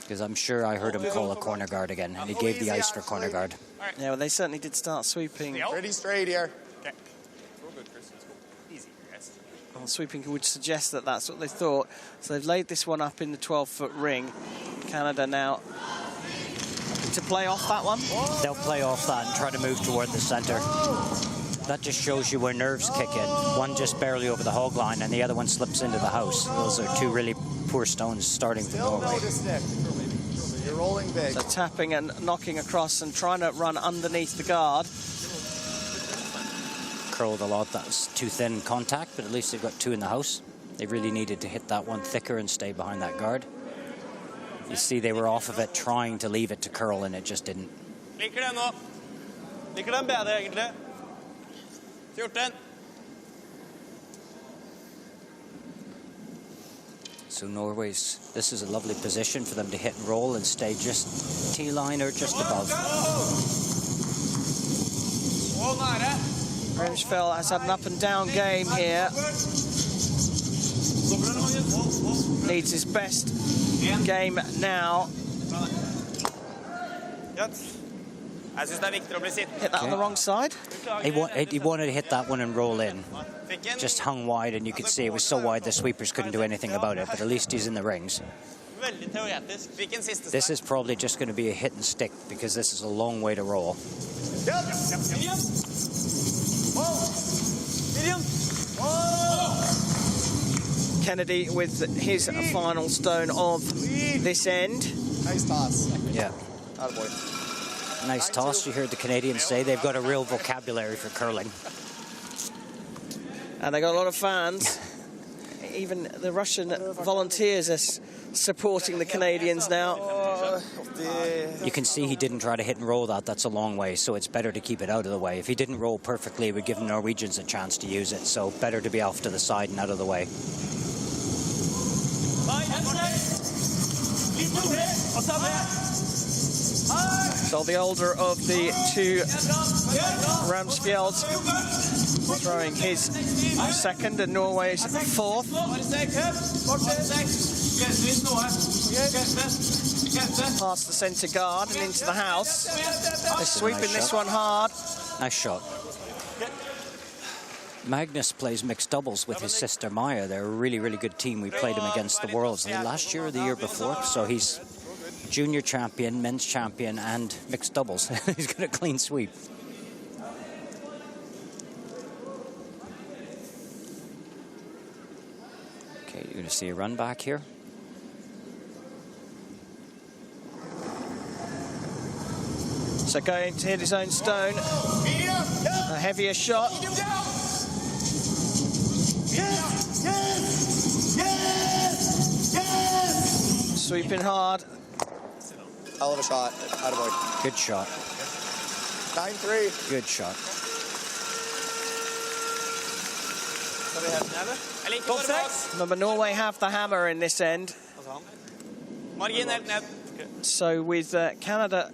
because I'm sure I heard him call a corner guard again, and he gave the ice for corner guard. Yeah, well, they certainly did start sweeping. Pretty straight here. Okay. Real good, Chris. Let's go. Easy, guys. Well, sweeping would suggest that that's what they thought. So they've laid this one up in the 12-foot ring. Canada now to play off that one. They'll play off that and try to move toward the center. That just shows you where nerves kick in. One just barely over the hog line, and the other one slips into the house. Those are two really poor stones starting from Norway. You're rolling big. So tapping and knocking across and trying to run underneath the guard. Curled a lot. That was too thin contact, but at least they've got two in the house. They really needed to hit that one thicker and stay behind that guard. You see they were off of it, trying to leave it to curl, and it just didn't. Liker den nå. Liker den bedre, egentlig. 14. So this is a lovely position for them to hit and roll and stay just T-line or just above. Grimsfell has had an up and down game here. Needs his best game now. Jeg synes det viktig å bli sittende. Hit that on the wrong side. He wanted to hit that one and roll in. Just hung wide, and you could see it was so wide the sweepers couldn't do anything about it, but at least he's in the rings. Veldig teoretisk. Fikk en siste This is probably just going to be a hit and stick, because this is a long way to roll. Kennedy with his final stone of this end. Nice toss. Yeah. Attaboy. Nice toss. You heard the Canadians say they've got a real vocabulary for curling. And they got a lot of fans. Even the Russian volunteers are supporting the Canadians now. You can see he didn't try to hit and roll that. That's a long way, so it's better to keep it out of the way. If he didn't roll perfectly, it would give the Norwegians a chance to use it, so better to be off to the side and out of the way. So the older of the two Ramsfjelds throwing his second and Norway's fourth. Past the centre guard and into the house. They're sweeping this one hard. Nice shot. Magnus plays mixed doubles with his sister Maya. They're a really, really good team. We played him against the Worlds last year or the year before, so he's junior champion, men's champion, and mixed doubles. He's got a clean sweep. Okay, you're going to see a run back here. So going to hit his own stone. A heavier shot. Sweeping hard. Hell of a shot. Attaboy. Good shot. 9-3. Good shot. Remember, Norway have the hammer in this end. So with Canada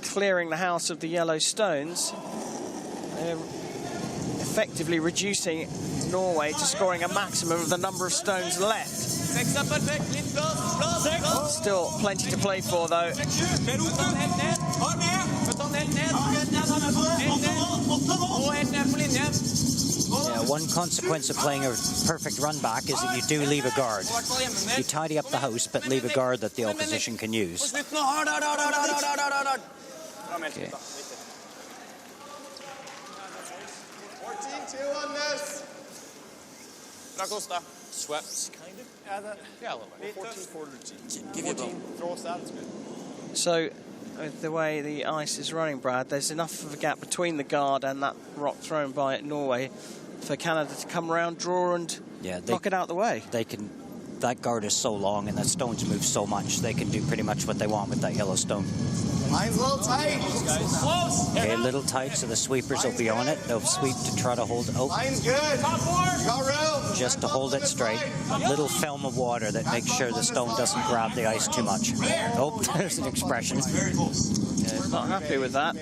clearing the house of the yellow stones, they're effectively reducing Norway to scoring a maximum of the number of stones left. Still plenty to play for, though. Yeah, one consequence of playing a perfect run back is that you do leave a guard. You tidy up the house, but leave a guard that the opposition can use. Okay. 14-2 on this. Swept, kind of? Yeah, a little bit. 14 quarter. Give you a throw us that, it's good. So with the way the ice is running, Brad. There's enough of a gap between the guard and that rock thrown by Norway for Canada to come around, draw, and knock it out the way. They can. That guard is so long and the stones move so much, they can do pretty much what they want with that yellow stone. Line's a little tight. Close. Okay, a little tight, so the sweepers will be on it. They'll sweep to try to hold. Oh, Line's good. Top four. Got room. Just to hold it straight. A little film of water that makes sure the stone doesn't grab the ice too much. Oh, there's an expression. Yeah, not happy with that.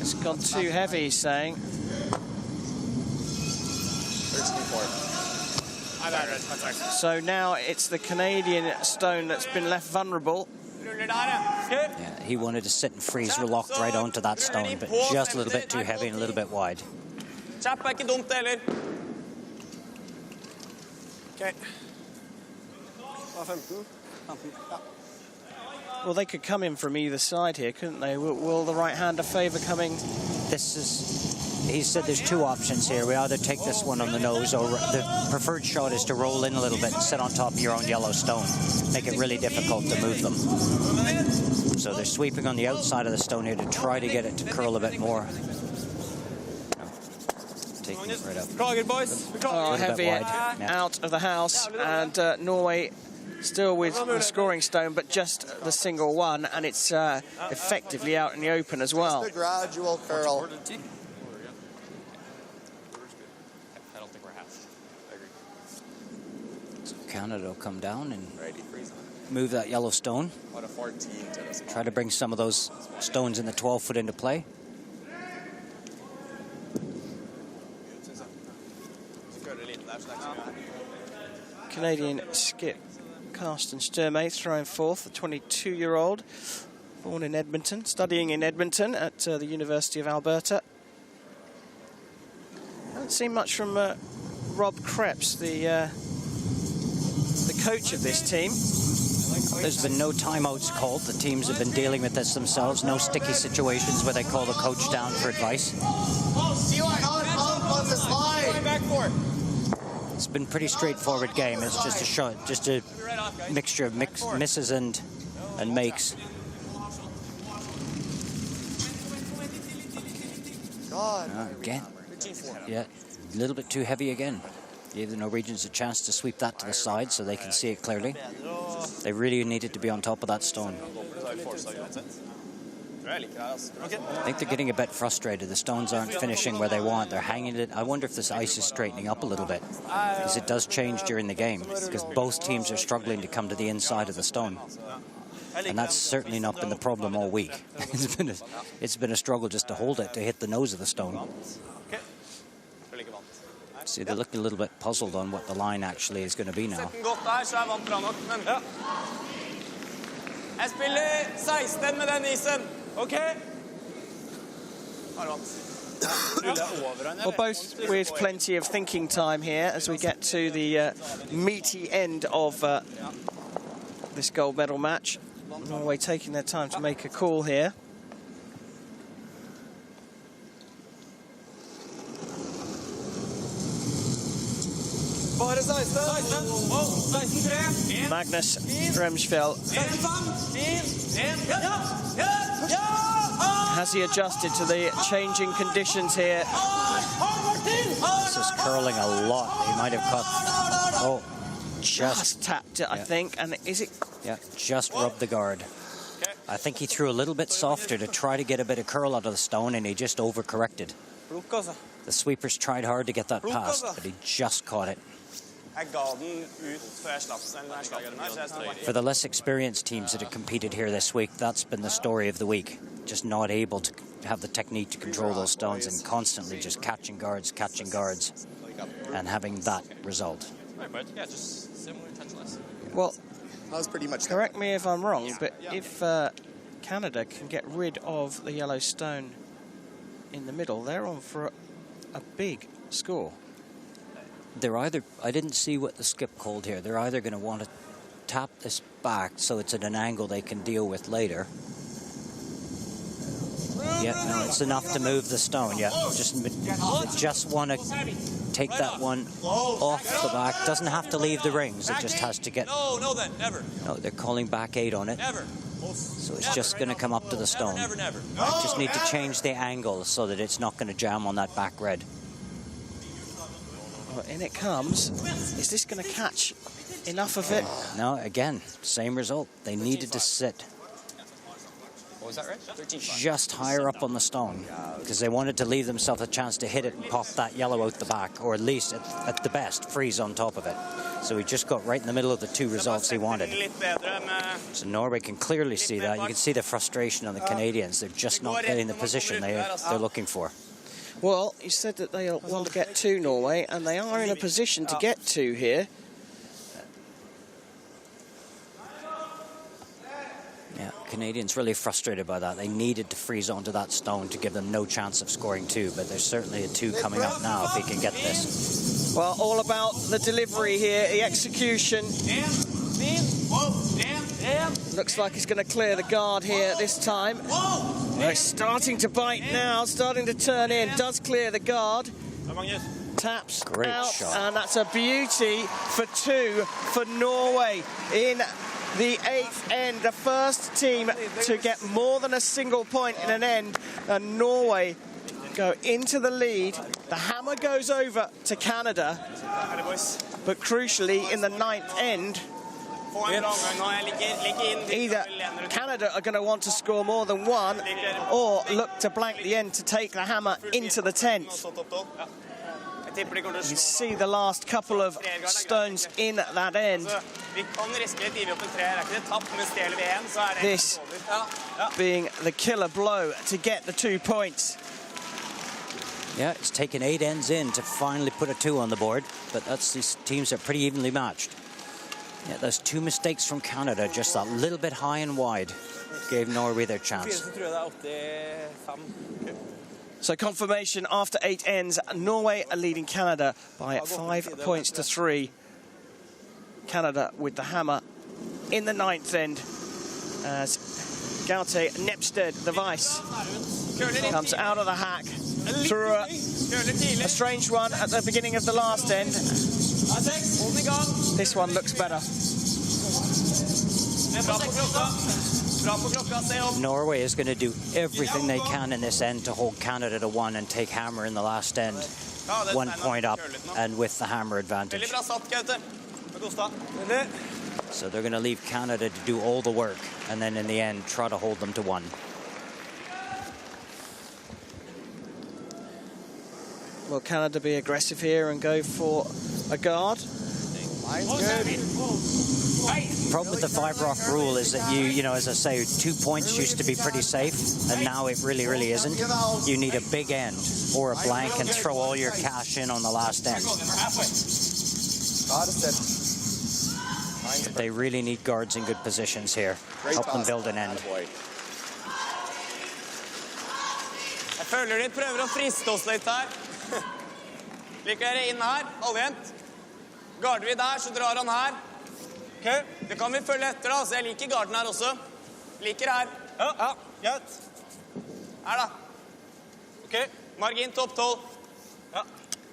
It's gone too heavy, he's saying. So now it's the Canadian stone that's been left vulnerable. Yeah, he wanted to sit and freeze, locked right onto that stone, but just a little bit too heavy and a little bit wide. Okay. Well, they could come in from either side here, couldn't they? Will the right-hander favour coming? This is... He said there's two options here. We either take this one on the nose, or the preferred shot is to roll in a little bit and sit on top of your own yellow stone. Make it really difficult to move them. So they're sweeping on the outside of the stone here to try to get it to curl a bit more. Taking it right up. Oh, heavy out of the house, and Norway still with the scoring stone, but just the single one, and it's effectively out in the open as well. Just a gradual curl. Canada will come down and move that yellow stone. Try to bring some of those stones in the 12-foot into play. Canadian skip Karsten Sturmay throwing fourth, the 22-year-old, born in Edmonton, studying in Edmonton at the University of Alberta. Haven't seen much from Rob Krebs, the coach of this team. There's been no timeouts called. The teams have been dealing with this themselves. No sticky situations where they call the coach down for advice. It's been a pretty straightforward game. It's just a shot, just a mixture of misses and makes. Again, yeah, a little bit too heavy again. Gave the Norwegians a chance to sweep that to the side so they can see it clearly. They really needed to be on top of that stone. I think they're getting a bit frustrated. The stones aren't finishing where they want. They're hanging it. I wonder if this ice is straightening up a little bit, because it does change during the game, because both teams are struggling to come to the inside of the stone. And that's certainly not been the problem all week. It's been a struggle just to hold it, to hit the nose of the stone. See, they're looking a little bit puzzled on what the line actually is going to be now. Jeg spiller 16 med den isen. Okay. Well, both with plenty of thinking time here as we get to the meaty end of this gold medal match. Norway taking their time to make a call here. Magnus Remsfeld. Has he adjusted to the changing conditions here? This is curling a lot. He might have caught... Oh, just tapped it, I think. And is it... Yeah, just rubbed the guard. I think he threw a little bit softer to try to get a bit of curl out of the stone, and he just overcorrected. The sweepers tried hard to get that past, but he just caught it. For the less experienced teams that have competed here this week, that's been the story of the week. Just not able to have the technique to control those stones and constantly just catching guards, and having that result. Well, that was pretty much correct me if I'm wrong, but if Canada can get rid of the yellow stone in the middle, they're on for a big score. They're either, I didn't see what the skip called here, they're either going to want to tap this back so it's at an angle they can deal with later. Yeah, no, it's enough to move the stone. Yeah, just want to take that one off the back. Doesn't have to leave the rings. It just has to get. No, then, never. No, they're calling back 8 on it. Never. So it's just going to come up to the stone. Never. I just need to change the angle so that it's not going to jam on that back red. Well, in it comes. Is this going to catch enough of it? No, again, same result. They needed to sit What was that, right? 13. just higher up on the stone because they wanted to leave themselves a chance to hit it and pop that yellow out the back, or at least at the best freeze on top of it. So he just got right in the middle of the 2 results he wanted. So Norway can clearly see that. You can see the frustration on the Canadians. They're just not getting the position they're looking for. Well, you said that they want to get 2, Norway, and they are in a position to get 2 here. Yeah, Canadians really frustrated by that. They needed to freeze onto that stone to give them no chance of scoring 2, but there's certainly a 2 coming up now if he can get this. Well, all about the delivery here, the execution. Looks like he's going to clear the guard here this time. He's starting to bite now, starting to turn in, does clear the guard. Taps Great out, shot. and that's a beauty for 2 for Norway in the 8th end. The first team to get more than a single point in an end, and Norway go into the lead. The hammer goes over to Canada, but crucially in the 9th end, either Canada are going to want to score more than 1 or look to blank the end to take the hammer into the 10th. You can see the last couple of stones in that end. This being the killer blow to get the 2 points. Yeah, it's taken 8 ends in to finally put a 2 on the board, but these teams are pretty evenly matched. Yeah, those 2 mistakes from Canada, just that little bit high and wide, gave Norway their chance. So confirmation after 8 ends, Norway are leading Canada by 5 points to 3. Canada with the hammer in the 9th end as Gaute Nepsted, the vice, comes out of the hack through a strange one at the beginning of the last end. This one looks better. Norway is going to do everything they can in this end to hold Canada to 1 and take hammer in the last end. 1 point up and with the hammer advantage. So they're going to leave Canada to do all the work and then in the end try to hold them to 1. Will Canada be aggressive here and go for a guard? Problem with the 5-rock rule is that you know, as I say, 2 points used to be pretty safe, and now it really isn't. You need a big end or a blank and throw all your cash in on the last end. They really need guards in good positions here. Help them build an end. Jeg føler de prøver å friste oss litt her. Liker dere inn her, allent. Garder vi der, så drar han her. Det kan vi følge etter da, så jeg liker garden her også. Liker her. Ja, greit. Her da. Margin topp 12.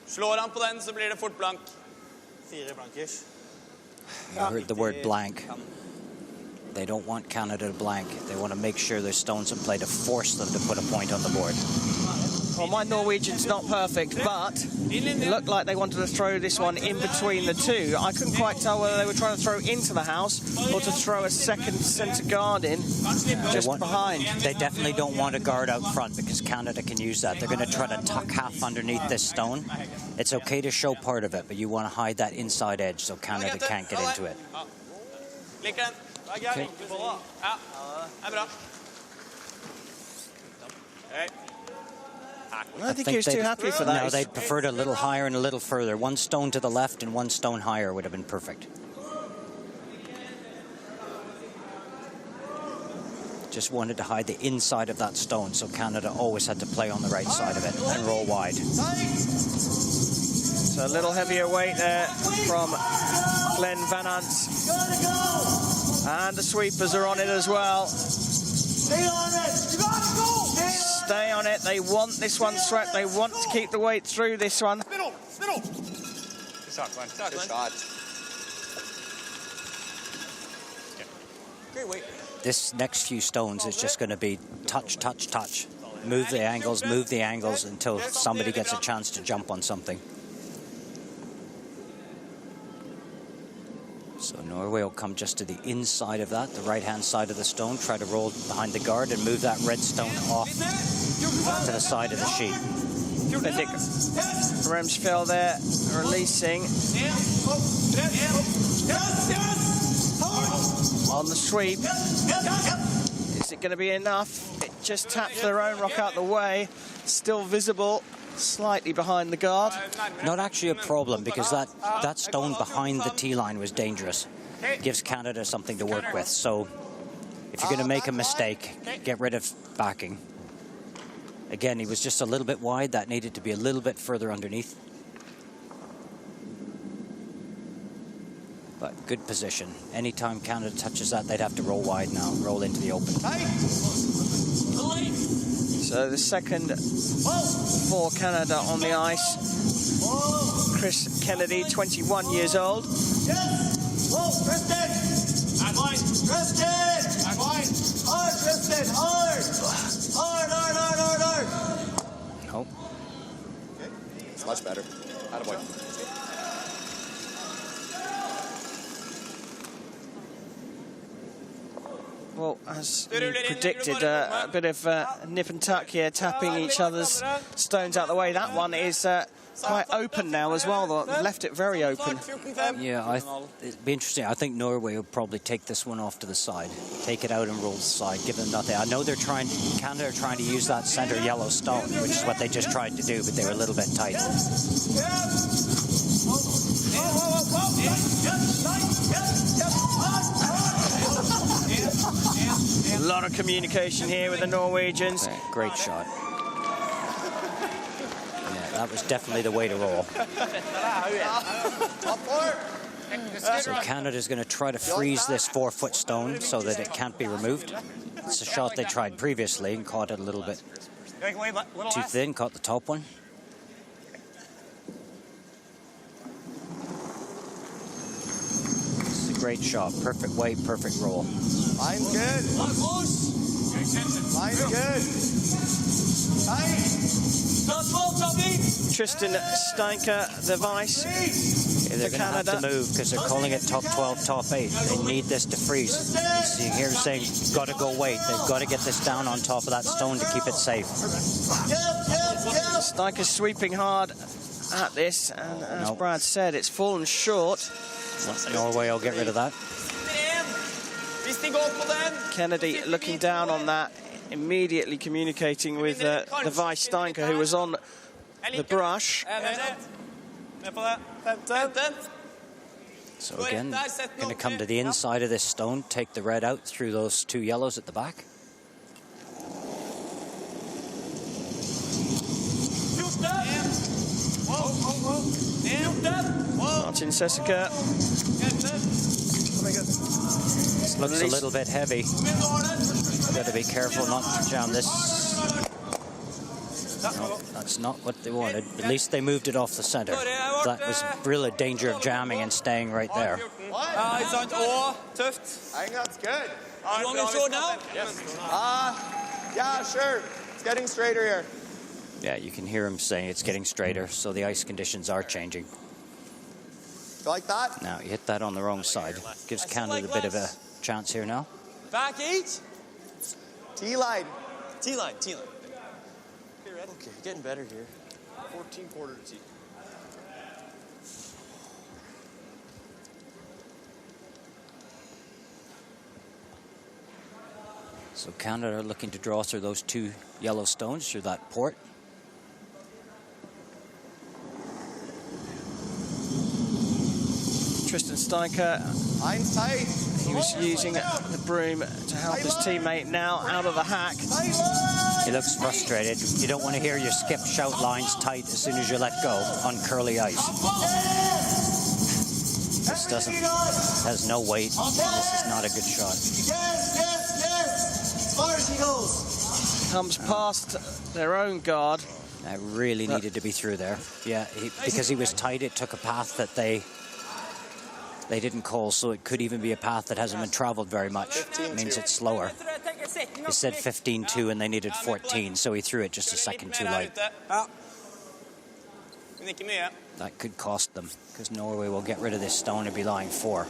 Slår han på den, så blir det fort blank. 4 blankers. I heard the word blank. They don't want Canada to blank. They want to make sure there's stones in play to force them to put a point on the board. Well, my Norwegian's not perfect, but it looked like they wanted to throw this one in between the 2. I couldn't quite tell whether they were trying to throw into the house or to throw a second centre guard in just behind. They definitely don't want a guard out front because Canada can use that. They're going to try to tuck half underneath this stone. It's okay to show part of it, but you want to hide that inside edge so Canada can't get into it. Liker den. Okay. Ja, det bra. I don't think he was too happy for that. No, they'd preferred a little higher and a little further. 1 stone to the left and 1 stone higher would have been perfect. Just wanted to hide the inside of that stone, so Canada always had to play on the right side of it and roll wide. So a little heavier weight there from Glenn Van Ant. And the sweepers are on it as well. Stay stay on it. They want this one swept. They want to keep the weight through this one. Middle. Good shot, Glenn. Good shot. Great weight. This next few stones is just going to be touch, touch, touch. Move the angles until somebody gets a chance to jump on something. So Norway will come just to the inside of that, the right-hand side of the stone, try to roll behind the guard and move that red stone off to the side of the sheet. Bendik Remsfjell there, releasing on the sweep. Is it going to be enough? It just taps their own rock out the way. Still visible, slightly behind the guard. Not actually a problem, because that stone behind the tee line was dangerous. Gives Canada something to work with. So if you're going to make a mistake, get rid of backing. Again, he was just a little bit wide. That needed to be a little bit further underneath. But good position. Anytime Canada touches that, they'd have to roll wide now, roll into the open. So the second for Canada on the ice. Chris Kennedy, 21 years old. Nope. Okay. It's much better. Attaboy. Well, as you predicted, a bit of nip and tuck here, tapping each other's stones out the way. That one is quite open now as well, though. Left it very open. Yeah, it'd be interesting. I think Norway will probably take this one off to the side. Take it out and roll the side, give them nothing. I know Canada are trying to use that center yellow stone, which is what they just tried to do, but they were a little bit tight. A lot of communication here with the Norwegians. Great shot. Yeah, that was definitely the way to roll. So Canada's going to try to freeze this 4-foot stone so that it can't be removed. It's a shot they tried previously and caught it a little bit too thin, caught the top one. This is a great shot. Perfect weight, perfect roll. Line's good. Line's good. Tristan Steinker, the vice. Yeah, they're going to have to move because they're calling it top 12, top 8. They need this to freeze. You hear him saying, got to go wait. They've got to get this down on top of that stone to keep it safe. Steinker sweeping hard at this, and as Brad said, it's fallen short. Norway will get rid of that. Kennedy looking down on that, immediately communicating with the vice Steinker, who was on the brush. So again, going to come to the inside of this stone, take the red out through those 2 yellows at the back. Martin Sessiker. This looks a little bit heavy. Got to be careful not to jam this. No, that's not what they wanted. At least they moved it off the center. That was really danger of jamming and staying right there. I think that's good. You want me to throw it now? Yes. Yeah, sure. It's getting straighter here. Yeah, you can hear him saying it's getting straighter, so the ice conditions are changing. You like that? Now, you hit that on the wrong side. Gives Canada a bit of a chance here now. Back 8. T-line. T-line. Okay, getting better here. 14 quarter to T. So Canada are looking to draw through those 2 yellow stones through that port. Tristan Steinker, Line's tight. he was using the broom to help his teammate now out of the hack. He looks frustrated. You don't want to hear your skip shout lines tight as soon as you let go on curly ice. This has no weight. This is not a good shot. Yes. As far as he goes. Comes past their own guard. That really needed to be through there. Yeah, because he was tight, it took a path that they didn't call, so it could even be a path that hasn't been traveled very much. It means it's slower. He said 15-2 and they needed 14, so he threw it just a second too late. That could cost them, because Norway will get rid of this stone and be lying 4.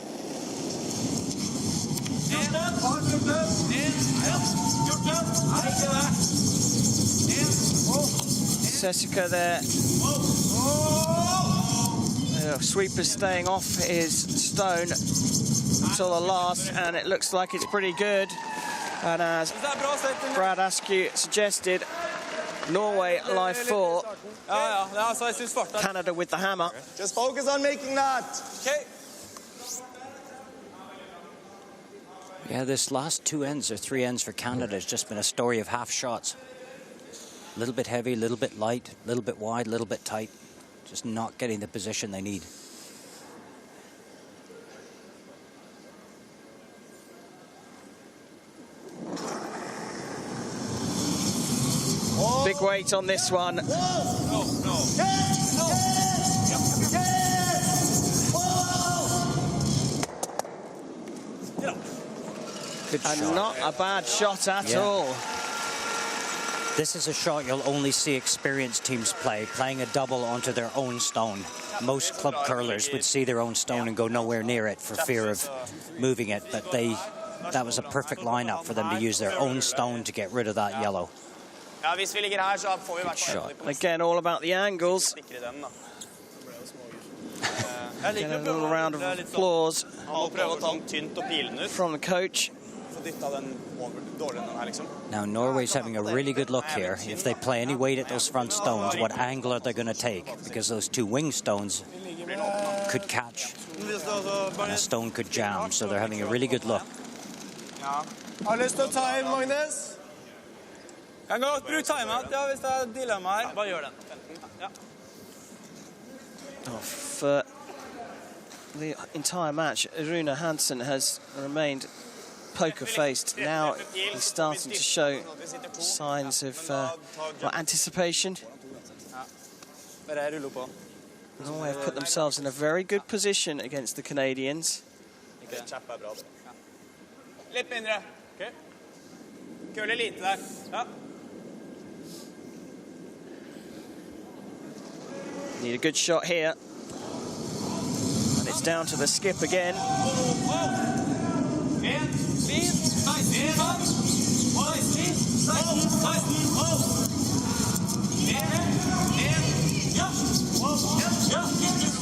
Sesika there. Sweeper staying off his stone until the last, and it looks like it's pretty good. And as Brad Askew suggested, Norway lie 4. Canada with the hammer. Just focus on making that. Okay. Yeah, this last 2 ends or 3 ends for Canada has just been a story of half shots. A little bit heavy, a little bit light, a little bit wide, a little bit tight. Just not getting the position they need. Big weight on this one. Good and shot. not a bad shot at all. This is a shot you'll only see experienced teams play, playing a double onto their own stone. Most club curlers would see their own stone and go nowhere near it for fear of moving it, but that was a perfect lineup for them to use their own stone to get rid of that yellow. Good shot. Again, all about the angles. Get a little round of applause from the coach. Now Norway's having a really good look here. If they play any weight at those front stones, what angle are they going to take? Because those 2 wing stones could catch and a stone could jam, so they're having a really good look. Har lyst til å ta inn, Magnus? Kan godt bruke timeout, ja, hvis det er dilemma her. Bare gjør den. Ja. For the entire match, Rune Hansen has remained poker-faced. Now he's starting to show signs of anticipation. Norway have put themselves in a very good position against the Canadians. Litt mindre. Ok. Køler lite der. Ja. Need a good shot here. And it's down to the skip again.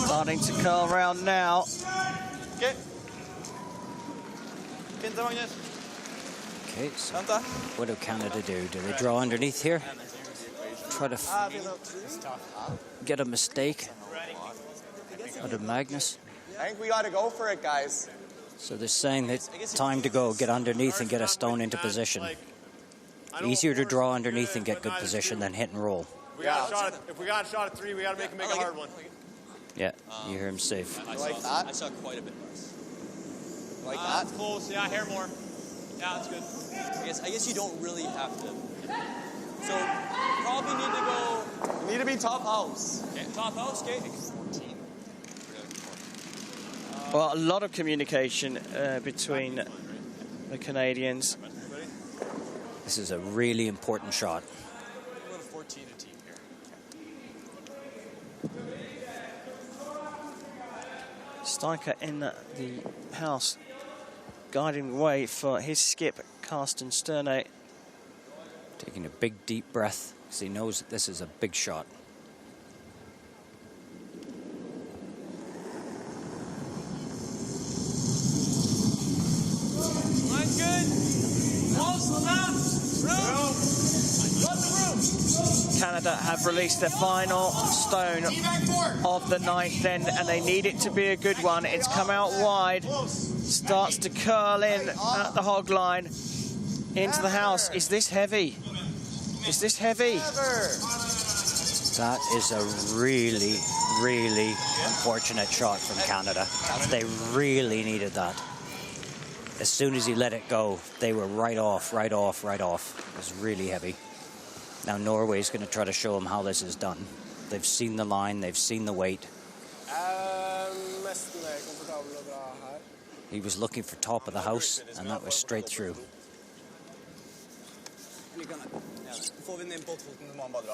Starting to curl round now. Okay. Okay, so what do Canada do? Do they draw underneath here? Try to get a mistake out of Magnus? I think we got to go for it, guys. So they're saying that time to go, get underneath and get a stone into position. Easier to draw underneath and get good position than hit and roll. If we got a shot at 3, we got to make a hard one. Yeah, you hear him safe. You like that? I saw quite a bit worse. You like that? That's close. Yeah, hair more. Yeah, that's good. I guess you don't really have to. So probably need to go. You need to be top house. Okay, top house. Okay. 14. Well, a lot of communication between the Canadians. This is a really important shot. We're going to 14 a team here. Steiker in the house, guiding the way for his skip, Carsten Sterne. Taking a big deep breath because he knows that this is a big shot. That's good. Canada have released their final stone of the 9th end, and they need it to be a good one. It's come out wide, starts to curl in at the hog line into the house. Is this heavy? Is this heavy? That is a really, really unfortunate shot from Canada. They really needed that. As soon as he let it go, they were right off, right off, right off. It was really heavy. Now Norway's going to try to show him how this is done. They've seen the line, they've seen the weight. He was looking for top of the house, and that was straight through.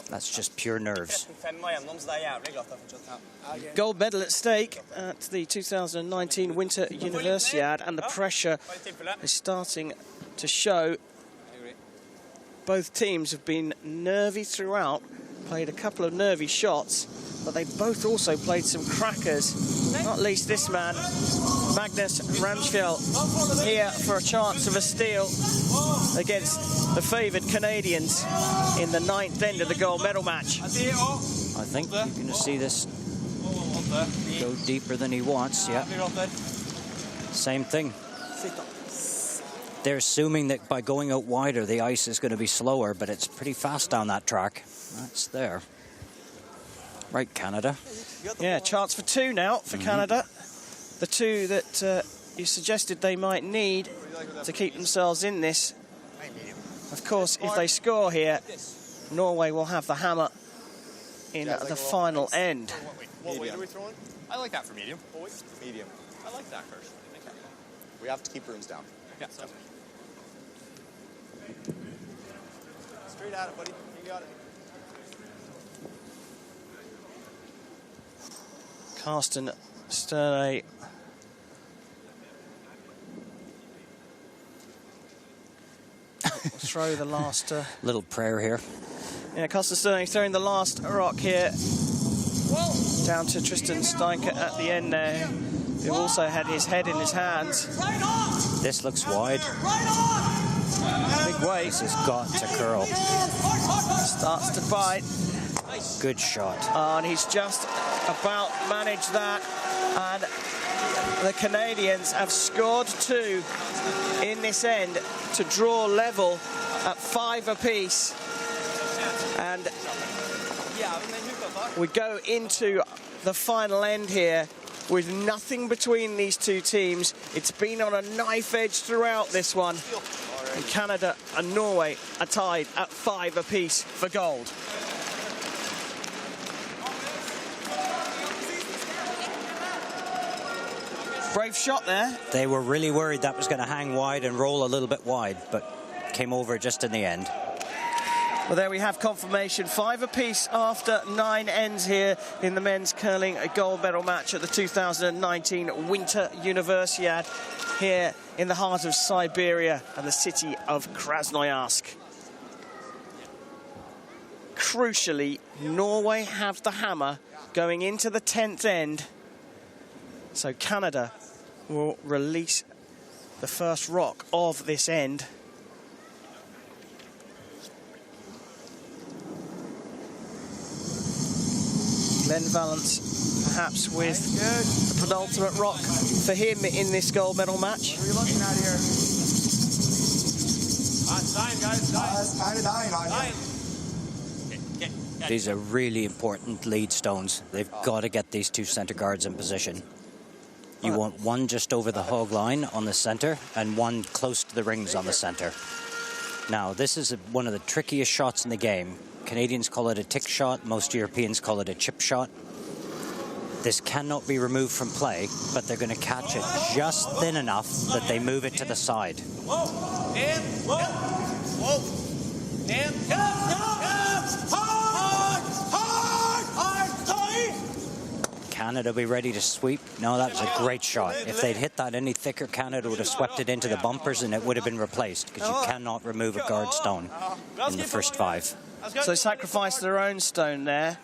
That's just pure nerves. Gold medal at stake at the 2019 Winter Universiade, and the pressure is starting to show. Both teams have been nervy throughout, played a couple of nervy shots, but they both also played some crackers, not least this man, Magnus Ramsfjell, here for a chance of a steal against the favoured Canadians in the 9th end of the gold medal match. I think you're going to see this go deeper than he wants, yeah. Same thing. They're assuming that by going out wider, the ice is going to be slower, but it's pretty fast down that track. That's there. Right, Canada. Yeah, chance for 2 now for Canada. The 2 that you suggested they might need to keep themselves in this. Of course, if they score here, Norway will have the hammer in the final end. What weight are we throwing? I like that for medium. Medium. I like that, Kirsch. We have to keep rooms down. Yeah. Straight at it, buddy. You got it. Carsten Sterne will throw the last... Little prayer here. Yeah, Carsten Sterne throwing the last rock here. Down to Tristan Steinke at the end there, who also had his head in his hands. This looks wide. Big weight. This has got to curl. Starts to bite. Good shot. And he's just about managed that. And the Canadians have scored 2 in this end to draw level at 5 apiece. And we go into the final end here with nothing between these 2 teams. It's been on a knife edge throughout this one. And Canada and Norway are tied at 5 apiece for gold. Brave shot there. They were really worried that was going to hang wide and roll a little bit wide, but came over just in the end. Well, there we have confirmation. 5 apiece after 9 ends here in the men's curling gold medal match at the 2019 Winter Universiade here in the heart of Siberia and the city of Krasnoyarsk. Crucially, Norway have the hammer going into the 10th end. So Canada will release the first rock of this end. Glenn Valance, perhaps with the penultimate rock for him in this gold medal match. What are you looking at here? Dying, guys, dying. These are really important lead stones. They've got to get these 2 centre guards in position. You want one just over the hog line on the centre and one close to the rings on the centre. Now, this is one of the trickiest shots in the game. Canadians call it a tick shot. Most Europeans call it a chip shot. This cannot be removed from play, but they're going to catch it just thin enough that they move it to the side. Whoa! And whoa! Whoa! And Canada be ready to sweep. No, that was a great shot. If they'd hit that any thicker, Canada would have swept it into the bumpers and it would have been replaced, because you cannot remove a guard stone in the first 5. So sacrifice their own stone there.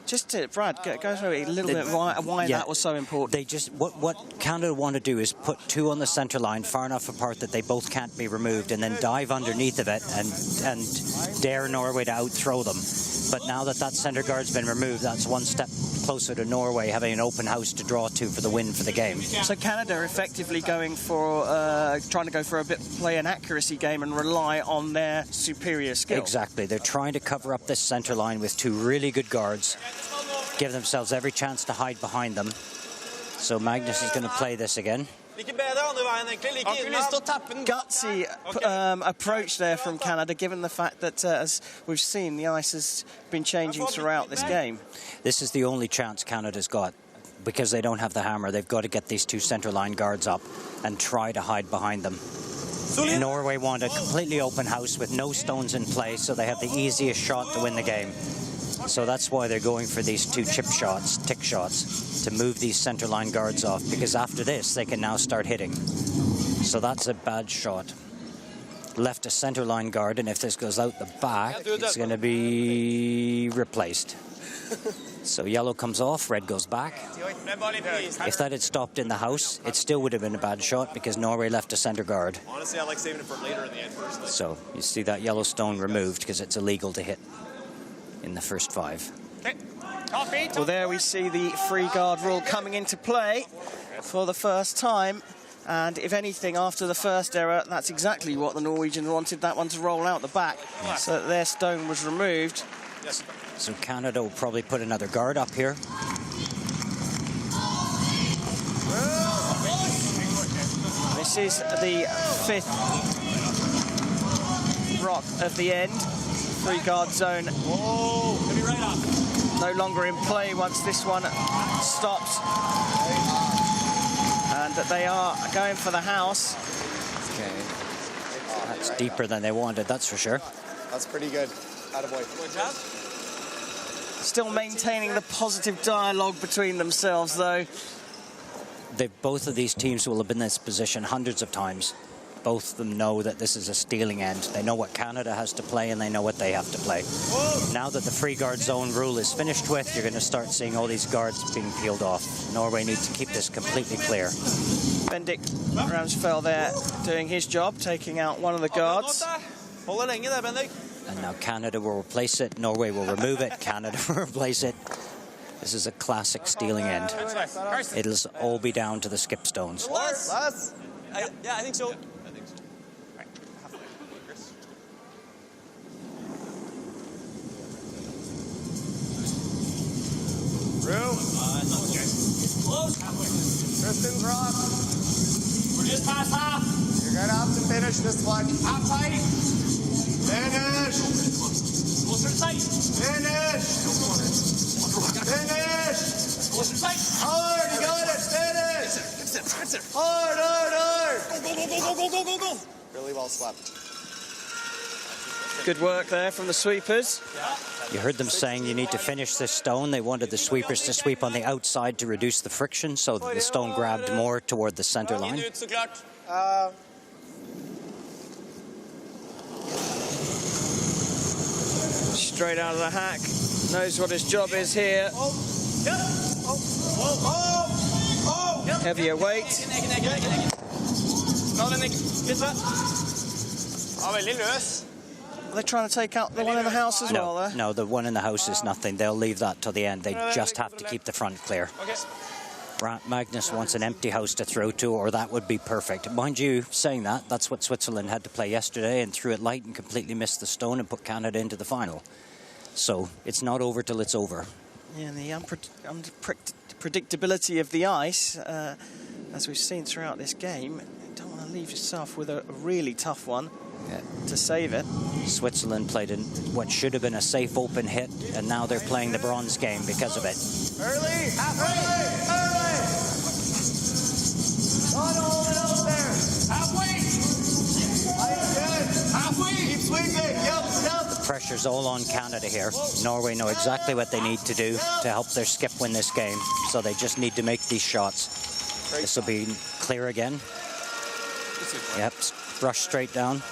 Just to, Brad, go through it a little bit why that was so important. They just what Canada want to do is put 2 on the centre line far enough apart that they both can't be removed, and then dive underneath of it and dare Norway to out-throw them. But now that centre guard's been removed, that's one step closer to Norway having an open house to draw to for the win for the game. So Canada effectively going for trying to go for play an accuracy game and rely on their superior skill. Exactly. They're trying to cover up this centre line with 2 really good guards, give themselves every chance to hide behind them. So Magnus is going to play this again. Like bedre andre veien, egentlig. Like innan. Gutsy approach there from Canada, given the fact that, as we've seen, the ice has been changing throughout this game. This is the only chance Canada's got. Because they don't have the hammer, they've got to get these two centre line guards up and try to hide behind them. Norway want a completely open house with no stones in play, so they have the easiest shot to win the game. So that's why they're going for these two tick shots, to move these centre line guards off, because after this they can now start hitting. So that's a bad shot. Left a centre line guard, and if this goes out the back, it's going to be replaced. So yellow comes off, red goes back. If that had stopped in the house, it still would have been a bad shot because Norway left a centre guard. Honestly, I like saving it for later in the end personally. So you see that yellow stone removed because it's illegal to hit in the first 5. Well, there we see the free guard rule coming into play for the first time. And if anything, after the first error, that's exactly what the Norwegians wanted, that one to roll out the back, so that their stone was removed. So Canada will probably put another guard up here. This is the 5th rock of the end. Free guard zone no longer in play once this one stops. And they are going for the house. Okay. That's deeper than they wanted, that's for sure. That's pretty good. Attaboy. Good job. Still maintaining the positive dialogue between themselves, though. Both of these teams will have been in this position hundreds of times. Both of them know that this is a stealing end. They know what Canada has to play, and they know what they have to play. Now that the free guard zone rule is finished with, you're going to start seeing all these guards being peeled off. Norway need to keep this completely clear. Bendik Ramsfeld there doing his job, taking out one of the guards. And now Canada will replace it, Norway will remove it, Canada will replace it. This is a classic stealing end. It'll all be down to the skip stones. Yeah, I think so. Tristan's rock. We're just past half. You're going to have to finish this one. Half tight. Finish. Closer tight. Finish. Finish. Closer tight. Hard, you got it. Finish. Hard, hard, hard. Go. Really well swept. Good work there from the sweepers. You heard them saying you need to finish this stone. They wanted the sweepers to sweep on the outside to reduce the friction so that the stone grabbed more toward the center line. Straight out of the hack. Knows what his job is here. Heavier weight. They're trying to take out the one in the house as well there? No, the one in the house is nothing. They'll leave that till the end. They just have to keep the front clear. Magnus wants an empty house to throw to, or that would be perfect. Mind you, saying that, that's what Switzerland had to play yesterday and threw it light and completely missed the stone and put Canada into the final. So it's not over till it's over. Yeah, and the unpredictability of the ice, as we've seen throughout this game, you don't want to leave yourself with a really tough one. To save it. Switzerland played in what should have been a safe open hit, and now they're playing the bronze game because of it. Early. Not hold it up there. Halfway. Halfway. Keep sweeping. Yep. The pressure's all on Canada here. Norway know exactly what they need to do to help their skip win this game, so they just need to make these shots. This will be clear again. Yep, brush straight down.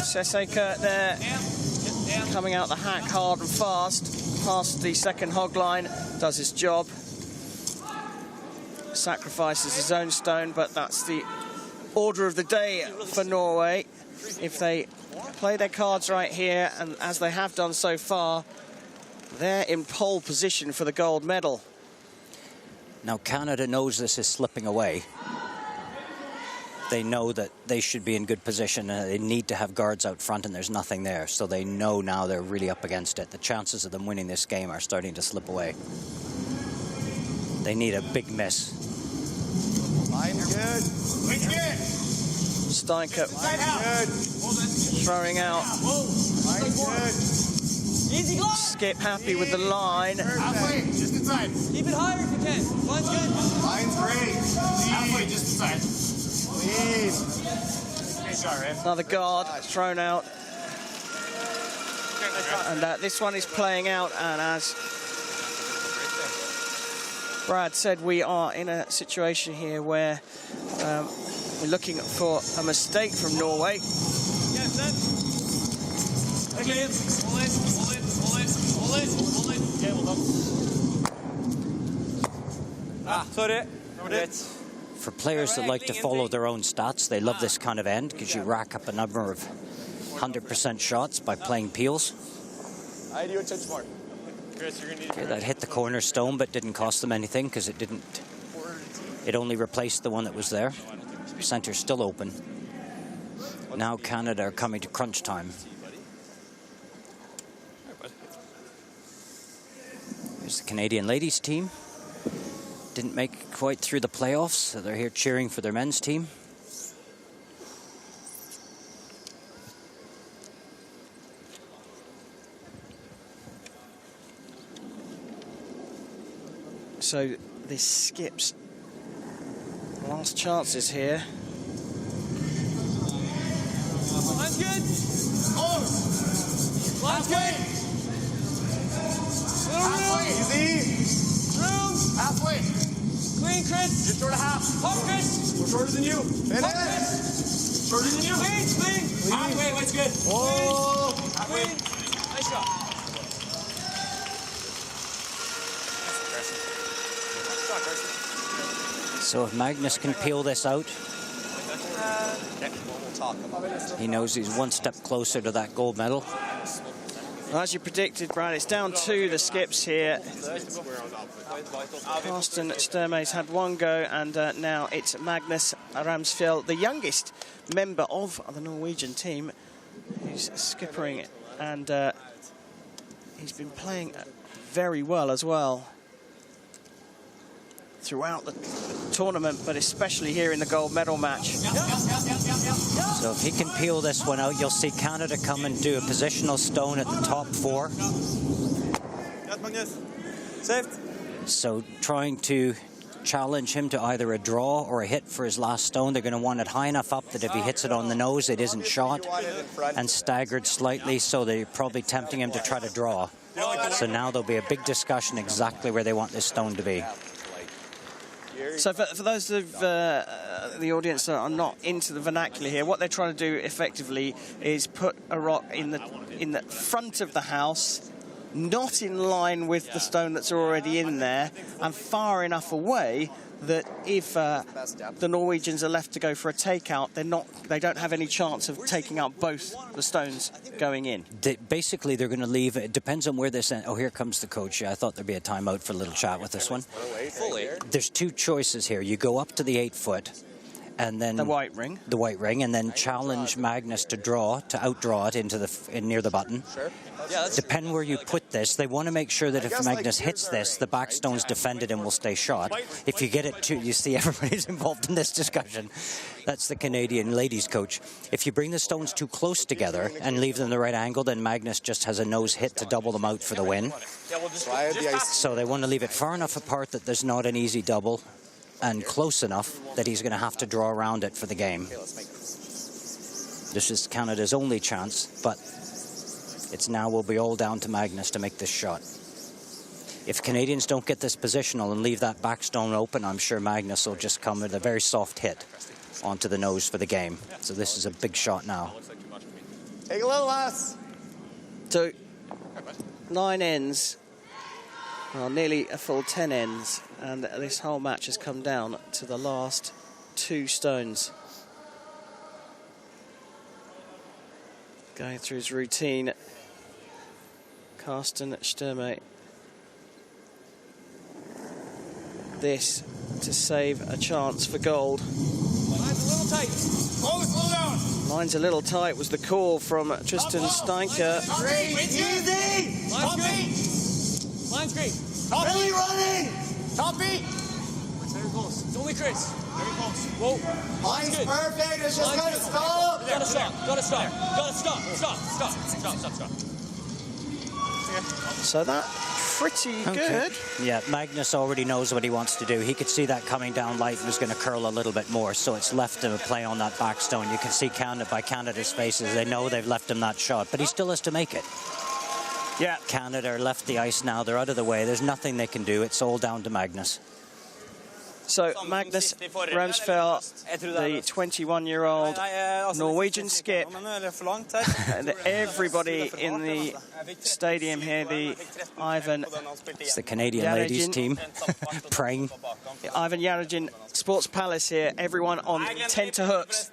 Seseka there, coming out the hack hard and fast, past the second hog line, does his job, sacrifices his own stone, but that's the order of the day for Norway. If they play their cards right here, and as they have done so far, they're in pole position for the gold medal. Now Canada knows this is slipping away. they know that they should be in good position and they need to have guards out front, and there's nothing there. So they know now they're really up against it. The chances of them winning this game are starting to slip away. They need a big miss. Line's good. Line's good. Steinker throwing out. Line's good. Easy glide. Skip happy with the line. Halfway, just inside. Keep it higher if you can. Line's good. Line's great. Halfway, just inside. Lead. Hey, sorry. Another guard thrown out. And this one is playing out, and as Brad said, we are in a situation here where we're looking for a mistake from Norway. Sorry. For players that like to follow their own stats, they love this kind of end because you rack up a number of 100% shots by playing peels. I do a touch more. Chris, you're gonna need Okay, that hit the cornerstone but didn't cost them anything because it didn't. It only replaced the one that was there. Center's still open. Now Canada are coming to crunch time. Here's the Canadian ladies team. Didn't make it quite through the playoffs, so they're here cheering for their men's team. So this skips last chances here. Line's good. Line's good. Halfway, easy. Room. Halfway. Clean, Chris. Just short of half. Pop, Chris. We're shorter than you. Finish. Shorter than you. Clean, clean. Halfway, that's good. Oh. Halfway. Nice shot. So if Magnus can peel this out, he knows he's one step closer to that gold medal. Well, as you predicted, Brad, it's down to the skips here. Karsten Sturmay's had one go, and now it's Magnus Ramsfjell, the youngest member of the Norwegian team, who's skippering it, and he's been playing very well as well throughout the tournament, but especially here in the gold medal match. So if he can peel this one out, you'll see Canada come and do a positional stone at the top four. So trying to challenge him to either a draw or a hit for his last stone. They're going to want it high enough up that if he hits it on the nose, it isn't shot, and staggered slightly, so they're probably tempting him to try to draw. So now there'll be a big discussion exactly where they want this stone to be. So for those of the audience that are not into the vernacular here, what they're trying to do effectively is put a rock in the front of the house, not in line with the stone that's already in there, and far enough away that if the Norwegians are left to go for a takeout, they don't have any chance of taking out both the stones going in. Basically, they're going to leave. It depends on where this ends. Oh, here comes the coach. Yeah, I thought there'd be a timeout for a little chat with this one. There's two choices here. You go up to the 8 foot, and then the white ring, and then challenge Magnus to outdraw it into near the button. Depend where you put this. They want to make sure that if Magnus hits this, the back stone's defended and will stay shot. If you get it too, you see everybody's involved in this discussion. That's the Canadian ladies coach. If you bring the stones too close together and leave them the right angle, then Magnus just has a nose hit to double them out for the win. So they want to leave it far enough apart that there's not an easy double, and close enough that he's going to have to draw around it for the game. This is Canada's only chance, but it's now will be all down to Magnus to make this shot. If Canadians don't get this positional and leave that back stone open, I'm sure Magnus will just come with a very soft hit onto the nose for the game. So this is a big shot now. Take a little less. So 9 ends, well, nearly a full 10 ends, and this whole match has come down to the last 2 stones. Going through his routine, Karsten Sturmay. This to save a chance for gold. tight. Slow down. Line's a little tight was the call from Tristan Steinker. Easy. Line's great. Top really beat. Running. Top beat. Very close. It's only Chris. Very close. Whoa. Line's good. Perfect. It's just gotta stop. Gotta stop. Gotta stop. Gotta stop. Stop. Stop. Stop. Stop. Stop. So that pretty good. Yeah, Magnus already knows what he wants to do. He could see that coming down light and was going to curl a little bit more, so it's left him a play on that backstone. You can see by Canada's faces, they know they've left him that shot, but he still has to make it. Yeah. Canada are left the ice now. They're out of the way. There's nothing they can do. It's all down to Magnus. So Magnus Ramsfjell, the 21-year-old Norwegian skip, and everybody in the stadium here, it's the Canadian ladies team praying. Ivan Yaragin Sports Palace here, everyone on tenterhooks.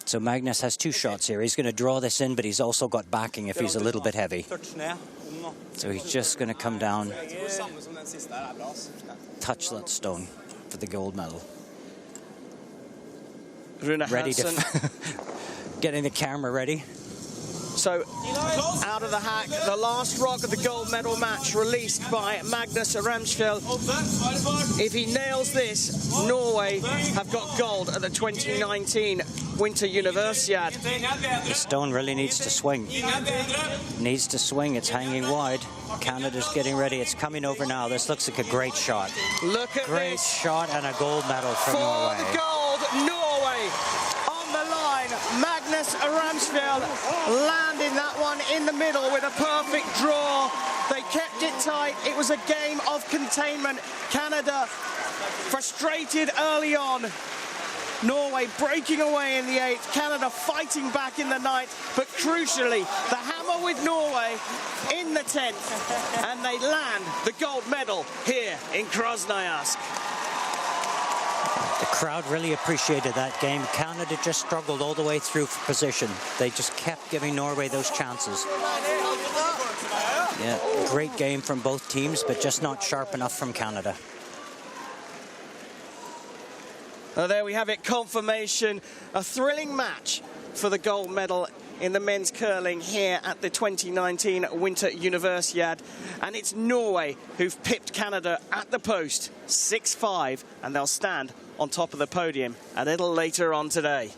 So Magnus has 2 shots here. He's going to draw this in, but he's also got backing if he's a little bit heavy. So he's just going to come down, touch that stone for the gold medal. Rune ready Hansen. to getting the camera ready. So out of the hack, the last rock of the gold medal match released by Magnus Ramsfjell. If he nails this, Norway have got gold at the 2019 Winter Universiade. The stone really needs to swing. Needs to swing. It's hanging wide. Canada's getting ready. It's coming over now. This looks like a great shot. Look at great this. Shot and a gold medal from Norway. For the gold, Norway on the line. Magnus Ramsfjell landing that one in the middle with a perfect draw. They kept it tight. It was a game of containment. Canada frustrated early on. Norway breaking away in the 8th. Canada fighting back in the 9th. But crucially, the hammer with Norway in the 10th. And they land the gold medal here in Krasnoyarsk. The crowd really appreciated that game. Canada just struggled all the way through for position. They just kept giving Norway those chances. Yeah, great game from both teams, but just not sharp enough from Canada. There we have it, confirmation. A thrilling match for the gold medal in the men's curling here at the 2019 Winter Universiade. And it's Norway who've pipped Canada at the post 6-5, and they'll stand on top of the podium a little later on today.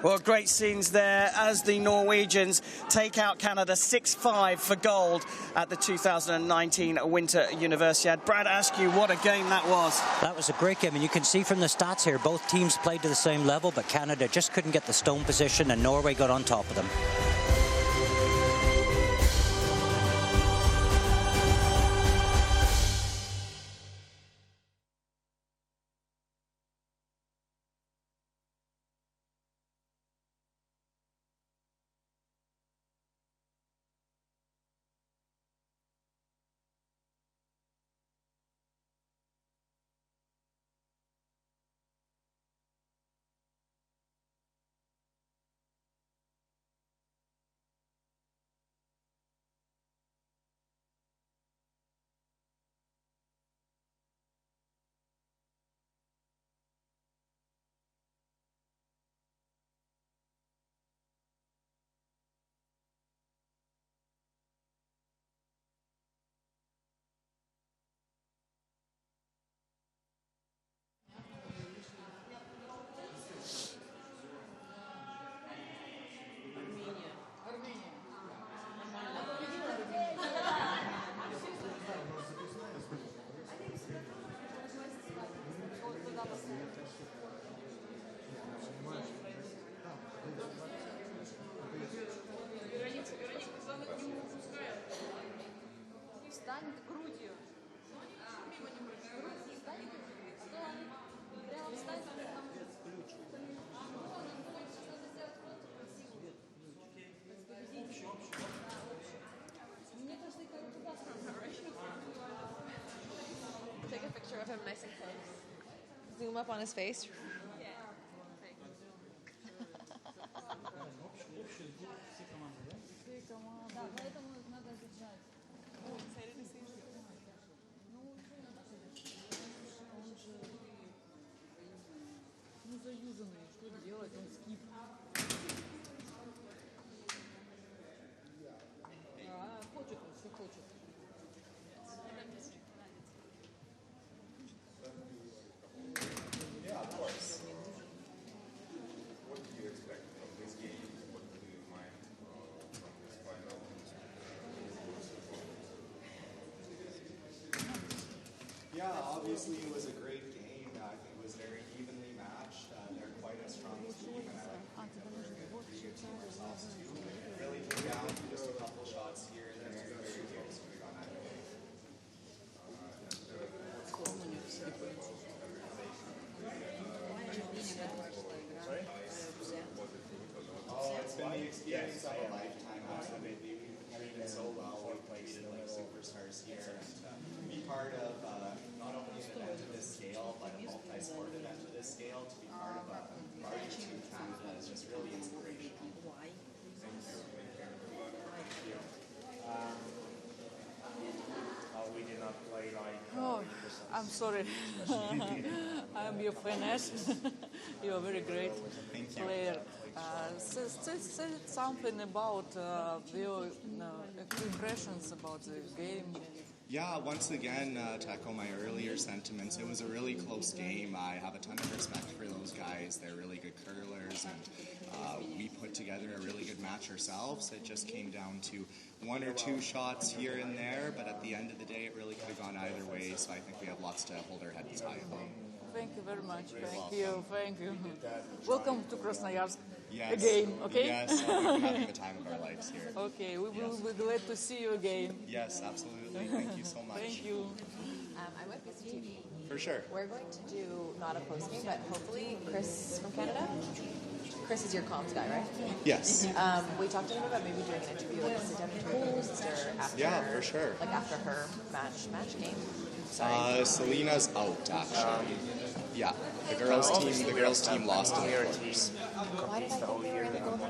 Well, great scenes there as the Norwegians take out Canada 6-5 for gold at the 2019 Winter Universiade. Brad Askew, what a game that was. That was a great game, and you can see from the stats here, both teams played to the same level, but Canada just couldn't get the stone position, and Norway got on top of them. nice and close. Zoom up on his face. Yeah, of course. What do you expect from this game? What do you mind from this final? Yeah, obviously it was a great game. I think it was very evenly matched. They're quite a strong team, and I like that we're a pretty good team ourselves too. Really came down to just a couple shots here and there. Very close. We got that away. Oh, it's been the experience of a lifetime. Absolutely. We've been so well. We've played like superstars here. And be part of not only an event of this scale, but a multi-sport event of this scale, to be part of a large team Canada is just really inspirational. We did not play like... Oh, I'm sorry. I'm your fan. You're a very great player. Say something about your impressions about the game. Yeah, once again, to echo my earlier sentiments, it was a really close game. I have a ton of respect for those guys. They're really good curlers, and we put together a really good match ourselves. It just came down to one or two shots here and there, but at the end of the day, it really could have gone either way, so I think we have lots to hold our heads high about. Thank you very much. Thank you. Welcome to Krasnoyarsk Yes. again, okay? Yes, we're having the time of our lives here. Okay, we will be glad to see you again. Yes, absolutely. Thank you so much. Thank you. I'm with BCTV. For sure. We're going to do not a post game, but hopefully Chris from Canada. Chris is your comms guy, right? Yes. We talked to him about maybe doing an interview, like sit down between posts or after. Yeah, for sure. Like after her match game. Selena's out, actually. Yeah, the girls' team lost in the quarters. Why did I think they were in the gold?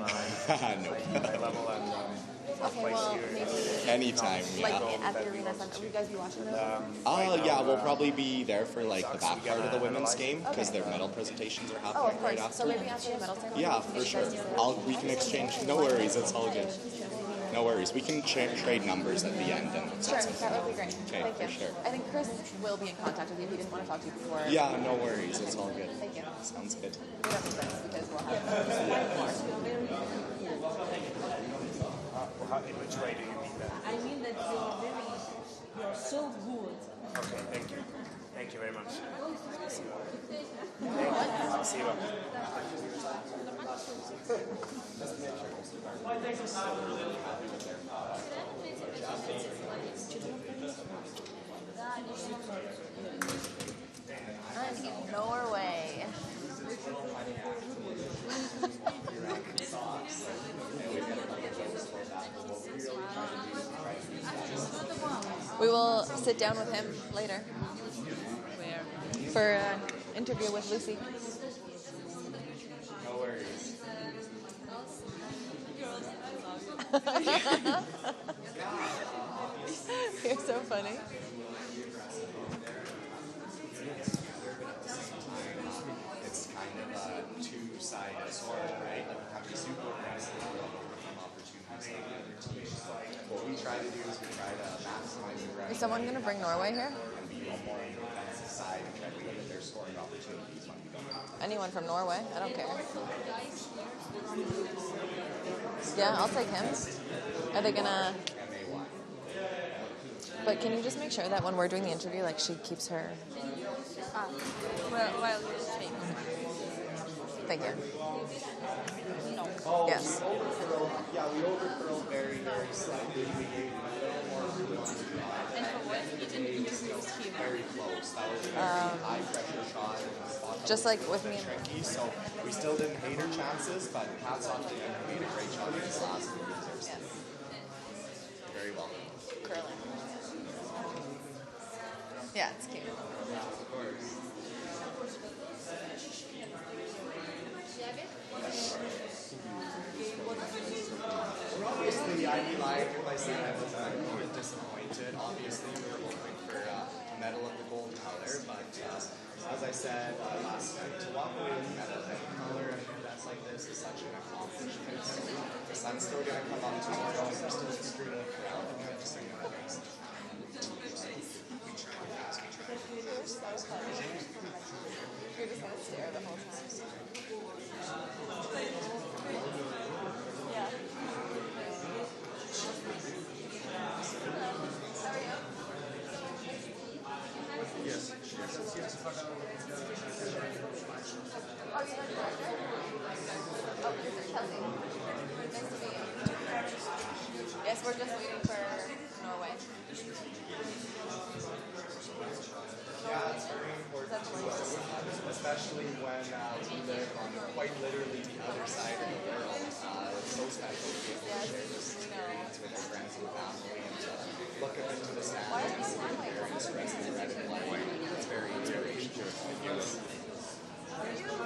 Okay, well, maybe anytime, yeah. Like at the arena, will you guys be watching those? Yeah, we'll probably be there for like the back part of the women's game because their medal presentations are happening of course. right after. So maybe after the medal ceremony. Yeah, for sure. We can exchange. No worries, it's all good. No worries. We can trade numbers at the end. And Sure, that would be great. Okay, Thank you. for sure. I think Chris will be in contact with you. He didn't want to talk to you before. Yeah, no worries. It's all good. Thank you. Sounds good. We don't need this because we'll have In which way do you mean that? I mean that you're so good. Okay, thank you. Thank you very much. Спасибо. I'm in Norway. We will sit down with him later. Where? For an interview with Lucy. No worries. You're so funny. It's kind of a two-sided sword, right? Like having super aggressive opportunities like the other teams. What we try to do is we try to maximize aggression. Is someone going to bring Norway here? And be more on the defensive side and try to limit their scoring opportunities when we don't. Anyone from Norway? I don't care. Yeah, I'll take him. Are they gonna? But can you just make sure that when we're doing the interview, like she keeps her? Well, Thank you. no. Yes. Yeah, we overcurled very, very slightly. We gave him a little more room on the drive. And for what? You didn't introduce him. Very close. That was a very high pressure shot. Just like with me. Tricky, so we still didn't hate her chances, but hats off to him. He made a great shot in his last few years. Very well. Curling. Yeah, it's cute. Obviously, I lied if I said I was a bit disappointed. Obviously, we were hoping for a medal of the gold color, but as I said last night, to walk away with a medal of any color in events like this is such an accomplishment. The sun's still going to come up tomorrow, and we're still extremely proud of it. So, you know, thanks. You're just gonna stare the whole time. Yeah. Yes. Oh, you're the director? Oh, producer Chelsea. Nice to meet you. Yes, we're just waiting for Norway. Yeah, it's very important to us, especially when we live on quite literally the other side of the world. It's so special to be able to share this experience with our friends and family.